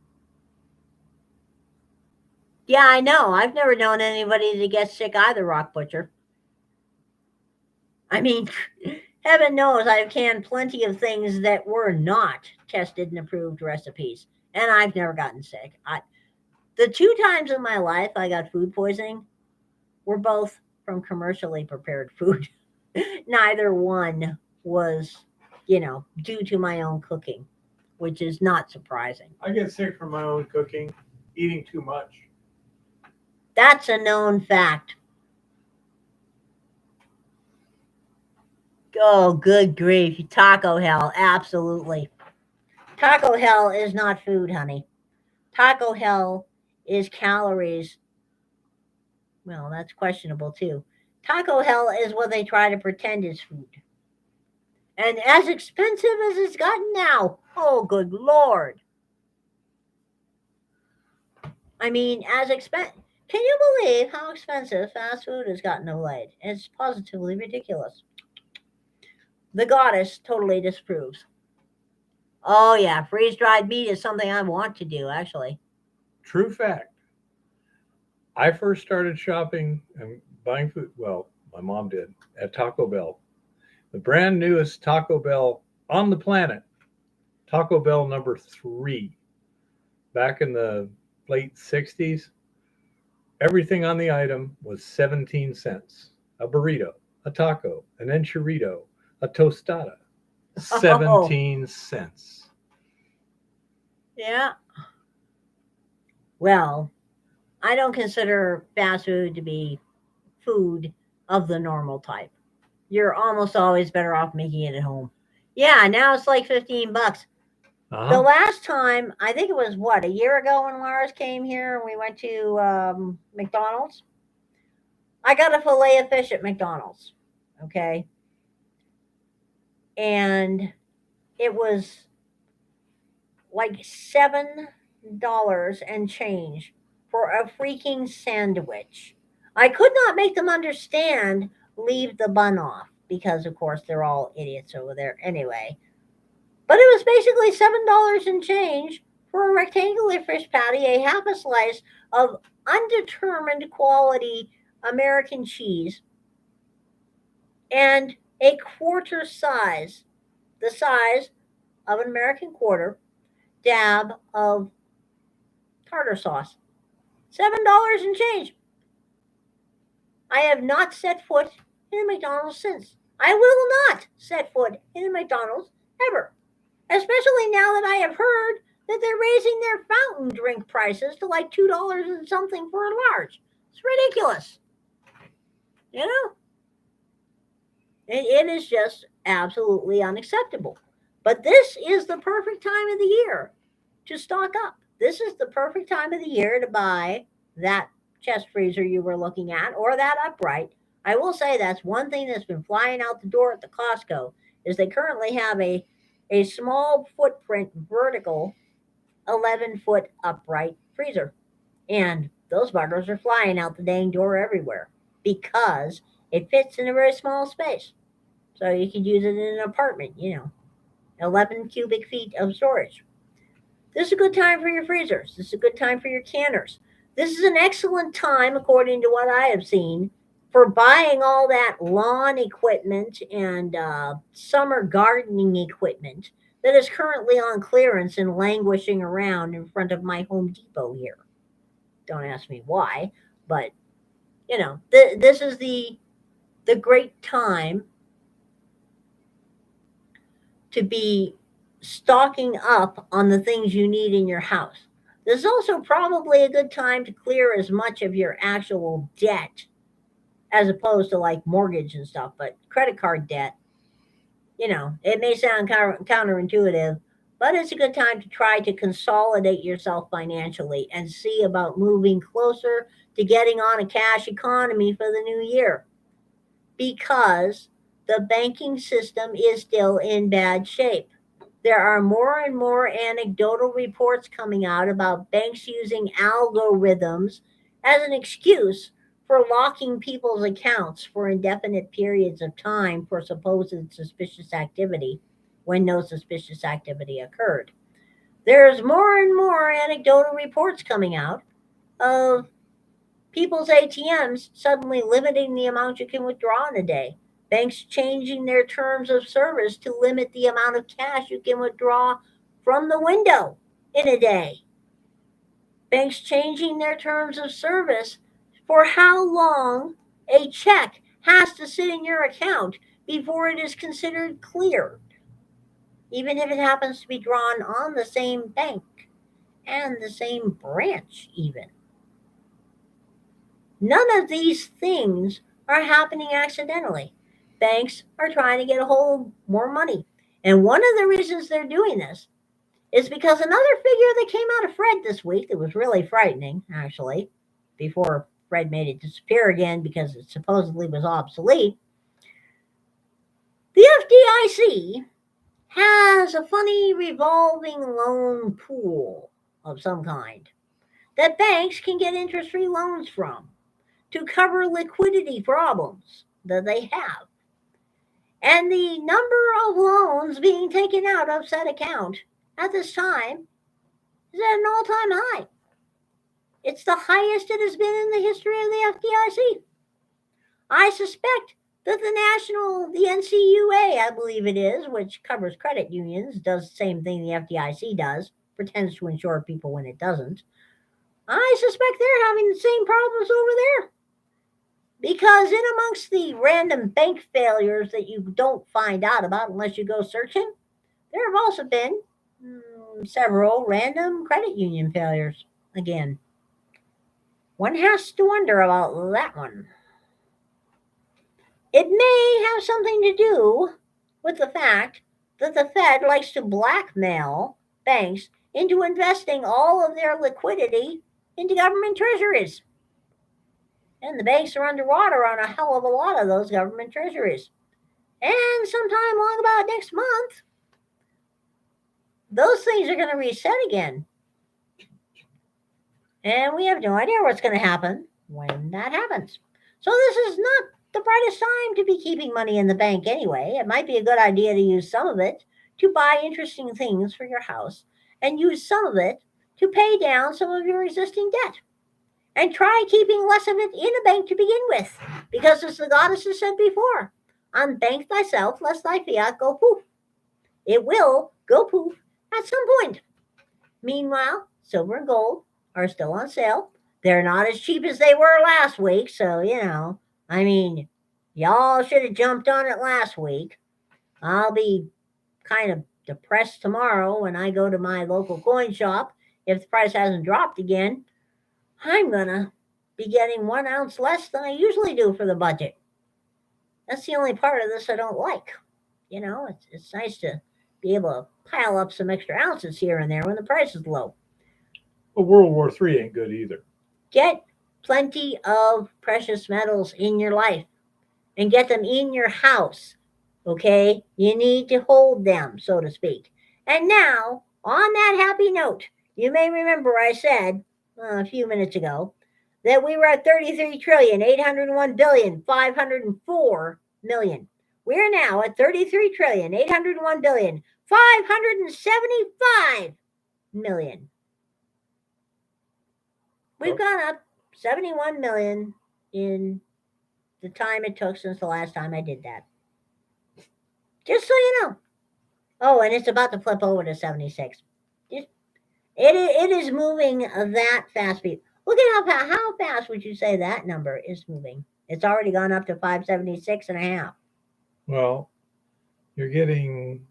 Yeah, I know. I've never known anybody to get sick either, Rock Butcher. I mean, heaven knows I've canned plenty of things that were not tested and approved recipes, and I've never gotten sick. The two times in my life I got food poisoning were both from commercially prepared food. Neither one was, due to my own cooking, which is not surprising. I get sick from my own cooking, eating too much. That's a known fact. Oh, good grief. Taco hell. Absolutely. Taco hell is not food, honey. Taco hell is calories. Well, that's questionable too. Taco hell is what they try to pretend is food. And as expensive as it's gotten now, oh, good Lord. I mean, as expensive. Can you believe how expensive fast food has gotten of late? It's positively ridiculous. The goddess totally disapproves. Oh, yeah, freeze dried meat is something I want to do, actually. True fact. I first started shopping and buying food. Well, my mom did at Taco Bell. The brand newest Taco Bell on the planet, Taco Bell number 3. Back in the late 60s, everything on the item was 17 cents. A burrito, a taco, an enchilada, a tostada. Oh, 17 cents. yeah. Well, I don't consider fast food to be food of the normal type. You're almost always better off making it at home. Yeah, now it's like $15. The Uh-huh. last time, I think it was what, a year ago when Lars came here and we went to McDonald's. I got a fillet of fish at McDonald's. Okay. And it was like $7 and change for a freaking sandwich. I could not make them understand leave the bun off because, of course, they're all idiots over there anyway. But it was basically $7 and change for a rectangular fish patty, a half a slice of undetermined quality American cheese, and a quarter size, the size of an American quarter, dab of tartar sauce. $7 and change. I have not set foot in a McDonald's since. I will not set foot in a McDonald's ever. Especially now that I have heard that they're raising their fountain drink prices to like $2 and something for a large. It's ridiculous. You know? It is just absolutely unacceptable. But this is the perfect time of the year to stock up. This is the perfect time of the year to buy that chest freezer you were looking at or that upright. I will say that's one thing that's been flying out the door at the Costco is they currently have a small footprint vertical 11-foot upright freezer. And those buggers are flying out the dang door everywhere because it fits in a very small space. So you could use it in an apartment, 11 cubic feet of storage. This is a good time for your freezers. This is a good time for your canners. This is an excellent time, according to what I have seen, for buying all that lawn equipment and summer gardening equipment that is currently on clearance and languishing around in front of my Home Depot here. Don't ask me why, but this is the great time to be stocking up on the things you need in your house. This is also probably a good time to clear as much of your actual debt as opposed to like mortgage and stuff, but credit card debt, it may sound counterintuitive, but it's a good time to try to consolidate yourself financially and see about moving closer to getting on a cash economy for the new year, because the banking system is still in bad shape. There are more and more anecdotal reports coming out about banks using algorithms as an excuse for locking people's accounts for indefinite periods of time for supposed suspicious activity when no suspicious activity occurred. There's more and more anecdotal reports coming out of people's ATMs suddenly limiting the amount you can withdraw in a day. Banks changing their terms of service to limit the amount of cash you can withdraw from the window in a day. Banks changing their terms of service for how long a check has to sit in your account before it is considered cleared, even if it happens to be drawn on the same bank and the same branch, even. None of these things are happening accidentally. Banks are trying to get a hold of more money. And one of the reasons they're doing this is because another figure that came out of Fred this week that was really frightening, actually, before Fred made it disappear again because it supposedly was obsolete. The FDIC has a funny revolving loan pool of some kind that banks can get interest-free loans from to cover liquidity problems that they have. And the number of loans being taken out of said account at this time is at an all-time high. It's the highest it has been in the history of the FDIC. I suspect that the NCUA, I believe it is, which covers credit unions, does the same thing the FDIC does, pretends to insure people when it doesn't. I suspect they're having the same problems over there. Because in amongst the random bank failures that you don't find out about unless you go searching, there have also been several random credit union failures. Again, one has to wonder about that one. It may have something to do with the fact that the Fed likes to blackmail banks into investing all of their liquidity into government treasuries. And the banks are underwater on a hell of a lot of those government treasuries. And sometime long about next month, those things are going to reset again. And we have no idea what's going to happen when that happens. So this is not the brightest time to be keeping money in the bank anyway. It might be a good idea to use some of it to buy interesting things for your house and use some of it to pay down some of your existing debt. And try keeping less of it in a bank to begin with, because as the goddesses said before, unbank thyself lest thy fiat go poof. It will go poof at some point. Meanwhile, silver and gold are still on sale. They're not as cheap as they were last week, so, y'all should have jumped on it last week. I'll be kind of depressed tomorrow when I go to my local coin shop if the price hasn't dropped again. I'm going to be getting 1 ounce less than I usually do for the budget. That's the only part of this I don't like. It's nice to be able to pile up some extra ounces here and there when the price is low. Well, World War III ain't good either. Get plenty of precious metals in your life and get them in your house, okay? You need to hold them, so to speak. And now, on that happy note, you may remember I said a few minutes ago that we were at 33,801,504,000,000. We are now at 33,801,575,000,000. We've gone up 71 million in the time it took since the last time I did that. Just so you know. Oh, and it's about to flip over to 76. It is moving that fast. Look at how fast would you say that number is moving? It's already gone up to 576.5. Well, you're getting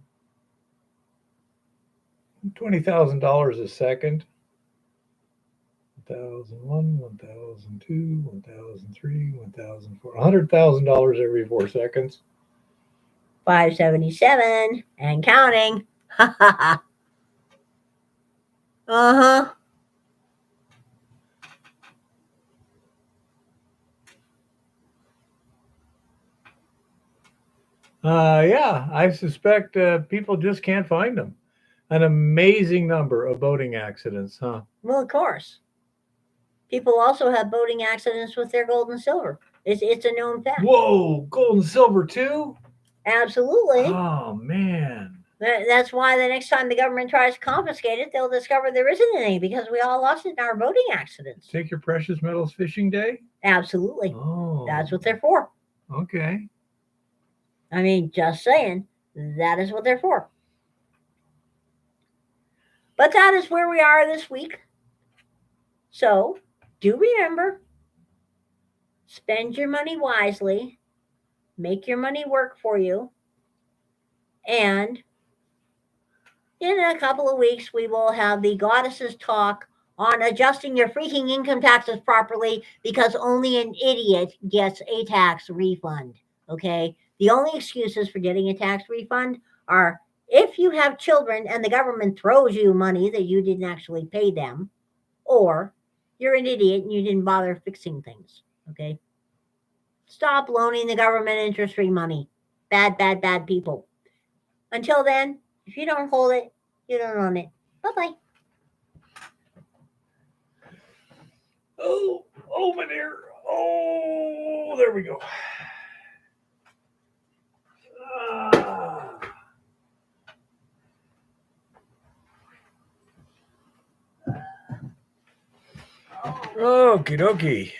$20,000 a second. 1,001, 1,002, 1,003, 1,004, $100,000 every 4 seconds. 577 and counting. Ha ha ha. Uh-huh. Yeah, I suspect people just can't find them. An amazing number of boating accidents, huh? Well, of course. People also have boating accidents with their gold and silver. It's a known fact. Whoa, gold and silver too? Absolutely. Oh, man. That's why the next time the government tries to confiscate it, they'll discover there isn't any because we all lost it in our boating accidents. Take your precious metals fishing day? Absolutely. Oh. That's what they're for. Okay. I mean, just saying, that is what they're for. But that is where we are this week. So, do remember, spend your money wisely, make your money work for you, and in a couple of weeks, we will have the goddesses talk on adjusting your freaking income taxes properly because only an idiot gets a tax refund. Okay? The only excuses for getting a tax refund are if you have children and the government throws you money that you didn't actually pay them, or you're an idiot and you didn't bother fixing things. Okay? Stop loaning the government interest-free money. Bad, bad, bad people. Until then, if you don't hold it, you don't own it. Bye-bye. Oh, over there. Oh, there we go. Okie dokie.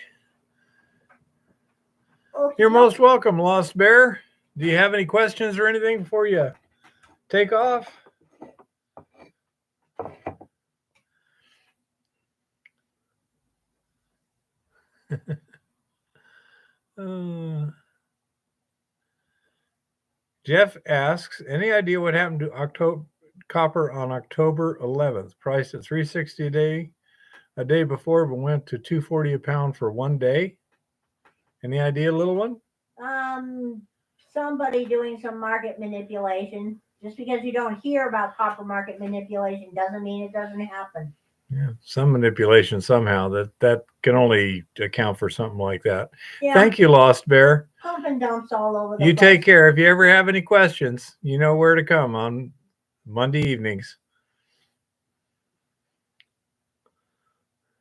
You're most welcome, Lost Bear. Do you have any questions or anything before you take off? Jeff asks, any idea what happened to copper on October 11th? Priced at $3.60 a day before, but went to $2.40 a pound for one day. Any idea, little one? Somebody doing some market manipulation. Just because you don't hear about copper market manipulation doesn't mean it doesn't happen. Yeah, some manipulation somehow. That can only account for something like that. Yeah. Thank you, Lost Bear. Pump and dumps all over the place. You take care. If you ever have any questions, you know where to come on Monday evenings.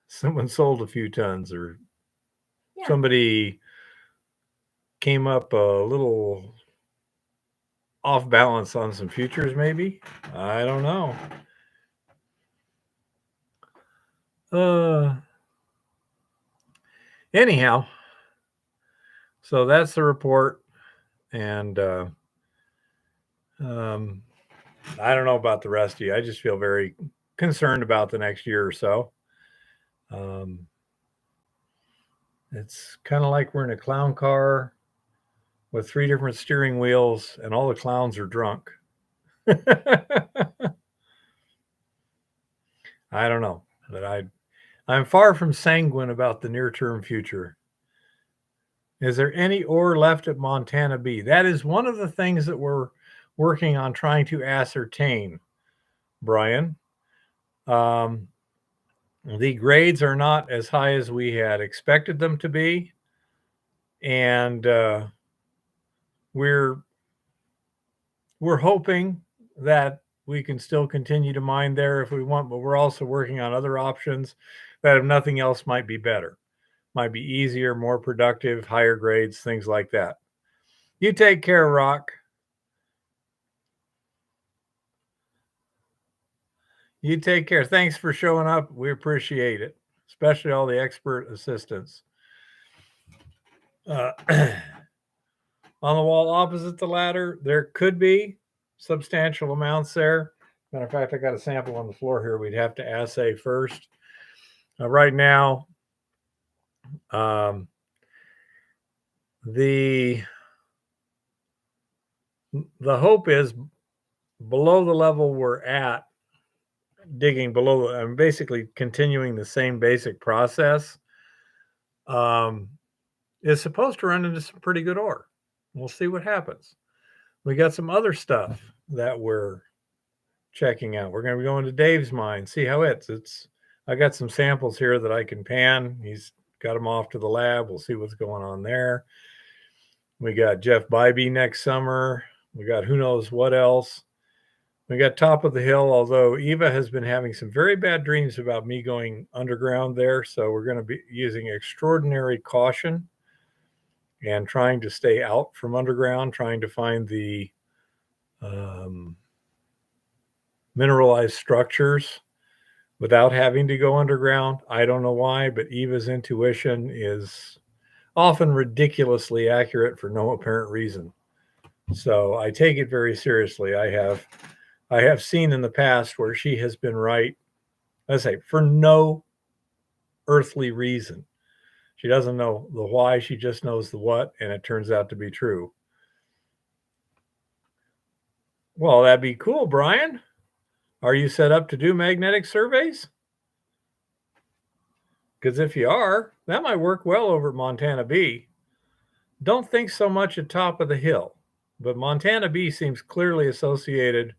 Someone sold a few tons, or somebody came up a little off balance on some futures, maybe. I don't know. Anyhow, so that's the report, and I don't know about the rest of you. I just feel very concerned about the next year or so. It's kind of like we're in a clown car with 3 different steering wheels, and all the clowns are drunk. I don't know, but I'm far from sanguine about the near-term future. Is there any ore left at Montana B? That is one of the things that we're working on trying to ascertain, Brian. The grades are not as high as we had expected them to be, and we're hoping that we can still continue to mine there if we want, but we're also working on other options that, if nothing else, might be better, might be easier, more productive, higher grades, things like that. You take care, Rock. You take care. Thanks for showing up. We appreciate it, especially all the expert assistants. On the wall opposite the ladder, there could be substantial amounts there. Matter of fact, I got a sample on the floor here. We'd have to assay first. Right now, the hope is below the level we're at digging below. I'm basically continuing the same basic process. Is supposed to run into some pretty good ore. We'll see what happens. We got some other stuff that we're checking out. We're going to be going to Dave's mine, see how it's. I got some samples here that I can pan. He's got them off to the lab. We'll see what's going on there. We got Jeff Bybee next summer. We got who knows what else. We got Top of the Hill, although Eva has been having some very bad dreams about me going underground there. So we're going to be using extraordinary caution and trying to stay out from underground, trying to find the mineralized structures without having to go underground. I don't know why, but Eva's intuition is often ridiculously accurate for no apparent reason. So I take it very seriously. I have seen in the past where she has been right, let's say, for no earthly reason. She doesn't know the why, she just knows the what, and it turns out to be true. Well, that'd be cool, Brian. Are you set up to do magnetic surveys? Because if you are, that might work well over at Montana B. Don't think so much at Top of the Hill, but Montana B seems clearly associated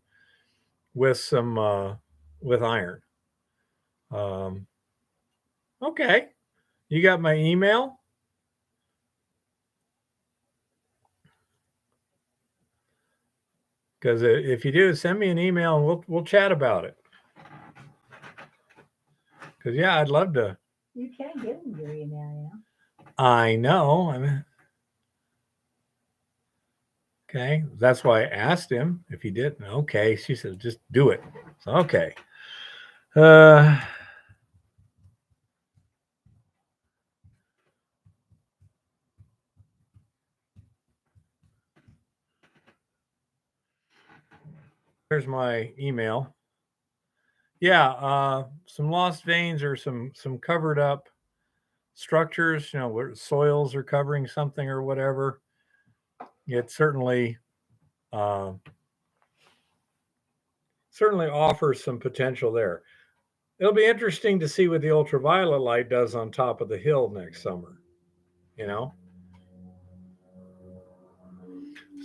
with some with iron. Okay, you got my email? Because if you do, send me an email and we'll chat about it. Because yeah, I'd love to. You can give him your email, yeah. I know. I mean, okay, that's why I asked him if he didn't. Okay, she said just do it. So, okay. Here's my email. Yeah, some lost veins or some covered up structures, where soils are covering something or whatever. It certainly offers some potential there. It'll be interesting to see what the ultraviolet light does on Top of the Hill next summer.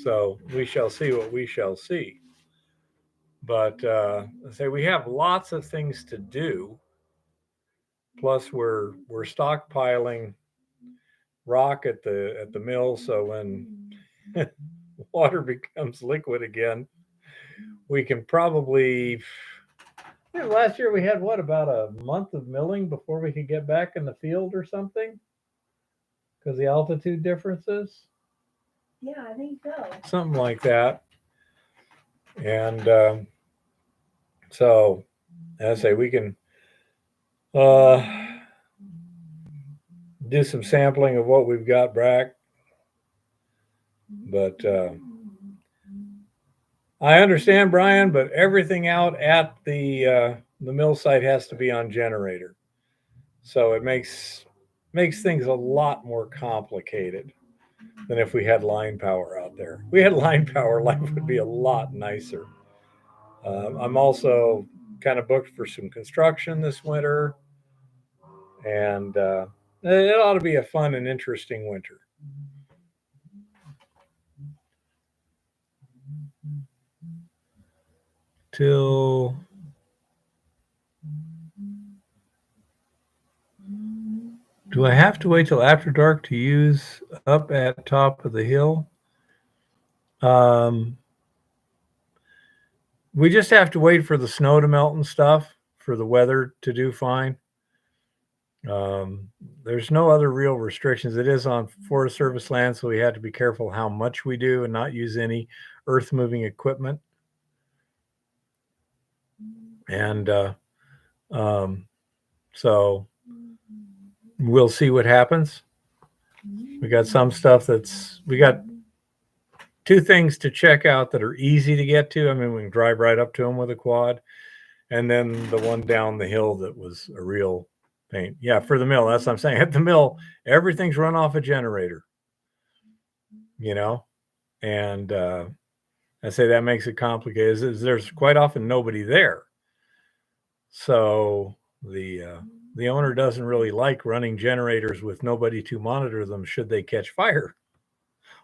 So we shall see what we shall see. But say we have lots of things to do. Plus, we're stockpiling rock at the mill, so when water becomes liquid again, we can probably. Last year we had about a month of milling before we could get back in the field or something, because the altitude differences. Yeah, I think so. Something like that. And so, as I say, we can do some sampling of what we've got back. But I understand, Brian, but everything out at the mill site has to be on generator. So it makes things a lot more complicated than if we had line power out there. If we had line power, life would be a lot nicer. I'm also kind of booked for some construction this winter, and it ought to be a fun and interesting winter. Do I have to wait till after dark to use up at Top of the Hill? We just have to wait for the snow to melt and stuff, for the weather to do fine. There's no other real restrictions. It is on Forest Service land, so we have to be careful how much we do and not use any earth moving equipment. And so we'll see what happens. We got some stuff we got two things to check out that are easy to get to. I mean, we can drive right up to them with a quad. And then the one down the hill that was a real pain. Yeah, for the mill, that's what I'm saying. At the mill, everything's run off a generator, and I say that makes it complicated. There's quite often nobody there. So the owner doesn't really like running generators with nobody to monitor them should they catch fire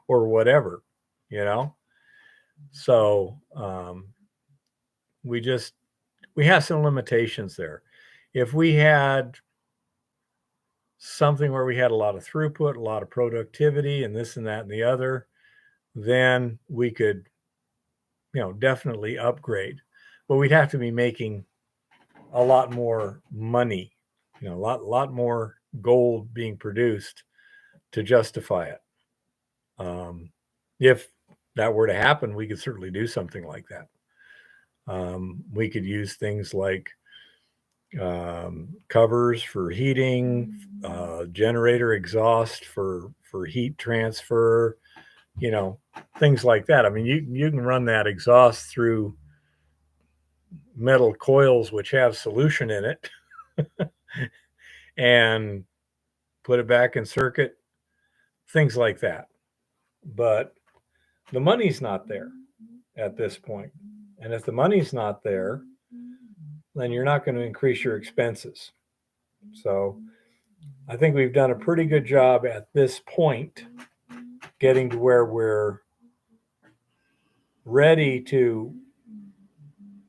or whatever, you know. So we have some limitations there. If we had something where we had a lot of throughput, a lot of productivity, and this and that and the other, then we could, definitely upgrade. But we'd have to be making a lot more money, a lot more gold being produced to justify it. If that were to happen, we could certainly do something like that. We could use things like covers for heating, generator exhaust for heat transfer, things like that. I mean, you can run that exhaust through metal coils which have solution in it and put it back in circuit, things like that. But the money's not there at this point. And if the money's not there, then you're not going to increase your expenses. So I think we've done a pretty good job at this point getting to where we're ready to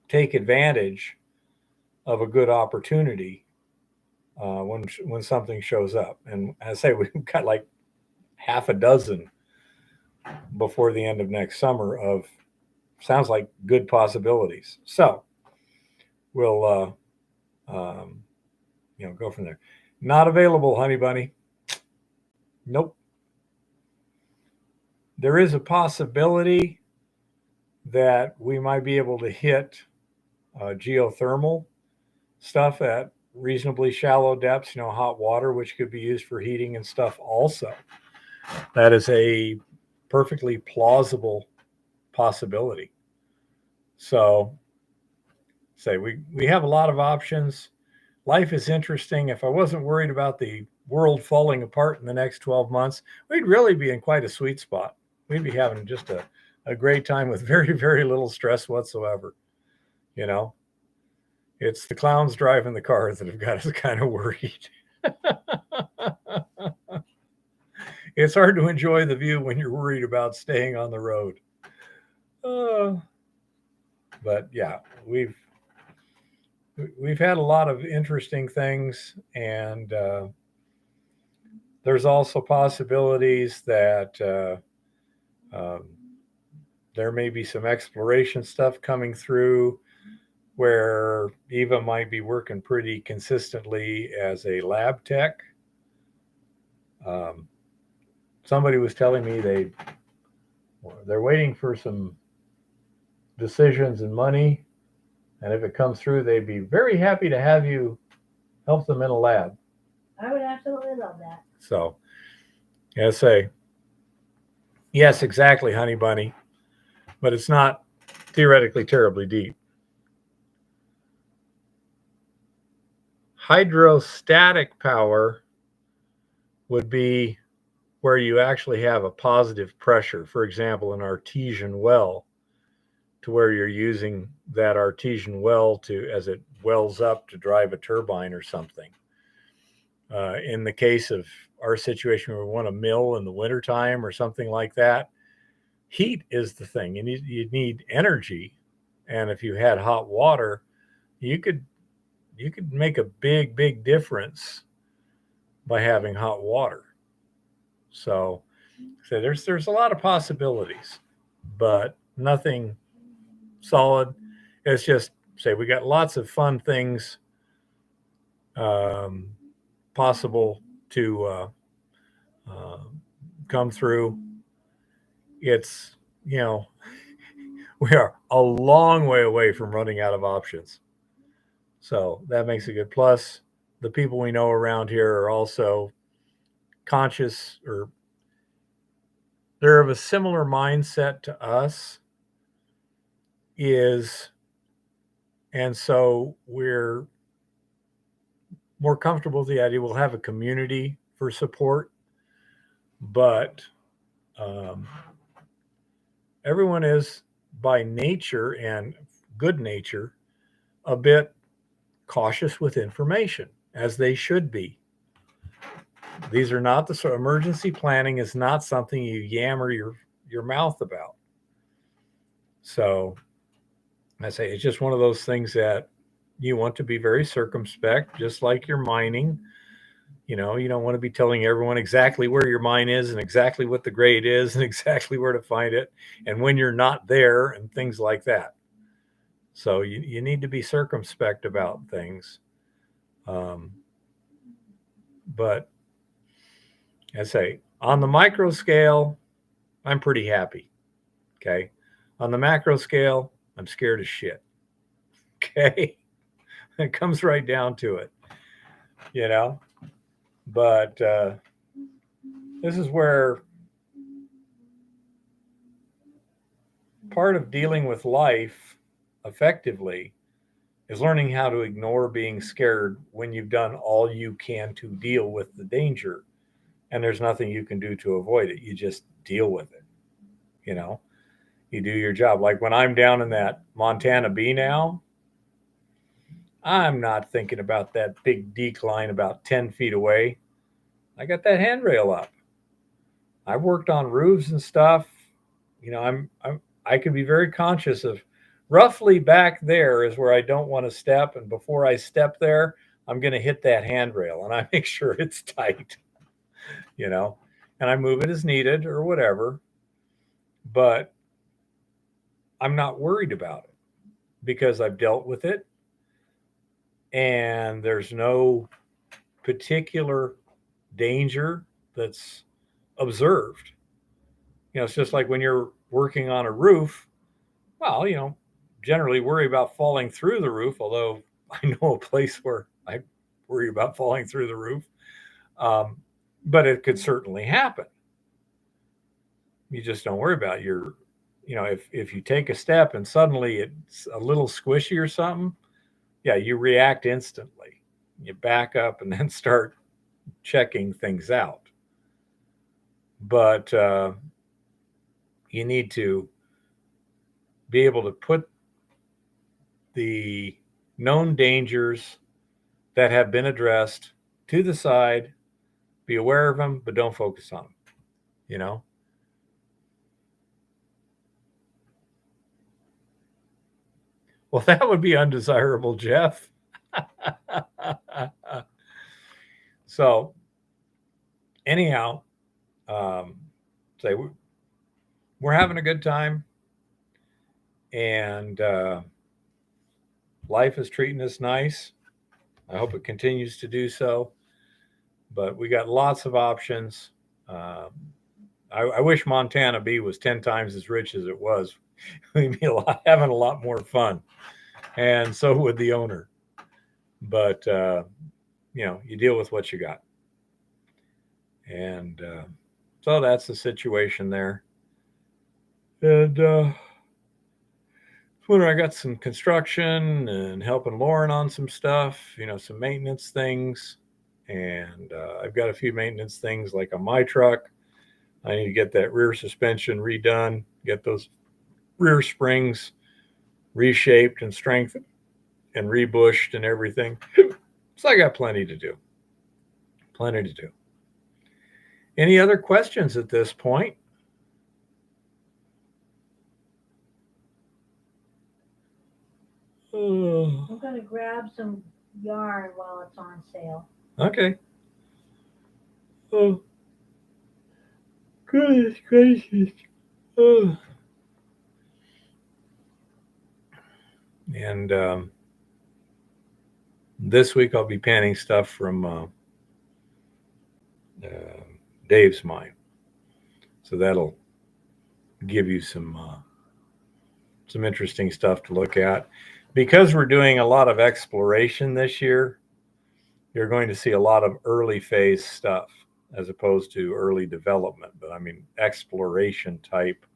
take advantage of a good opportunity when something shows up. And I say we've got like half a dozen before the end of next summer of sounds like good possibilities. So we'll go from there. Not available, honey bunny. Nope. There is a possibility that we might be able to hit geothermal stuff at reasonably shallow depths, hot water, which could be used for heating and stuff also. That is a perfectly plausible possibility. So, say we have a lot of options. Life is interesting. If I wasn't worried about the world falling apart in the next 12 months, we'd really be in quite a sweet spot. We'd be having just a great time with very, very little stress whatsoever. It's the clowns driving the cars that have got us kind of worried. It's hard to enjoy the view when you're worried about staying on the road. But yeah, we've had a lot of interesting things, and there's also possibilities that there may be some exploration stuff coming through where Eva might be working pretty consistently as a lab tech. Somebody was telling me they're waiting for some decisions and money, and if it comes through, they'd be very happy to have you help them in a lab. I would absolutely love that. So, I say, yes, exactly, honey bunny, but it's not theoretically terribly deep. Hydrostatic power would be where you actually have a positive pressure, for example, an artesian well, to where you're using that artesian well as it wells up to drive a turbine or something. In the case of our situation where we want a mill in the wintertime or something like that, heat is the thing. You need energy. And if you had hot water, you could make a big, big difference by having hot water. So there's a lot of possibilities, but nothing solid. It's just we got lots of fun things possible to come through. It's we are a long way away from running out of options, so that makes a good plus. The people we know around here are also conscious, or they're of a similar mindset to us, and so we're more comfortable with the idea we'll have a community for support, but everyone is by nature and good nature a bit cautious with information, as they should be. These are not the sort. Emergency planning is not something you yammer your mouth about. So I say it's just one of those things that you want to be very circumspect, just like your mining. You don't want to be telling everyone exactly where your mine is and exactly what the grade is and exactly where to find it and when you're not there and things like that. So you need to be circumspect about things. Um, but I say on the micro scale, I'm pretty happy. Okay. On the macro scale, I'm scared as shit. Okay. It comes right down to it, you know. But this is where part of dealing with life effectively is learning how to ignore being scared when you've done all you can to deal with the danger and there's nothing you can do to avoid it. You just deal with it. You know, you do your job. Like when I'm down in that Montana B now, I'm not thinking about that big decline about 10 feet away. I got that handrail up. I've worked on roofs and stuff. I can be very conscious of roughly back there is where I don't want to step. And before I step there, I'm going to hit that handrail and I make sure it's tight, you know, and I move it as needed or whatever. But I'm not worried about it because I've dealt with it and there's no particular danger that's observed. It's just like when you're working on a roof, well, generally worry about falling through the roof, although I know a place where I worry about falling through the roof. Um, but it could certainly happen. You just don't worry about it. If you take a step and suddenly it's a little squishy or something, yeah, you react instantly. You back up and then start checking things out. But you need to be able to put the known dangers that have been addressed to the side, be aware of them, but don't focus on them, you know? Well, that would be undesirable, Jeff. So, anyhow, say we're having a good time, and life is treating us nice. I hope it continues to do so. But we got lots of options. Um, I wish Montana B was 10 times as rich as it was. We'd be having a lot more fun. And so would the owner. But, you deal with what you got. And so that's the situation there. And when I got some construction and helping Lauren on some stuff, some maintenance things. And I've got a few maintenance things like on my truck. I need to get that rear suspension redone, get those rear springs reshaped and strengthened and rebushed and everything. So I got plenty to do. Plenty to do. Any other questions at this point? I'm going to grab some yarn while it's on sale. Okay. Oh, goodness gracious. Oh. And this week I'll be panning stuff from Dave's mine. So that'll give you some interesting stuff to look at. Because we're doing a lot of exploration this year, you're going to see a lot of early phase stuff as opposed to early development. But I mean, exploration type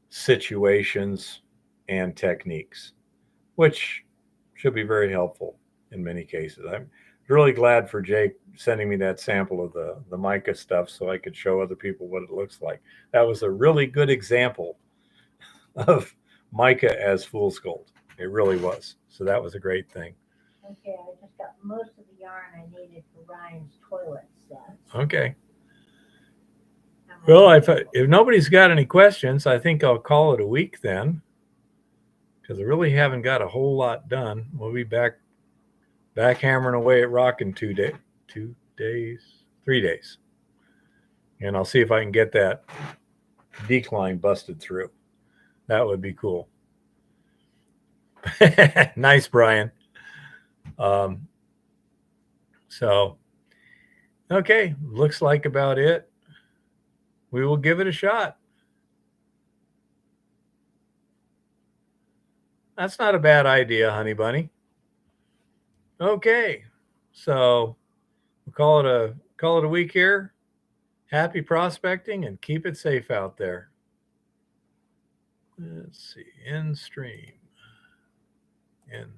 situations and techniques, which should be very helpful in many cases. I'm really glad for Jake sending me that sample of the mica stuff so I could show other people what it looks like. That was a really good example of mica as fool's gold. It really was. So that was a great thing. Okay, I just got most of the yarn I needed for Ryan's toilet set. Okay. I'm Well, ready. if nobody's got any questions, I think I'll call it a week then, because I really haven't got a whole lot done. We'll be back hammering away at rock in 3 days, and I'll see if I can get that decline busted through. That would be cool. Nice, Brian. So, okay, looks like about it. We will give it a shot. That's not a bad idea, honey bunny. Okay, so we'll call it a week here. Happy prospecting and keep it safe out there. Let's see, end stream. End.